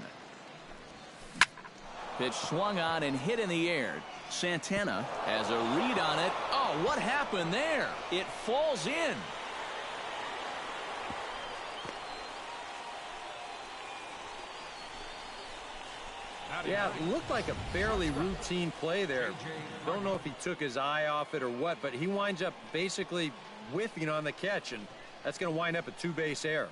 S1: Pitch swung on and hit in the air. Santana has a read on it. Oh, what happened there? It falls in.
S5: Yeah, it looked like a fairly routine play there. Don't know if he took his eye off it or what, but he winds up basically whiffing on the catch, and that's going to wind up a 2-base error.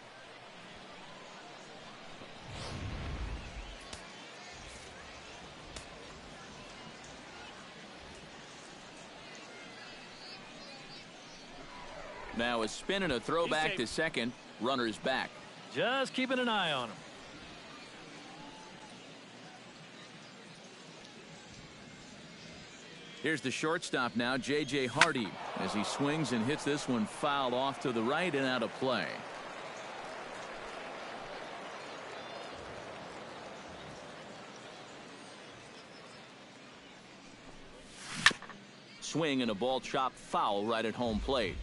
S1: Now a spin and a throw back to second. Runner's back.
S3: Just keeping an eye on him.
S1: Here's the shortstop now, J.J. Hardy, as he swings and hits this one foul off to the right and out of play. Swing and a ball chopped foul right at home plate.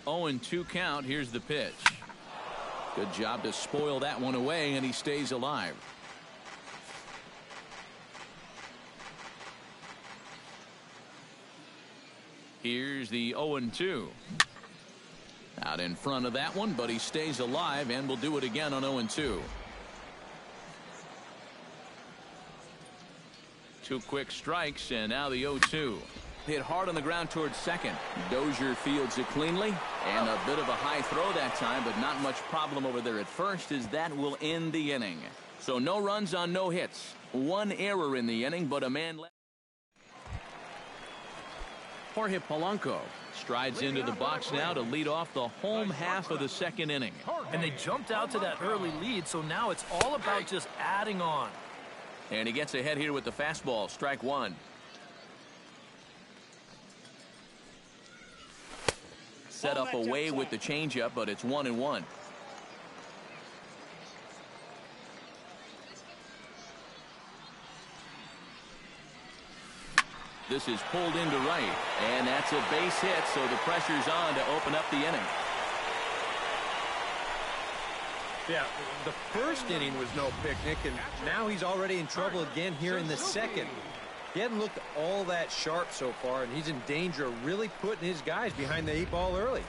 S1: Oh, and 2 count. Here's the pitch. Good job to spoil that one away, and he stays alive. Here's the 0-2. Out in front of that one, but he stays alive and will do it again on 0-2. 2 quick strikes, and now the 0-2. Hit hard on the ground towards second. Dozier fields it cleanly, and a bit of a high throw that time, but not much problem over there at first, as that will end the inning. So no runs on no hits. 1 error in the inning, but a man left. Jorge Polanco strides into the box now to lead off the home half of the second inning.
S3: And they jumped out to that early lead, so now it's all about just adding on.
S1: And he gets ahead here with the fastball. Strike 1. Set up away with the changeup, but it's 1-1. This is pulled into right, and that's a base hit, so the pressure's on to open up the inning.
S5: Yeah, the first inning was no picnic, and now he's already in trouble again here in the second. He hadn't looked all that sharp so far, and he's in danger of really putting his guys behind the 8 ball early.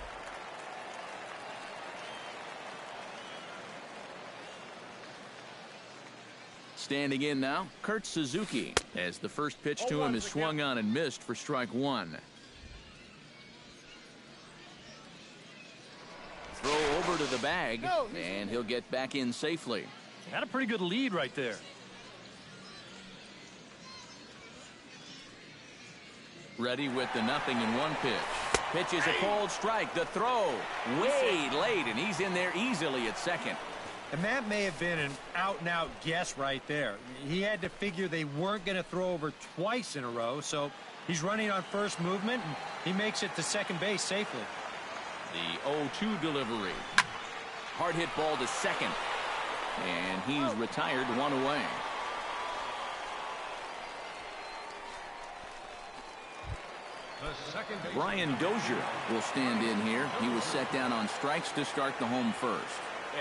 S1: Standing in now, Kurt Suzuki, as the first pitch to him is swung on and missed for strike 1. Throw over to the bag, and he'll get back in safely.
S3: Got a pretty good lead right there.
S1: Ready with the 0-1 pitch. Pitch is a cold strike. The throw way late, and he's in there easily at second.
S5: And that may have been an out-and-out guess right there. He had to figure they weren't going to throw over twice in a row, so he's running on first movement, and he makes it to second base safely.
S1: The 0-2 delivery. Hard hit ball to second, and he's retired 1 away. Brian Dozier will stand in here. He was set down on strikes to start the home first.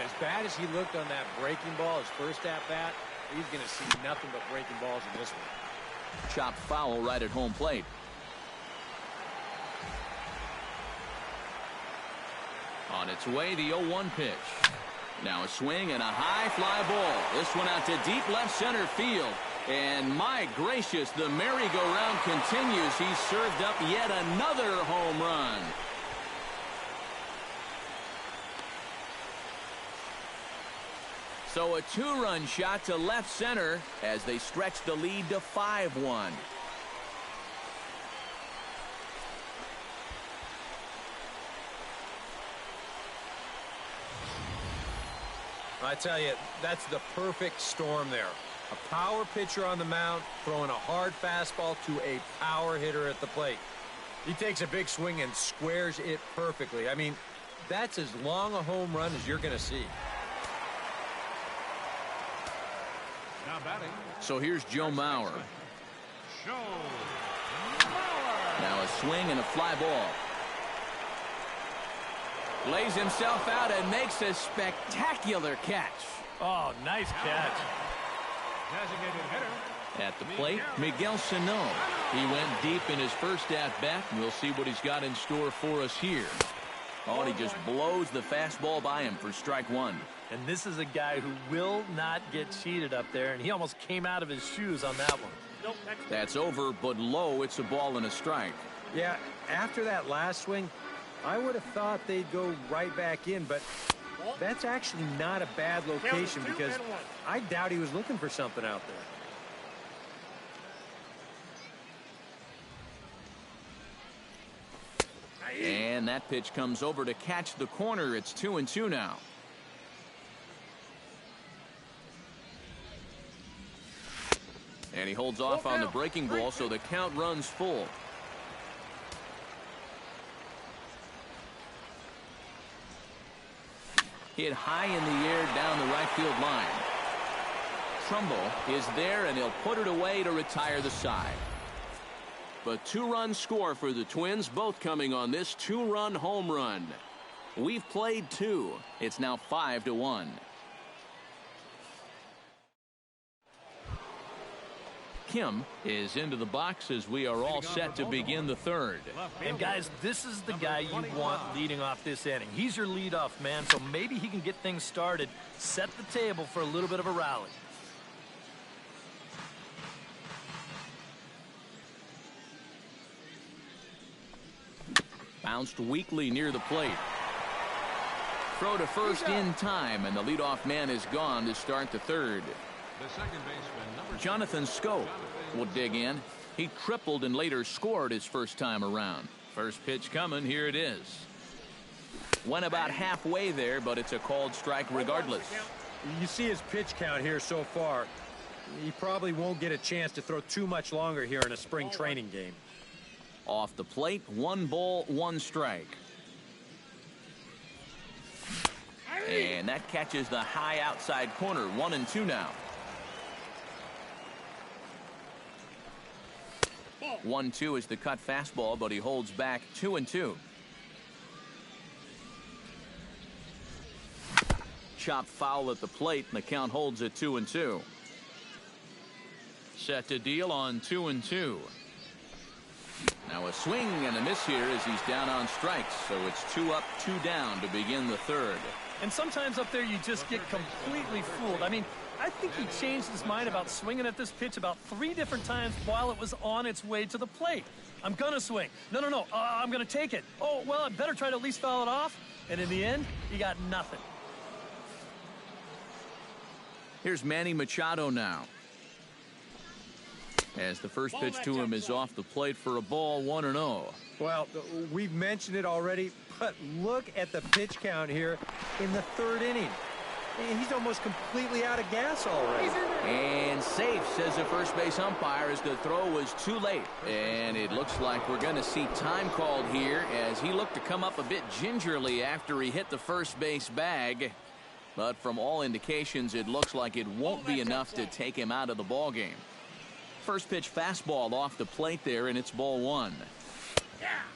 S5: As bad as he looked on that breaking ball, his first at-bat, he's going to see nothing but breaking balls in this one.
S1: Chopped foul right at home plate. On its way, the 0-1 pitch. Now a swing and a high fly ball. This one out to deep left center field. And my gracious, the merry-go-round continues. He's served up yet another home run. So a 2-run shot to left center as they stretch the lead to 5-1.
S5: I tell you, that's the perfect storm there. A power pitcher on the mound throwing a hard fastball to a power hitter at the plate. He takes a big swing and squares it perfectly. I mean, that's as long a home run as you're going to see.
S2: Now batting.
S1: So here's Joe Mauer. Now a swing and a fly ball. Lays himself out and makes a spectacular catch.
S3: Oh, nice catch.
S2: Designated hitter.
S1: At the plate, Miguel Sano. He went deep in his first at-bat. We'll see what he's got in store for us here. Oh, and he just blows the fastball by him for strike 1.
S3: And this is a guy who will not get cheated up there, and he almost came out of his shoes on that one.
S1: That's over, but low. It's a ball and a strike.
S5: Yeah, after that last swing, I would have thought they'd go right back in, but that's actually not a bad location because I doubt he was looking for something out there.
S1: And that pitch comes over to catch the corner. It's 2-2 now. And he holds off on the breaking ball, so the count runs full. Hit high in the air down the right field line. Trumbull is there, and he'll put it away to retire the side. But 2-run score for the Twins, both coming on this 2-run home run. We've played 2. It's now 5-1. Kim is into the box as we are all set to begin the third.
S3: And guys, this is the guy you want leading off this inning. He's your leadoff man, so maybe he can get things started, set the table for a little bit of a rally.
S1: Bounced weakly near the plate. Throw to first in time, and the leadoff man is gone to start the third.
S2: The second baseman, number
S1: Jonathan Schoop will dig in. He tripled and later scored his first time around. First pitch coming, here it is. Went about halfway there, but it's a called strike regardless.
S5: You see his pitch count here so far. He probably won't get a chance to throw too much longer here in a spring training game.
S1: Off the plate, 1 ball, 1 strike. And that catches the high outside corner. 1-2 now. 1-2 is the cut fastball, but he holds back. 2-2. Chop foul at the plate, and the count holds at 2-2. Set to deal on 2-2. Now a swing and a miss here as he's down on strikes, so it's 2 up, 2 down to begin the third.
S3: And sometimes up there you just get completely fooled. I mean, I think he changed his mind about swinging at this pitch about 3 different times while it was on its way to the plate. I'm going to swing. No. I'm going to take it. Oh, well, I better try to at least foul it off. And in the end, he got nothing.
S1: Here's Manny Machado now. As the first pitch to him is off the plate for a ball. 1-0.
S5: Well, we've mentioned it already, but look at the pitch count here in the third inning. He's almost completely out of gas already.
S1: And safe, says the first base umpire, as the throw was too late. And it looks like we're going to see time called here as he looked to come up a bit gingerly after he hit the first base bag. But from all indications, it looks like it won't be enough to take him out of the ball game. First pitch fastball off the plate there, and it's ball 1.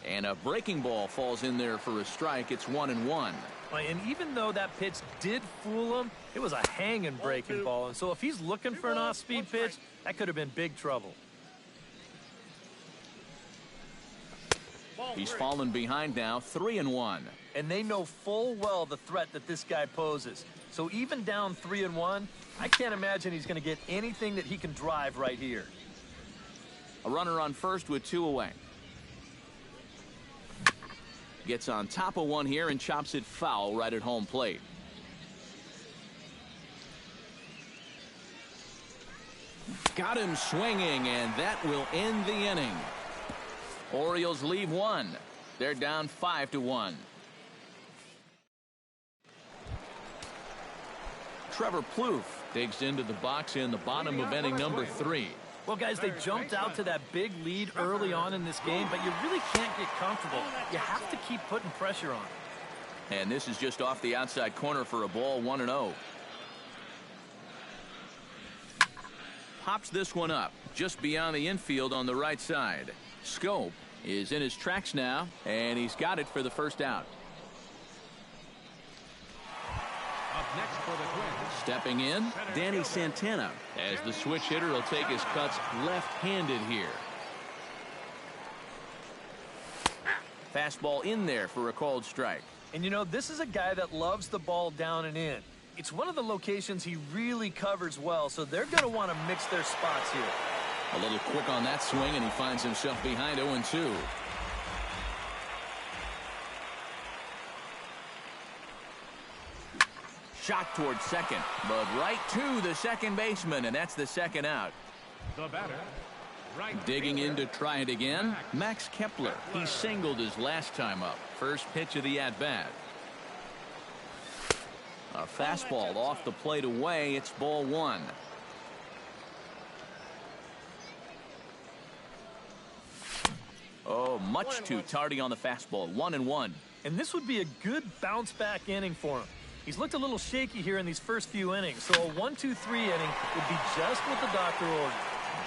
S1: And a breaking ball falls in there for a strike. It's 1-1.
S3: And even though that pitch did fool him, it was a hanging breaking ball. And so if he's looking for an off-speed pitch, that could have been big trouble.
S1: He's fallen behind now, 3-1.
S3: And they know full well the threat that this guy poses. So even down 3-1, I can't imagine he's going to get anything that he can drive right here.
S1: A runner on first with 2 away. Gets on top of one here and chops it foul right at home plate. Got him swinging, and that will end the inning. Orioles leave 1. They're down 5-1. Trevor Plouffe digs into the box in the bottom of inning number 3.
S3: Well, guys, they jumped out to that big lead early on in this game, but you really can't get comfortable. You have to keep putting pressure on.
S1: And this is just off the outside corner for a ball. 1-0. Pops this one up just beyond the infield on the right side. Schoop is in his tracks now, and he's got it for the first out.
S2: Up next for the Twins.
S1: Stepping in, Danny Santana, as the switch hitter will take his cuts left-handed here. Fastball in there for a called strike.
S3: And you know, this is a guy that loves the ball down and in. It's one of the locations he really covers well, so they're going to want to mix their spots here.
S1: A little quick on that swing, and he finds himself behind 0-2. Shot toward second, but right to the second baseman, and that's the second out.
S2: The batter,
S1: Digging in to try it again, Max Kepler. He singled his last time up. First pitch of the at-bat. A fastball off the plate away. It's ball one. Oh, much too tardy on the fastball. 1-1.
S3: And this would be a good bounce-back inning for him. He's looked a little shaky here in these first few innings, so a 1-2-3 inning would be just what the doctor ordered.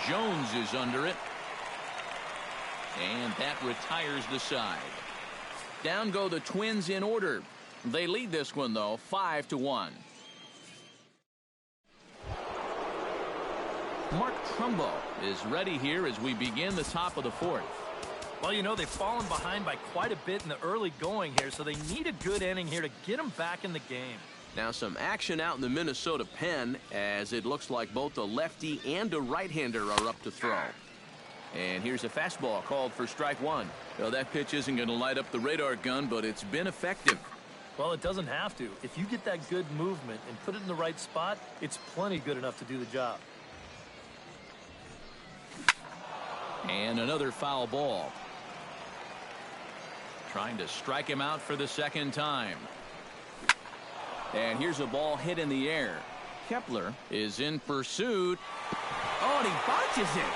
S1: Jones is under it. And that retires the side. Down go the Twins in order. They lead this one, though, 5-1. Mark Trumbo is ready here as we begin the top of the fourth.
S3: Well, you know, they've fallen behind by quite a bit in the early going here, so they need a good inning here to get them back in the game.
S6: Now some action out in the Minnesota pen, as it looks like both a lefty and a right-hander are up to throw. And here's a fastball called for strike one. Well, that pitch isn't going to light up the radar gun, but it's been effective.
S3: Well, it doesn't have to. If you get that good movement and put it in the right spot, it's plenty good enough to do the job.
S1: And another foul ball. Trying to strike him out for the second time. And here's a ball hit in the air. Kepler is in pursuit. Oh, and he botches it.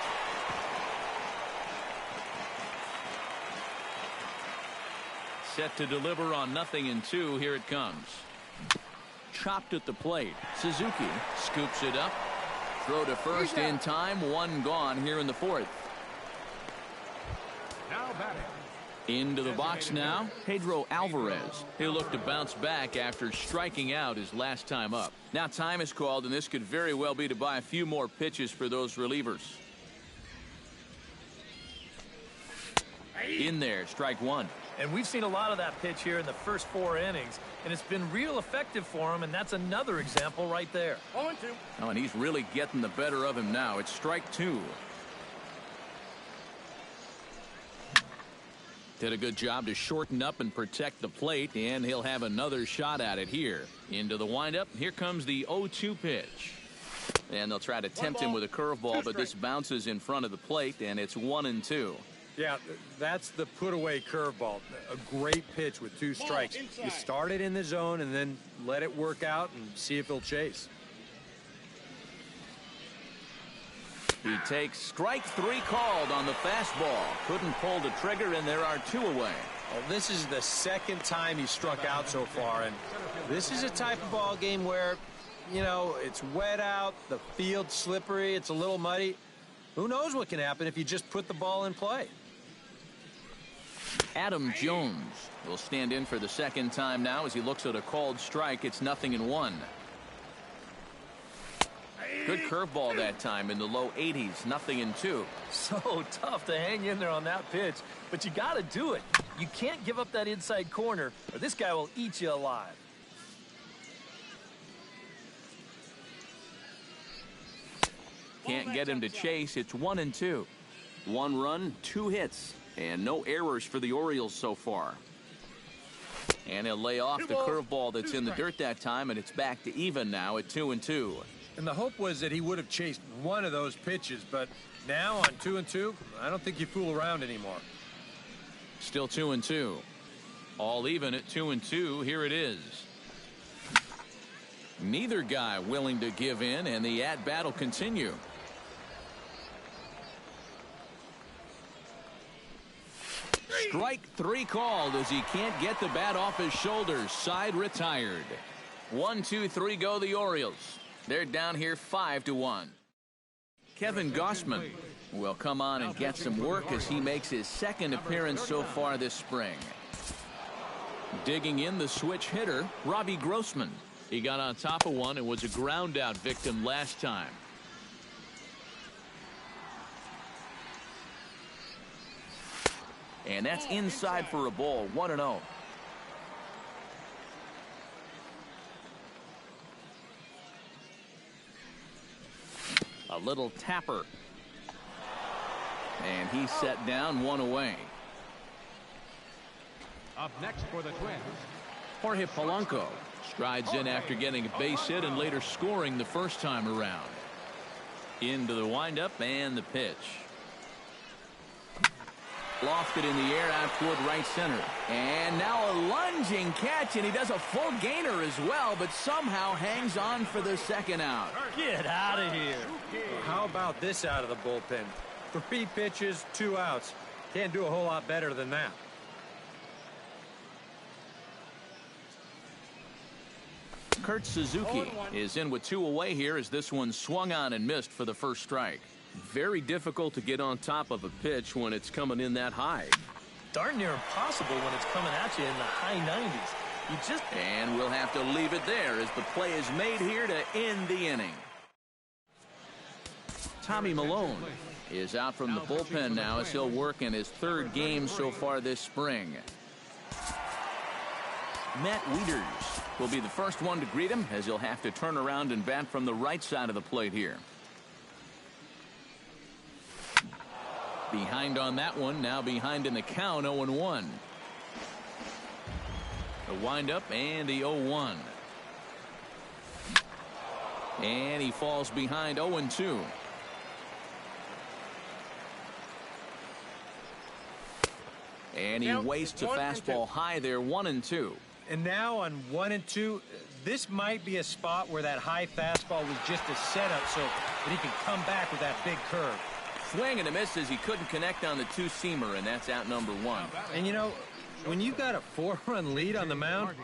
S1: Set to deliver on 0-2. Here it comes. Chopped at the plate. Suzuki scoops it up. Throw to first in time. One gone here in the fourth.
S2: Now batting.
S1: Into the box now, Pedro Alvarez. He'll look to bounce back after striking out his last time up. Now time is called, and this could very well be to buy a few more pitches for those relievers. In there, strike one.
S3: And we've seen a lot of that pitch here in the first 4 innings, and it's been real effective for him, and that's another example right there.
S2: 0-2.
S1: Oh, and he's really getting the better of him now. It's strike two. Did a good job to shorten up and protect the plate, and he'll have another shot at it here. Into the windup. Here comes the 0-2 pitch. And they'll try to tempt him with a curveball, but this bounces in front of the plate, and it's 1-2.
S5: Yeah, that's the put-away curveball. A great pitch with 2 strikes. You start it in the zone and then let it work out and see if he'll chase.
S1: He takes strike 3 called on the fastball. Couldn't pull the trigger, and there are 2 away.
S5: Well, this is the second time he struck out so far, and this is a type of ball game where, you know, it's wet out, the field's slippery, it's a little muddy. Who knows what can happen if you just put the ball in play?
S1: Adam Jones will stand in for the second time now as he looks at a called strike. It's 0-1. Good curveball that time in the low 80s. 0-2.
S3: So tough to hang in there on that pitch, but you got to do it. You can't give up that inside corner, or this guy will eat you alive.
S1: Can't get him to chase. It's 1-2.
S6: 1 run, 2 hits, and no errors for the Orioles so far.
S1: And he'll lay off the curveball that's in the dirt that time, and it's back to even now at 2-2.
S5: And the hope was that he would have chased one of those pitches, but now on 2-2, I don't think you fool around anymore.
S1: Still 2-2. All even at 2-2. Here it is. Neither guy willing to give in, and the at-bat will continue. Strike 3 called as he can't get the bat off his shoulders. Side retired. 1-2-3 go the Orioles. They're down here 5-1. Kevin Gausman will come on and get some work as he makes his second appearance so far this spring. Digging in the switch hitter, Robbie Grossman. He got on top of one and was a ground out victim last time. And that's inside for a ball. 1-0. A little tapper. And he's set down, 1 away.
S2: Up next for the Twins,
S1: Jorge Polanco strides in after getting a base hit and later scoring the first time around. Into the windup and the pitch. Lofted in the air out toward right center. And now a lunging catch, and he does a full gainer as well, but somehow hangs on for the second out.
S3: Get out of here.
S5: How about this out of the bullpen? 3 pitches, 2 outs. Can't do a whole lot better than that.
S1: Kurt Suzuki is in with 2 away here as this one swung on and missed for the first strike.
S6: Very difficult to get on top of a pitch when it's coming in that high.
S3: Darn near impossible when it's coming at you in the high 90s. You just...
S1: And we'll have to leave it there as the play is made here to end the inning. Tommy Malone is out from the bullpen now as he'll work in his 3rd game so far this spring. Matt Wieters will be the first one to greet him as he'll have to turn around and bat from the right side of the plate here. Behind on that one, now behind in the count, 0-1. The windup and the 0-1. And he falls behind 0-2. And he wastes a fastball high there, 1-2.
S5: And now on 1-2, this might be a spot where that high fastball was just a setup so that he can come back with that big curve.
S1: Swing and a miss as he couldn't connect on the 2-seamer, and that's out number 1.
S5: And, you know, when you've got a 4-run lead on the mound,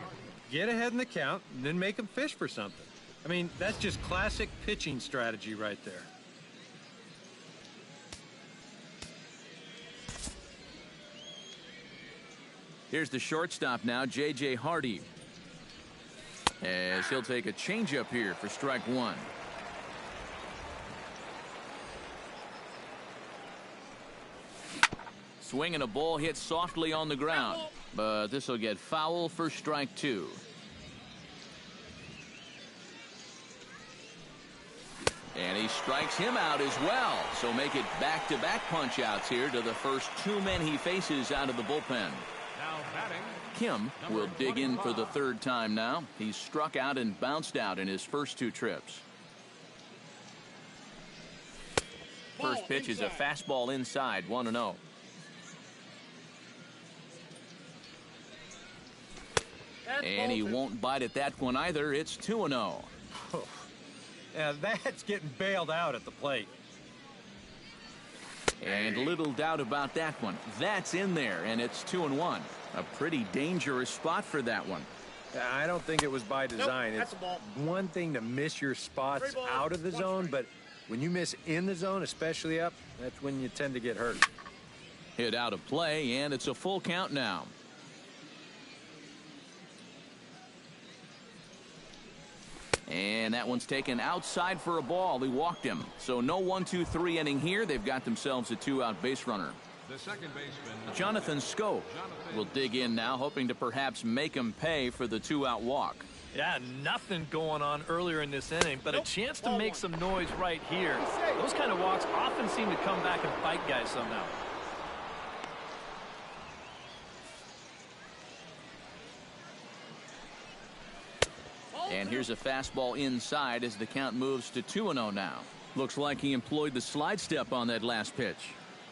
S5: get ahead in the count, and then make them fish for something. I mean, that's just classic pitching strategy right there.
S1: Here's the shortstop now, J.J. Hardy, as he'll take a changeup here for strike 1. Swing and a ball hit softly on the ground, but this will get foul for strike 2. And he strikes him out as well, so make it back-to-back punch-outs here to the first 2 men he faces out of the bullpen. Kim will dig in for the 3rd time now. He's struck out and bounced out in his first 2 trips. First pitch is a fastball inside, 1-0. And he won't bite at that one either. It's 2-0.
S5: Yeah, that's getting bailed out at the plate.
S1: And little doubt about that one. That's in there, and it's 2-1. A pretty dangerous spot for that one.
S5: I don't think it was by design. It's one thing to miss your spots out of the zone, but when you miss in the zone, especially up, that's when you tend to get hurt.
S1: Hit out of play, and it's a full count now. And that one's taken outside for a ball. He walked him. So no 1-2-3 inning here. They've got themselves a 2-out base runner.
S2: The second baseman,
S1: Jonathan Schoop will dig in now, hoping to perhaps make him pay for the 2-out walk.
S3: Yeah, nothing going on earlier in this inning, but a chance to make some noise right here. Those kind of walks often seem to come back and bite guys somehow.
S1: And here's a fastball inside as the count moves to 2-0 now. Looks like he employed the slide step on that last pitch.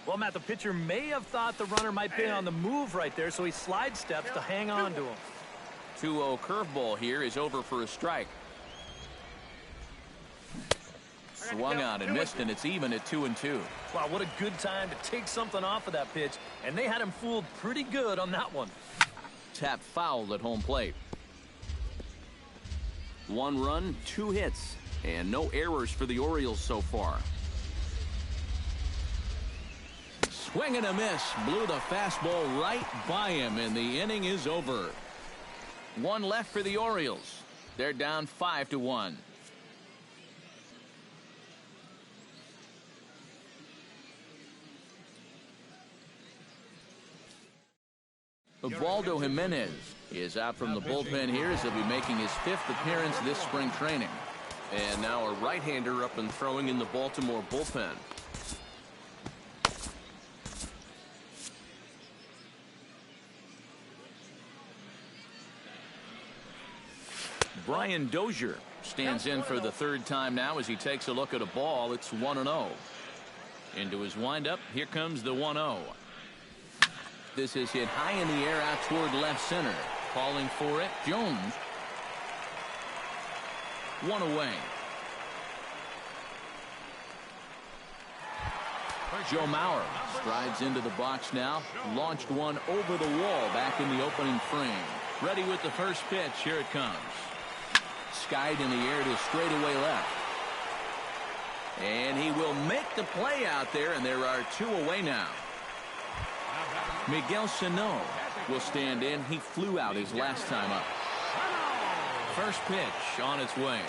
S3: Well, Matt, the pitcher may have thought the runner might be on the move right there, so he slide steps to hang on to him.
S1: 2-0 curveball here is over for a strike. Swung on and missed, and it's even at 2-2.
S3: Wow, what a good time to take something off of that pitch, and they had him fooled pretty good on that one.
S1: Tap foul at home plate. 1 run, 2 hits, and no errors for the Orioles so far. Swing and a miss. Blew the fastball right by him, and the inning is over. 1 left for the Orioles. They're down 5-1. Ubaldo Jimenez is out from the bullpen here as he'll be making his 5th appearance this spring training.
S6: And now a right-hander up and throwing in the Baltimore bullpen.
S1: Brian Dozier stands in for the 3rd time now as he takes a look at a ball. It's 1-0. Into his windup. Here comes the 1-0. this is hit high in the air out toward left center. Calling for it, Jones. One away. Joe Mauer strides into the box now. Launched one over the wall back in the opening frame. Ready with the first pitch. Here it comes. Skied in the air to straightaway left. And he will make the play out there, and there are two away now. Miguel Sano will stand in. He flew out his last time up. First pitch on its way.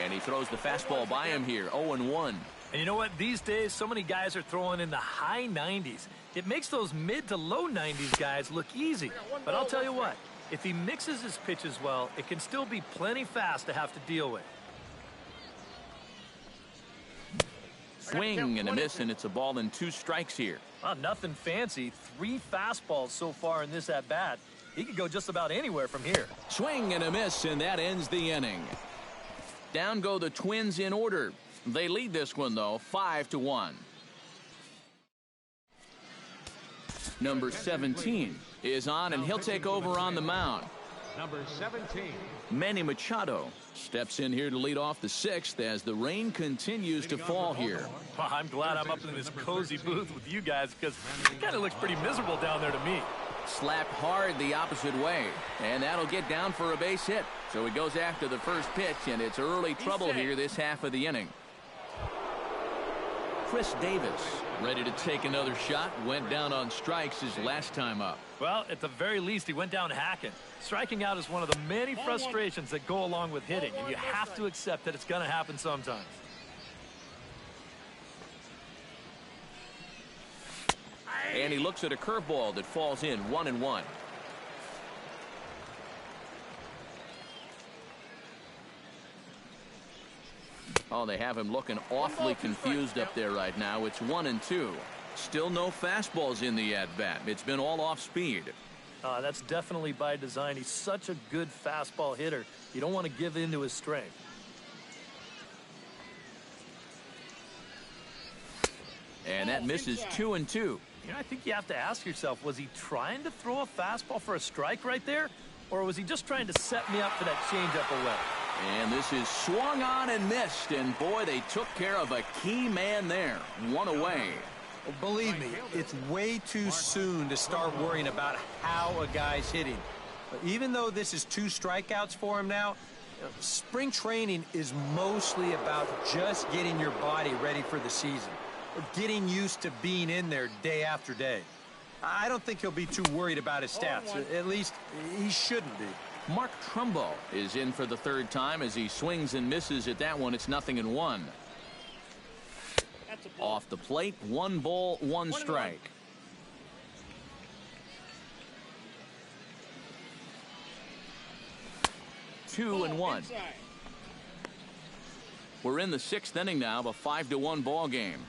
S1: And he throws the fastball by him here. 0-1.
S3: And you know what? These days, so many guys are throwing in the high 90s. It makes those mid to low 90s guys look easy. But I'll tell you what, if he mixes his pitches well, it can still be plenty fast to have to deal with.
S1: Swing and a miss, and it's a ball and 2 strikes here.
S3: Well, nothing fancy. 3 fastballs so far in this at-bat. He could go just about anywhere from here.
S1: Swing and a miss, and that ends the inning. Down go the Twins in order. They lead this one, though, 5-1. Number 17 is on, and he'll take over on the mound.
S2: Number 17.
S1: Manny Machado steps in here to lead off the 6th as the rain continues to fall here.
S3: Well, I'm glad I'm up in this cozy booth with you guys because it kind of looks pretty miserable down there to me.
S1: Slapped hard the opposite way, and that'll get down for a base hit. So he goes after the first pitch, and it's early trouble here this half of the inning. Chris Davis ready to take another shot. Went down on strikes his last time up.
S3: Well, at the very least, he went down hacking. Striking out is one of the many frustrations that go along with hitting, and you have to accept that it's going to happen sometimes.
S1: And he looks at a curveball that falls in. 1-1. Oh, they have him looking awfully confused up there right now. It's 1-2. Still no fastballs in the at-bat. It's been all off speed.
S3: That's definitely by design. He's such a good fastball hitter. You don't want to give in to his strength.
S1: And that misses 2-2.
S3: You know, I think you have to ask yourself, was he trying to throw a fastball for a strike right there? Or was he just trying to set me up for that changeup away?
S1: And this is swung on and missed. And boy, they took care of a key man there. 1 away.
S4: Well, believe me, it's way too soon to start worrying about how a guy's hitting. But even though this is 2 strikeouts for him now, spring training is mostly about just getting your body ready for the season. Getting used to being in there day after day. I don't think he'll be too worried about his stats. At least he shouldn't be.
S1: Mark Trumbo is in for the 3rd time as he swings and misses at that one. It's 0-1. Off the plate, 1 ball, 1 strike. Two and 1. We're in the 6th inning now of a 5-1 ball game.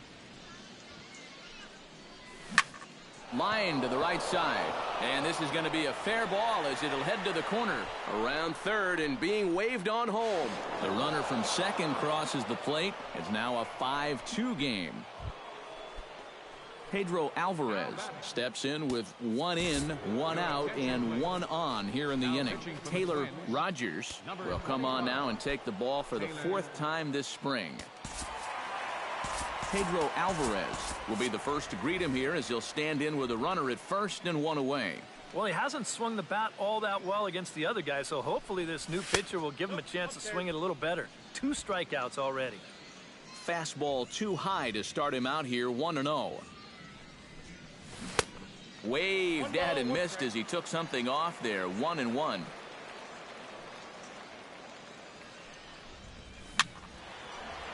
S1: Line to the right side, and this is going to be a fair ball as it'll head to the corner. Around third and being waved on home. The runner from second crosses the plate. It's now a 5-2 game. Pedro Alvarez steps in with 1 in, 1 out, and 1 on here in the inning. Taylor Rogers will come on now and take the ball for the 4th time this spring. Pedro Alvarez will be the first to greet him here as he'll stand in with a runner at first and 1 away.
S3: Well, he hasn't swung the bat all that well against the other guy, so hopefully this new pitcher will give him a chance to swing it a little better. 2 strikeouts already.
S1: Fastball too high to start him out here, 1-0. Waved at and missed as he took something off there, 1-1.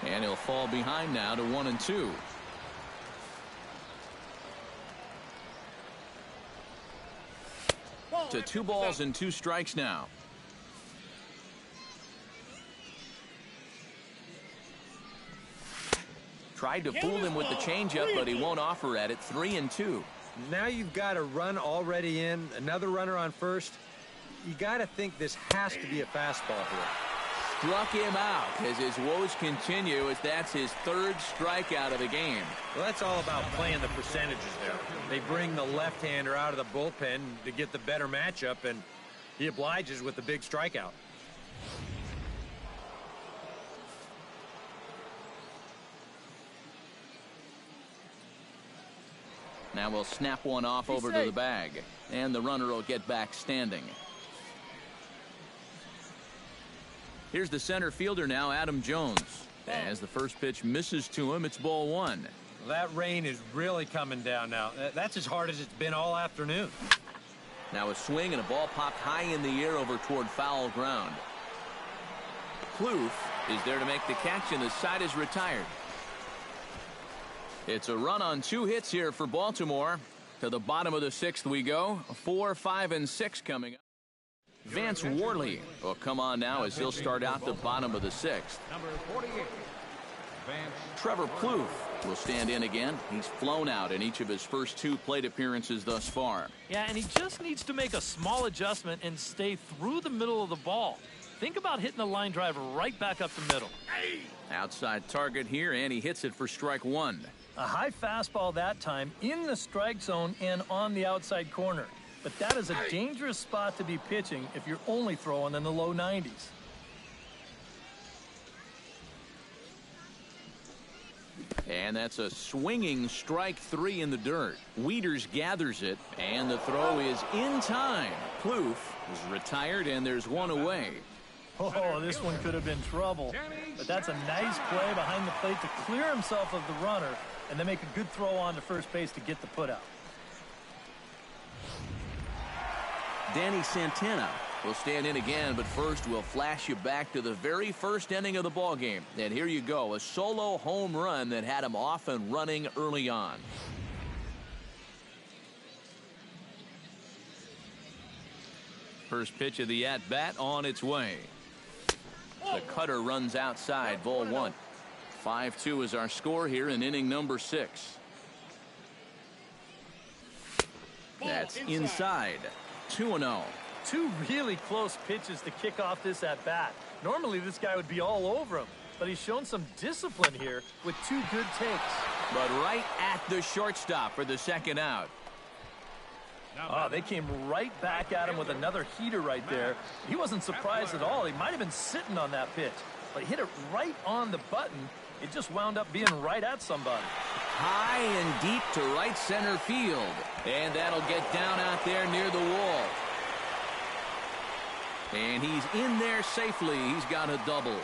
S1: And he'll fall behind now to 1-2. To 2 balls and 2 strikes now. Tried to fool him with the changeup, but he won't offer at it. 3-2.
S5: Now you've got a run already in, another runner on first. You got to think this has to be a fastball here.
S1: struck him out as his woes continue, as that's his third strikeout of the game.
S4: Well, that's all about playing the percentages there. They bring the left-hander out of the bullpen to get the better matchup, and he obliges with the big strikeout.
S1: Now we'll snap one off over to the bag, and the runner will get back standing. Here's the center fielder now, Adam Jones. As the first pitch misses to him, it's ball one.
S4: Well, that rain is really coming down now. That's as hard as it's been all afternoon.
S1: Now a swing and a ball popped high in the air over toward foul ground. Plouffe is there to make the catch, and the side is retired. It's a run on 2 hits here for Baltimore. To the bottom of the 6th we go. 4, 5, and 6 coming up. Vance Worley will come on now as he'll start out the bottom of the 6th.
S2: Number 48, Vance.
S1: Trevor Plouffe will stand in again. He's flown out in each of his first 2 plate appearances thus far.
S3: Yeah, and he just needs to make a small adjustment and stay through the middle of the ball. Think about hitting a line drive right back up the middle.
S1: Outside target here, and he hits it for strike 1.
S3: A high fastball that time in the strike zone and on the outside corner. But that is a dangerous spot to be pitching if you're only throwing in the low 90s.
S1: And that's a swinging strike 3 in the dirt. Wieters gathers it, and the throw is in time. Plouffe is retired, and there's one away.
S3: Oh, this one could have been trouble. But that's a nice play behind the plate to clear himself of the runner and then make a good throw on to first base to get the putout.
S1: Danny Santana will stand in again, but first we'll flash you back to the very first inning of the ballgame. And here you go, a solo home run that had him off and running early on. First pitch of the at-bat on its way. The cutter runs outside, ball 1. 5-2 is our score here in inning number 6. That's inside. 2-0.
S3: 2 really close pitches to kick off this at-bat. Normally this guy would be all over him, but he's shown some discipline here with 2 good takes.
S1: But right at the shortstop for the second out.
S3: Oh, they came right back at him with another heater right there. He wasn't surprised at all. He might have been sitting on that pitch, but he hit it right on the button. It just wound up being right at somebody.
S1: High and deep to right center field. And that'll get down out there near the wall. And he's in there safely. He's got a double.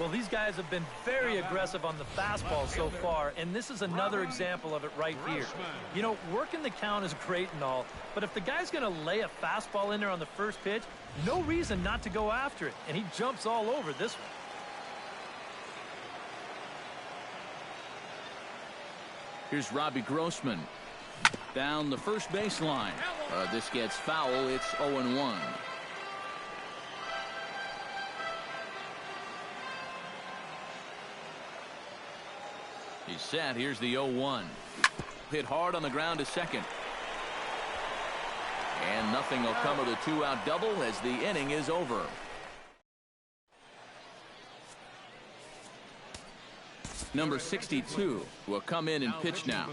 S3: Well, these guys have been very aggressive on the fastball so far, and this is another example of it right here. You know, working the count is great and all, but if the guy's going to lay a fastball in there on the first pitch, no reason not to go after it, and he jumps all over this one.
S1: Here's Robbie Grossman down the first baseline. This gets foul. It's 0-1. He's set. Here's the 0-1. Hit hard on the ground to second. And nothing will come of the 2-out double as the inning is over. Number 62 will come in and pitch now.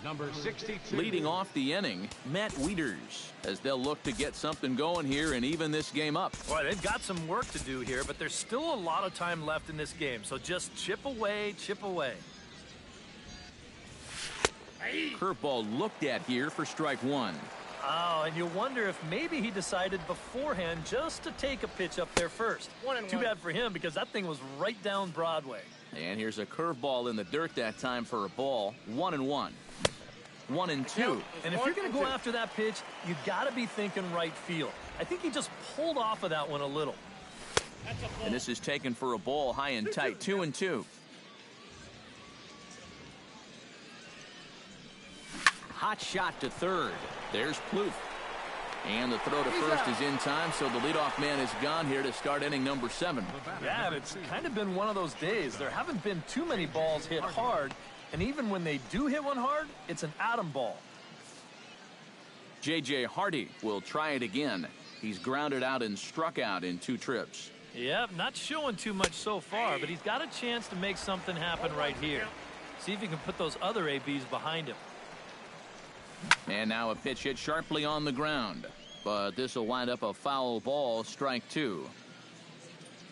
S2: Number 62.
S1: Leading off the inning, Matt Wieters, as they'll look to get something going here and even this game up.
S3: Boy, they've got some work to do here, but there's still a lot of time left in this game, so just chip away, chip away.
S1: Curveball looked at here for strike 1.
S3: Oh, and you wonder if maybe he decided beforehand just to take a pitch up there first. Too bad for him, because that thing was right down Broadway.
S1: And here's a curveball in the dirt that time for a ball. 1-1. 1-2.
S3: And if you're going to go after that pitch, you got to be thinking right field. I think he just pulled off of that one a little.
S1: And this is taken for a ball high and tight. 2-2. Hot shot to third. There's Plouffe. And the throw to first is in time, so the leadoff man is gone here to start inning number 7.
S3: Yeah, and it's kind of been one of those days. There haven't been too many balls hit hard, and even when they do hit one hard, it's an atom ball.
S1: J.J. Hardy will try it again. He's grounded out and struck out in 2 trips.
S3: Yep, not showing too much so far, but he's got a chance to make something happen right here. See if he can put those other ABs behind him.
S1: And now a pitch hit sharply on the ground. But this will wind up a foul ball, strike 2.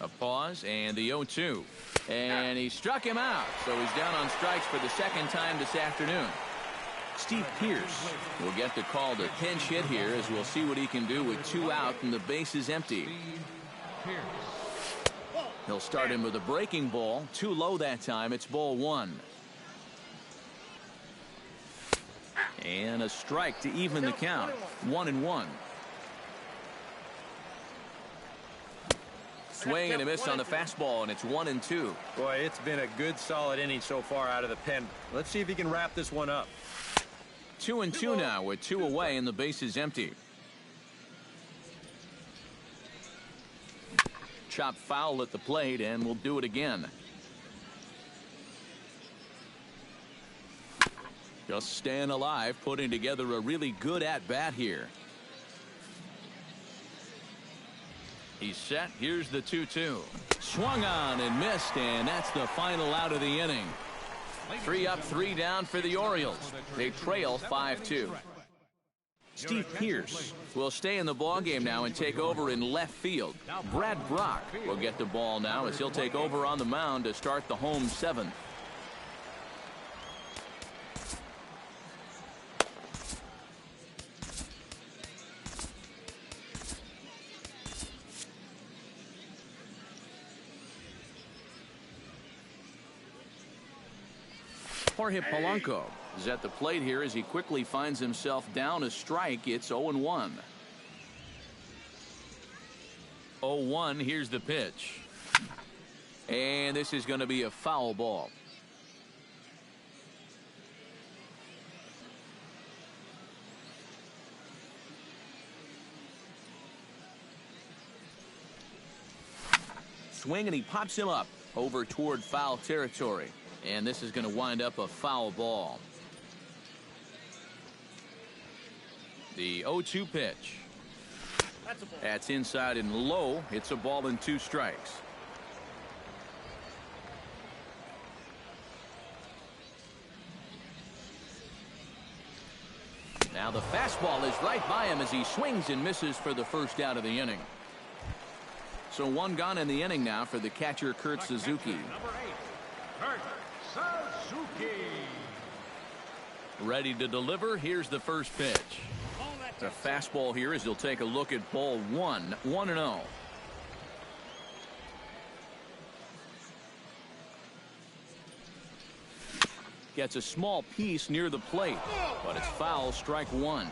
S1: A pause and the 0-2. And he struck him out, so he's down on strikes for the second time this afternoon. Steve Pearce will get the call to pinch hit here, as we'll see what he can do with 2 out and the base is empty. He'll start him with a breaking ball. Too low that time. It's ball 1. And a strike to even the count. 1-1. Swing and a miss on the fastball, and it's 1-2.
S4: Boy, it's been a good, solid inning so far out of the pen. Let's see if he can wrap this one up.
S1: 2-2 now with 2 away and the base is empty. Chop foul at the plate, and we'll do it again. Just staying alive, putting together a really good at-bat here. He's set. Here's the 2-2. Swung on and missed, and that's the final out of the inning. 3 up, 3 down for the Orioles. They trail 5-2. Steve Pearce will stay in the ballgame now and take over in left field. Brad Brock will get the ball now as he'll take over on the mound to start the home 7th. Jorge Polanco is at the plate here as he quickly finds himself down a strike. It's 0-1. 0-1. Here's the pitch. And this is going to be a foul ball. Swing and he pops him up over toward foul territory. And this is going to wind up a foul ball. The 0-2 pitch. That's inside and low. It's a ball and 2 strikes. Now the fastball is right by him as he swings and misses for the first out of the inning. So 1 gone in the inning now for the catcher, Kurt Suzuki. Ready to deliver. Here's the first pitch. The fastball here as he'll take a look at ball 1. 1-0. Gets a small piece near the plate, but it's foul. Strike 1.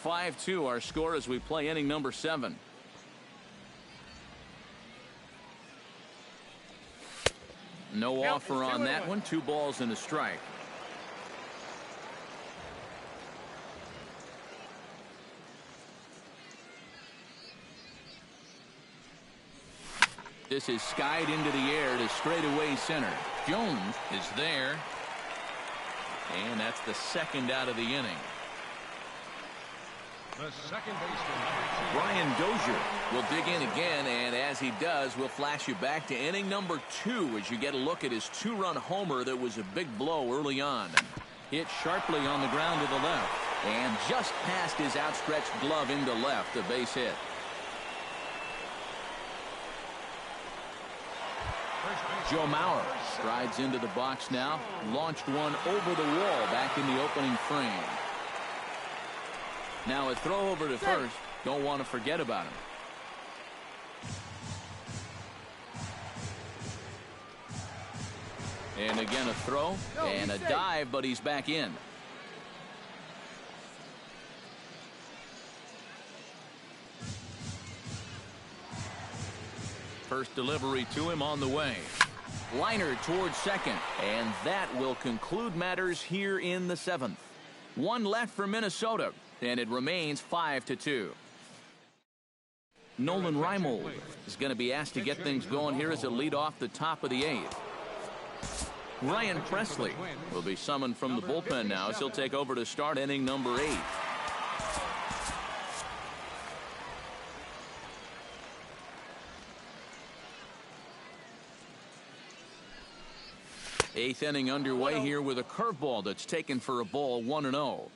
S1: 5-2 our score as we play inning number 7. No offer on that one. 2 balls and a strike. This is skied into the air to straightaway center. Jones is there. And that's the second out of the inning.
S2: The second baseman,
S1: Brian Dozier will dig in again, and as he does, we'll flash you back to inning number 2 as you get a look at his 2-run homer that was a big blow early on. Hit sharply on the ground to the left, and just past his outstretched glove into left, a base hit. Joe Mauer strides into the box now, launched one over the wall back in the opening frame. Now a throw over to first. Don't want to forget about him. And again a throw and a dive, but he's back in. First delivery to him on the way. Liner towards second, and that will conclude matters here in the 7th. 1 left for Minnesota, and it remains 5-2. Nolan Reimold is going to be asked to get things going here as a lead off the top of the 8th. Ryan Presley will be summoned from the bullpen now as he'll take over to start inning number 8. Eighth inning underway here with a curveball that's taken for a ball, 1-0.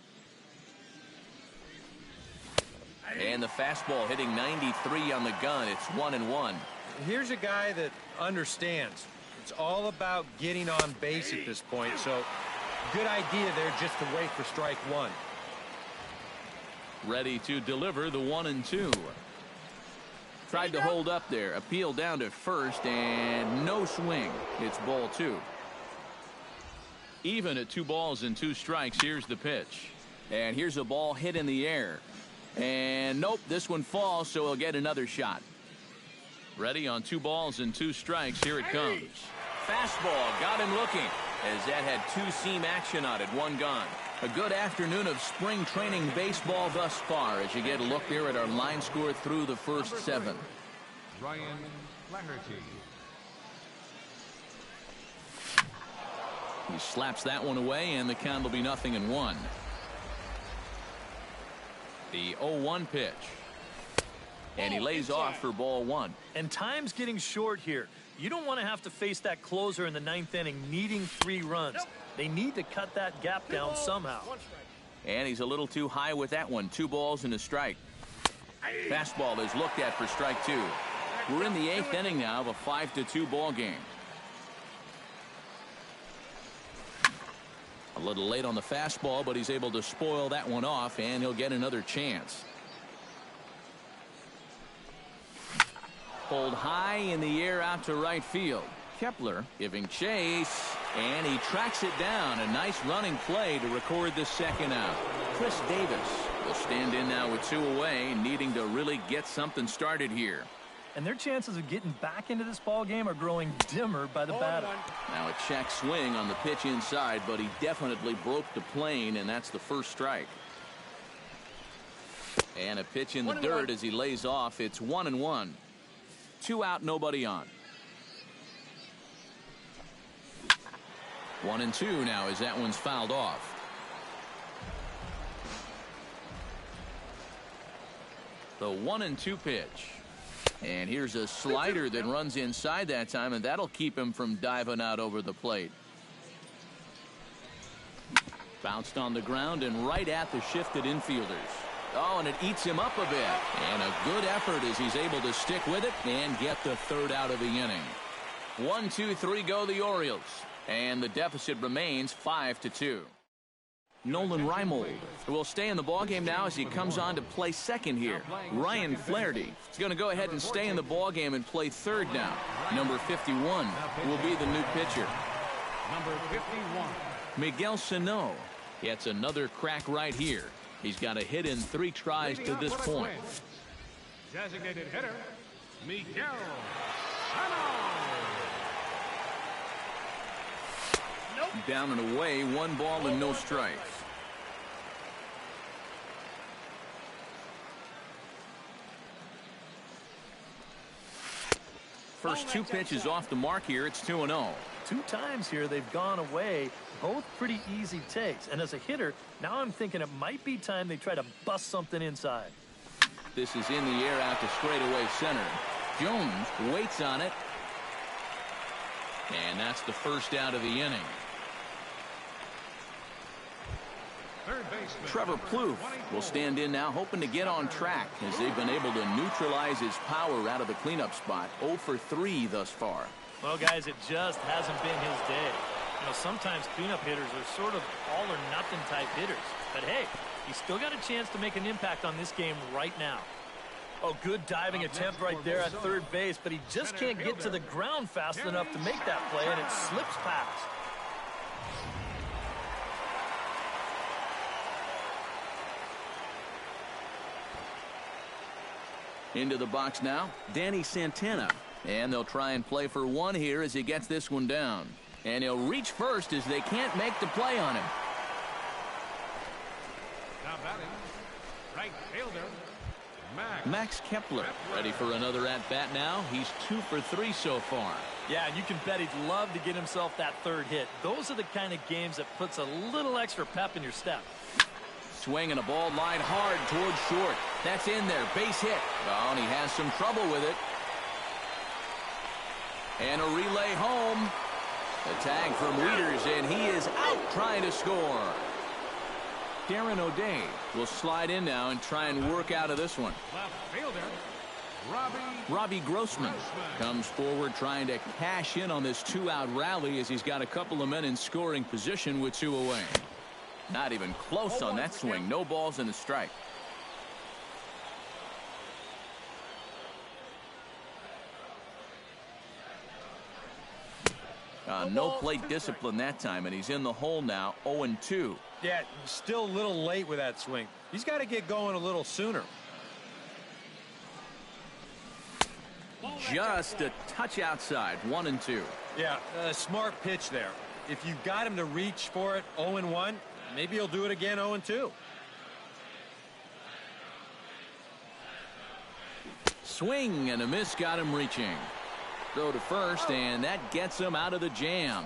S1: And the fastball hitting 93 on the gun. It's 1-1.
S5: Here's a guy that understands. It's all about getting on base at this point, so good idea there just to wait for strike one.
S1: Ready to deliver the 1-2. Tried to hold up there. Appeal down to first, and no swing. It's ball 2. Even at 2 balls and 2 strikes, here's the pitch. And here's a ball hit in the air. And nope, this one falls, so he'll get another shot. Ready on 2 balls and 2 strikes. Here it comes. Fastball got him looking, as that had 2-seam action on it. 1 gone. A good afternoon of spring training baseball thus far, as you get a look there at our line score through the first 7.
S2: Ryan Flaherty.
S1: He slaps that one away, and the count will be 0-1. The 0-1 pitch. And he lays off for ball 1.
S3: And time's getting short here. You don't want to have to face that closer in the 9th inning needing 3 runs. They need to cut that gap down somehow.
S1: And he's a little too high with that one. 2 balls and a strike. Fastball is looked at for strike 2. We're in the 8th inning now of a 5-2 ball game. A little late on the fastball, but he's able to spoil that one off, and he'll get another chance. Pulled high in the air out to right field. Kepler giving chase, and he tracks it down. A nice running play to record the 2nd out. Chris Davis will stand in now with 2 away, needing to really get something started here.
S3: And their chances of getting back into this ball game are growing dimmer by the batter.
S1: Now a check swing on the pitch inside, but he definitely broke the plane, and that's the first strike. And a pitch in the dirt as he lays off. It's 1-1. 2 out, nobody on. 1-2 now as that one's fouled off. The 1-2 pitch. And here's a slider that runs inside that time, and that'll keep him from diving out over the plate. Bounced on the ground and right at the shifted infielders. Oh, and it eats him up a bit. And a good effort as he's able to stick with it and get the 3rd out of the inning. 1, 2, 3 go the Orioles. And the deficit remains 5-2. Nolan Reimold will stay in the ballgame now as he comes on to play 2nd here. Ryan Flaherty is going to go ahead and stay in the ballgame and play 3rd now. Number 51 will be the new pitcher.
S2: Number 51.
S1: Miguel Sano gets another crack right here. He's got a hit in 3 tries to this point.
S2: Designated hitter, Miguel Sano.
S1: Down and away, 1 ball and no strikes. First 2 pitches off the mark here. It's 2-0.
S3: 2 times here they've gone away, both pretty easy takes. And as a hitter, now I'm thinking it might be time they try to bust something inside.
S1: This is in the air out to straightaway center. Jones waits on it. And that's the 1st out of the inning.
S2: Third baseman,
S1: Trevor Plouffe will stand in now, hoping to get on track as they've been able to neutralize his power out of the cleanup spot. 0 for 3 thus far.
S3: Well, guys, it just hasn't been his day. You know, sometimes cleanup hitters are sort of all-or-nothing type hitters. But, hey, he's still got a chance to make an impact on this game right now. Oh, good diving attempt right there at 3rd base, but he just can't get to the ground fast enough to make that play, and it slips past.
S1: Into the box now, Danny Santana. And they'll try and play for 1 here as he gets this one down. And he'll reach first as they can't make the play on him.
S2: Now batting, right fielder,
S1: Max Kepler ready for another at-bat now. He's 2 for 3 so far.
S3: Yeah, and you can bet he'd love to get himself that 3rd hit. Those are the kind of games that puts a little extra pep in your step.
S1: Swing and a ball lined hard towards short. That's in there. Base hit. Oh, and he has some trouble with it. And a relay home. A tag from Wieters, and he is out trying to score. Darren O'Day will slide in now and try and work out of this one.
S2: Left fielder,
S1: Robbie Grossman comes forward trying to cash in on this two-out rally as he's got a couple of men in scoring position with two away. Not even close on that swing. No balls in the strike. No plate discipline that time, and he's in the hole now, 0-2.
S5: Yeah, still a little late with that swing. He's got to get going a little sooner.
S1: Just a touch outside, 1-2.
S5: Yeah, a smart pitch there. If you got him to reach for it 0-1, maybe he'll do it again 0-2.
S1: Swing and a miss got him reaching. Throw to first, and that gets him out of the jam.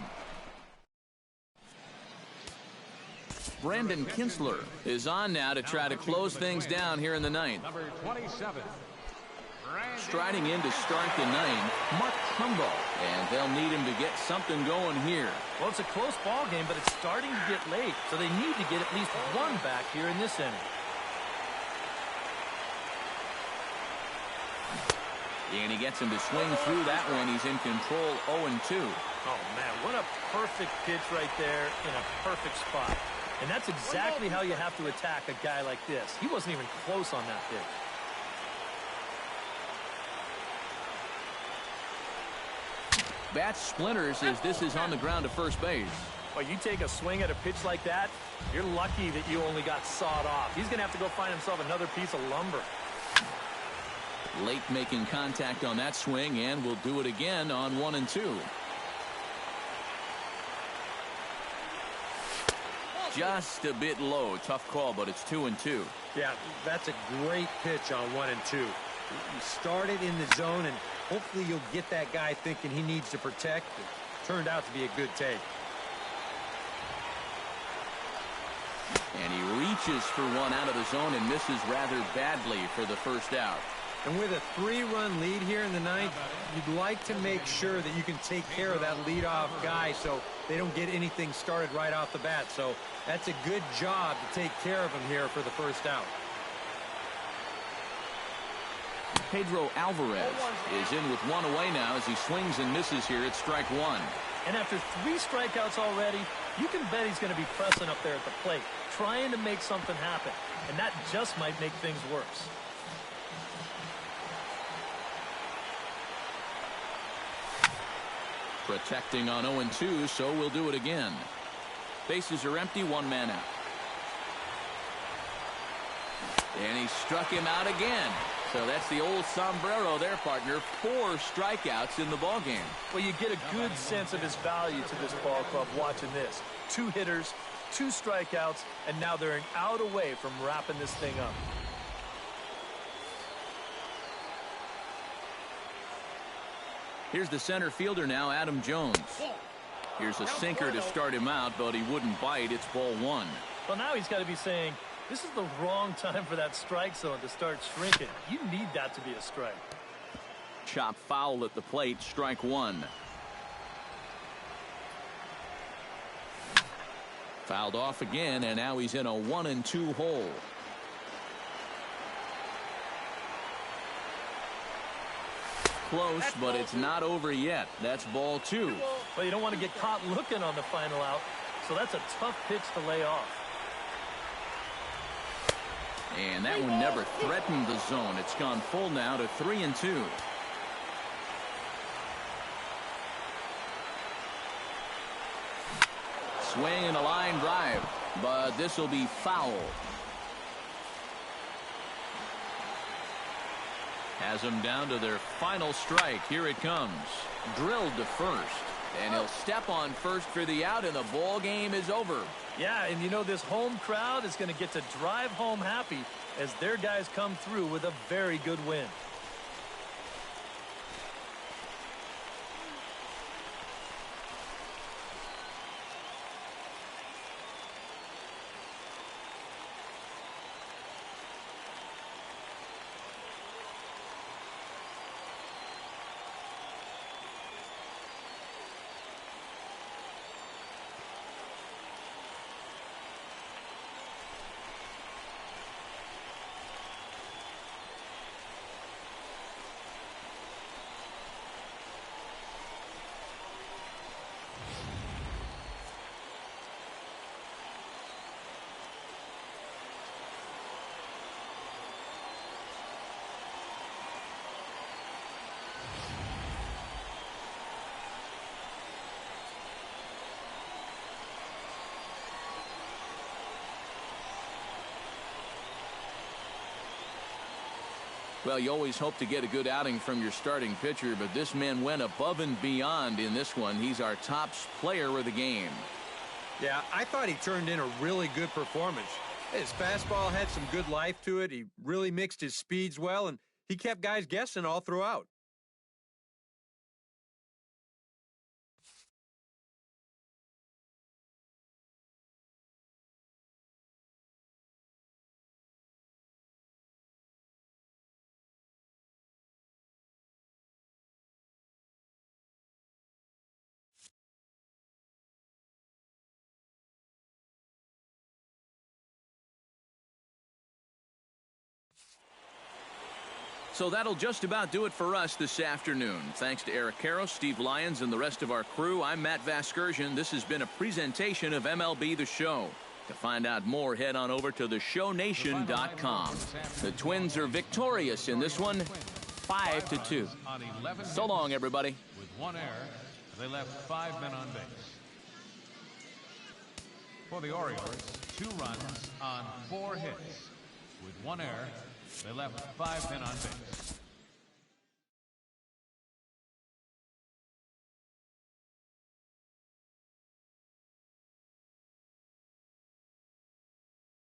S1: Brandon Kinsler is on now to try to close things down here in the ninth.
S2: number 27.
S1: Striding in to start the ninth, Mark Trumbo, and they'll need him to get something going here.
S3: Well, it's a close ball game, but it's starting to get late, so they need to get at least one back here in this inning.
S1: And he gets him to swing through that one. He's in control, 0-2.
S3: Oh, man, what a perfect pitch right there in a perfect spot. And that's exactly how you have to attack a guy like this. He wasn't even close on that pitch.
S1: Bat splinters as this is on the ground to first base.
S3: Well, you take a swing at a pitch like that, you're lucky that you only got sawed off. He's going to have to go find himself another piece of lumber.
S1: Late making contact on that swing, and will do it again on 1-2. Just a bit low. Tough call, but it's 2-2.
S5: Yeah, that's a great pitch on 1-2. You start it in the zone, and hopefully you'll get that guy thinking he needs to protect. It turned out to be a good take.
S1: And he reaches for one out of the zone and misses rather badly for the first out.
S5: And with a 3-run lead here in the ninth, you'd like to make sure that you can take care of that leadoff guy so they don't get anything started right off the bat. So that's a good job to take care of him here for the first out.
S1: Pedro Alvarez is in with one away now as he swings and misses here at strike one.
S3: And after 3 strikeouts already, you can bet he's going to be pressing up there at the plate, trying to make something happen. And that just might make things worse.
S1: Protecting on 0-2, so we'll do it again. Bases are empty, one man out. And he struck him out again. So that's the old sombrero there, partner. 4 strikeouts in the ballgame.
S3: Well, you get a good sense of his value to this ball club watching this. 2 hitters, 2 strikeouts, and now they're an out away from wrapping this thing up.
S1: Here's the center fielder now, Adam Jones. Here's a sinker to start him out, but he wouldn't bite. It's ball 1.
S3: Well, now he's got to be saying, this is the wrong time for that strike zone to start shrinking. You need that to be a strike.
S1: Chop foul at the plate, strike 1. Fouled off again, and now he's in a 1-2 hole. Close, but it's not over yet. That's ball 2.
S3: Well, you don't want to get caught looking on the final out, so that's a tough pitch to lay off.
S1: And that one never threatened the zone. It's gone full now to 3-2. Swing and a line drive, but this will be foul. Has them down to their final strike. Here it comes. Drilled to first. And he'll step on first for the out, and the ball game is over.
S3: Yeah, and you know this home crowd is going to get to drive home happy as their guys come through with a very good win.
S1: Well, you always hope to get a good outing from your starting pitcher, but this man went above and beyond in this one. He's our top player of the game.
S5: Yeah, I thought he turned in a really good performance. His fastball had some good life to it. He really mixed his speeds well, and he kept guys guessing all throughout.
S1: So that'll just about do it for us this afternoon. Thanks to Eric Karros, Steve Lyons, and the rest of our crew. I'm Matt Vasgersian. This has been a presentation of MLB The Show. To find out more, head on over to theshownation.com. The Twins are victorious in this one, 5-2. So long, everybody.
S2: With one error, they left 5 men on base. For the Orioles, 2 runs on 4 hits. With one error, they left 5 men on base.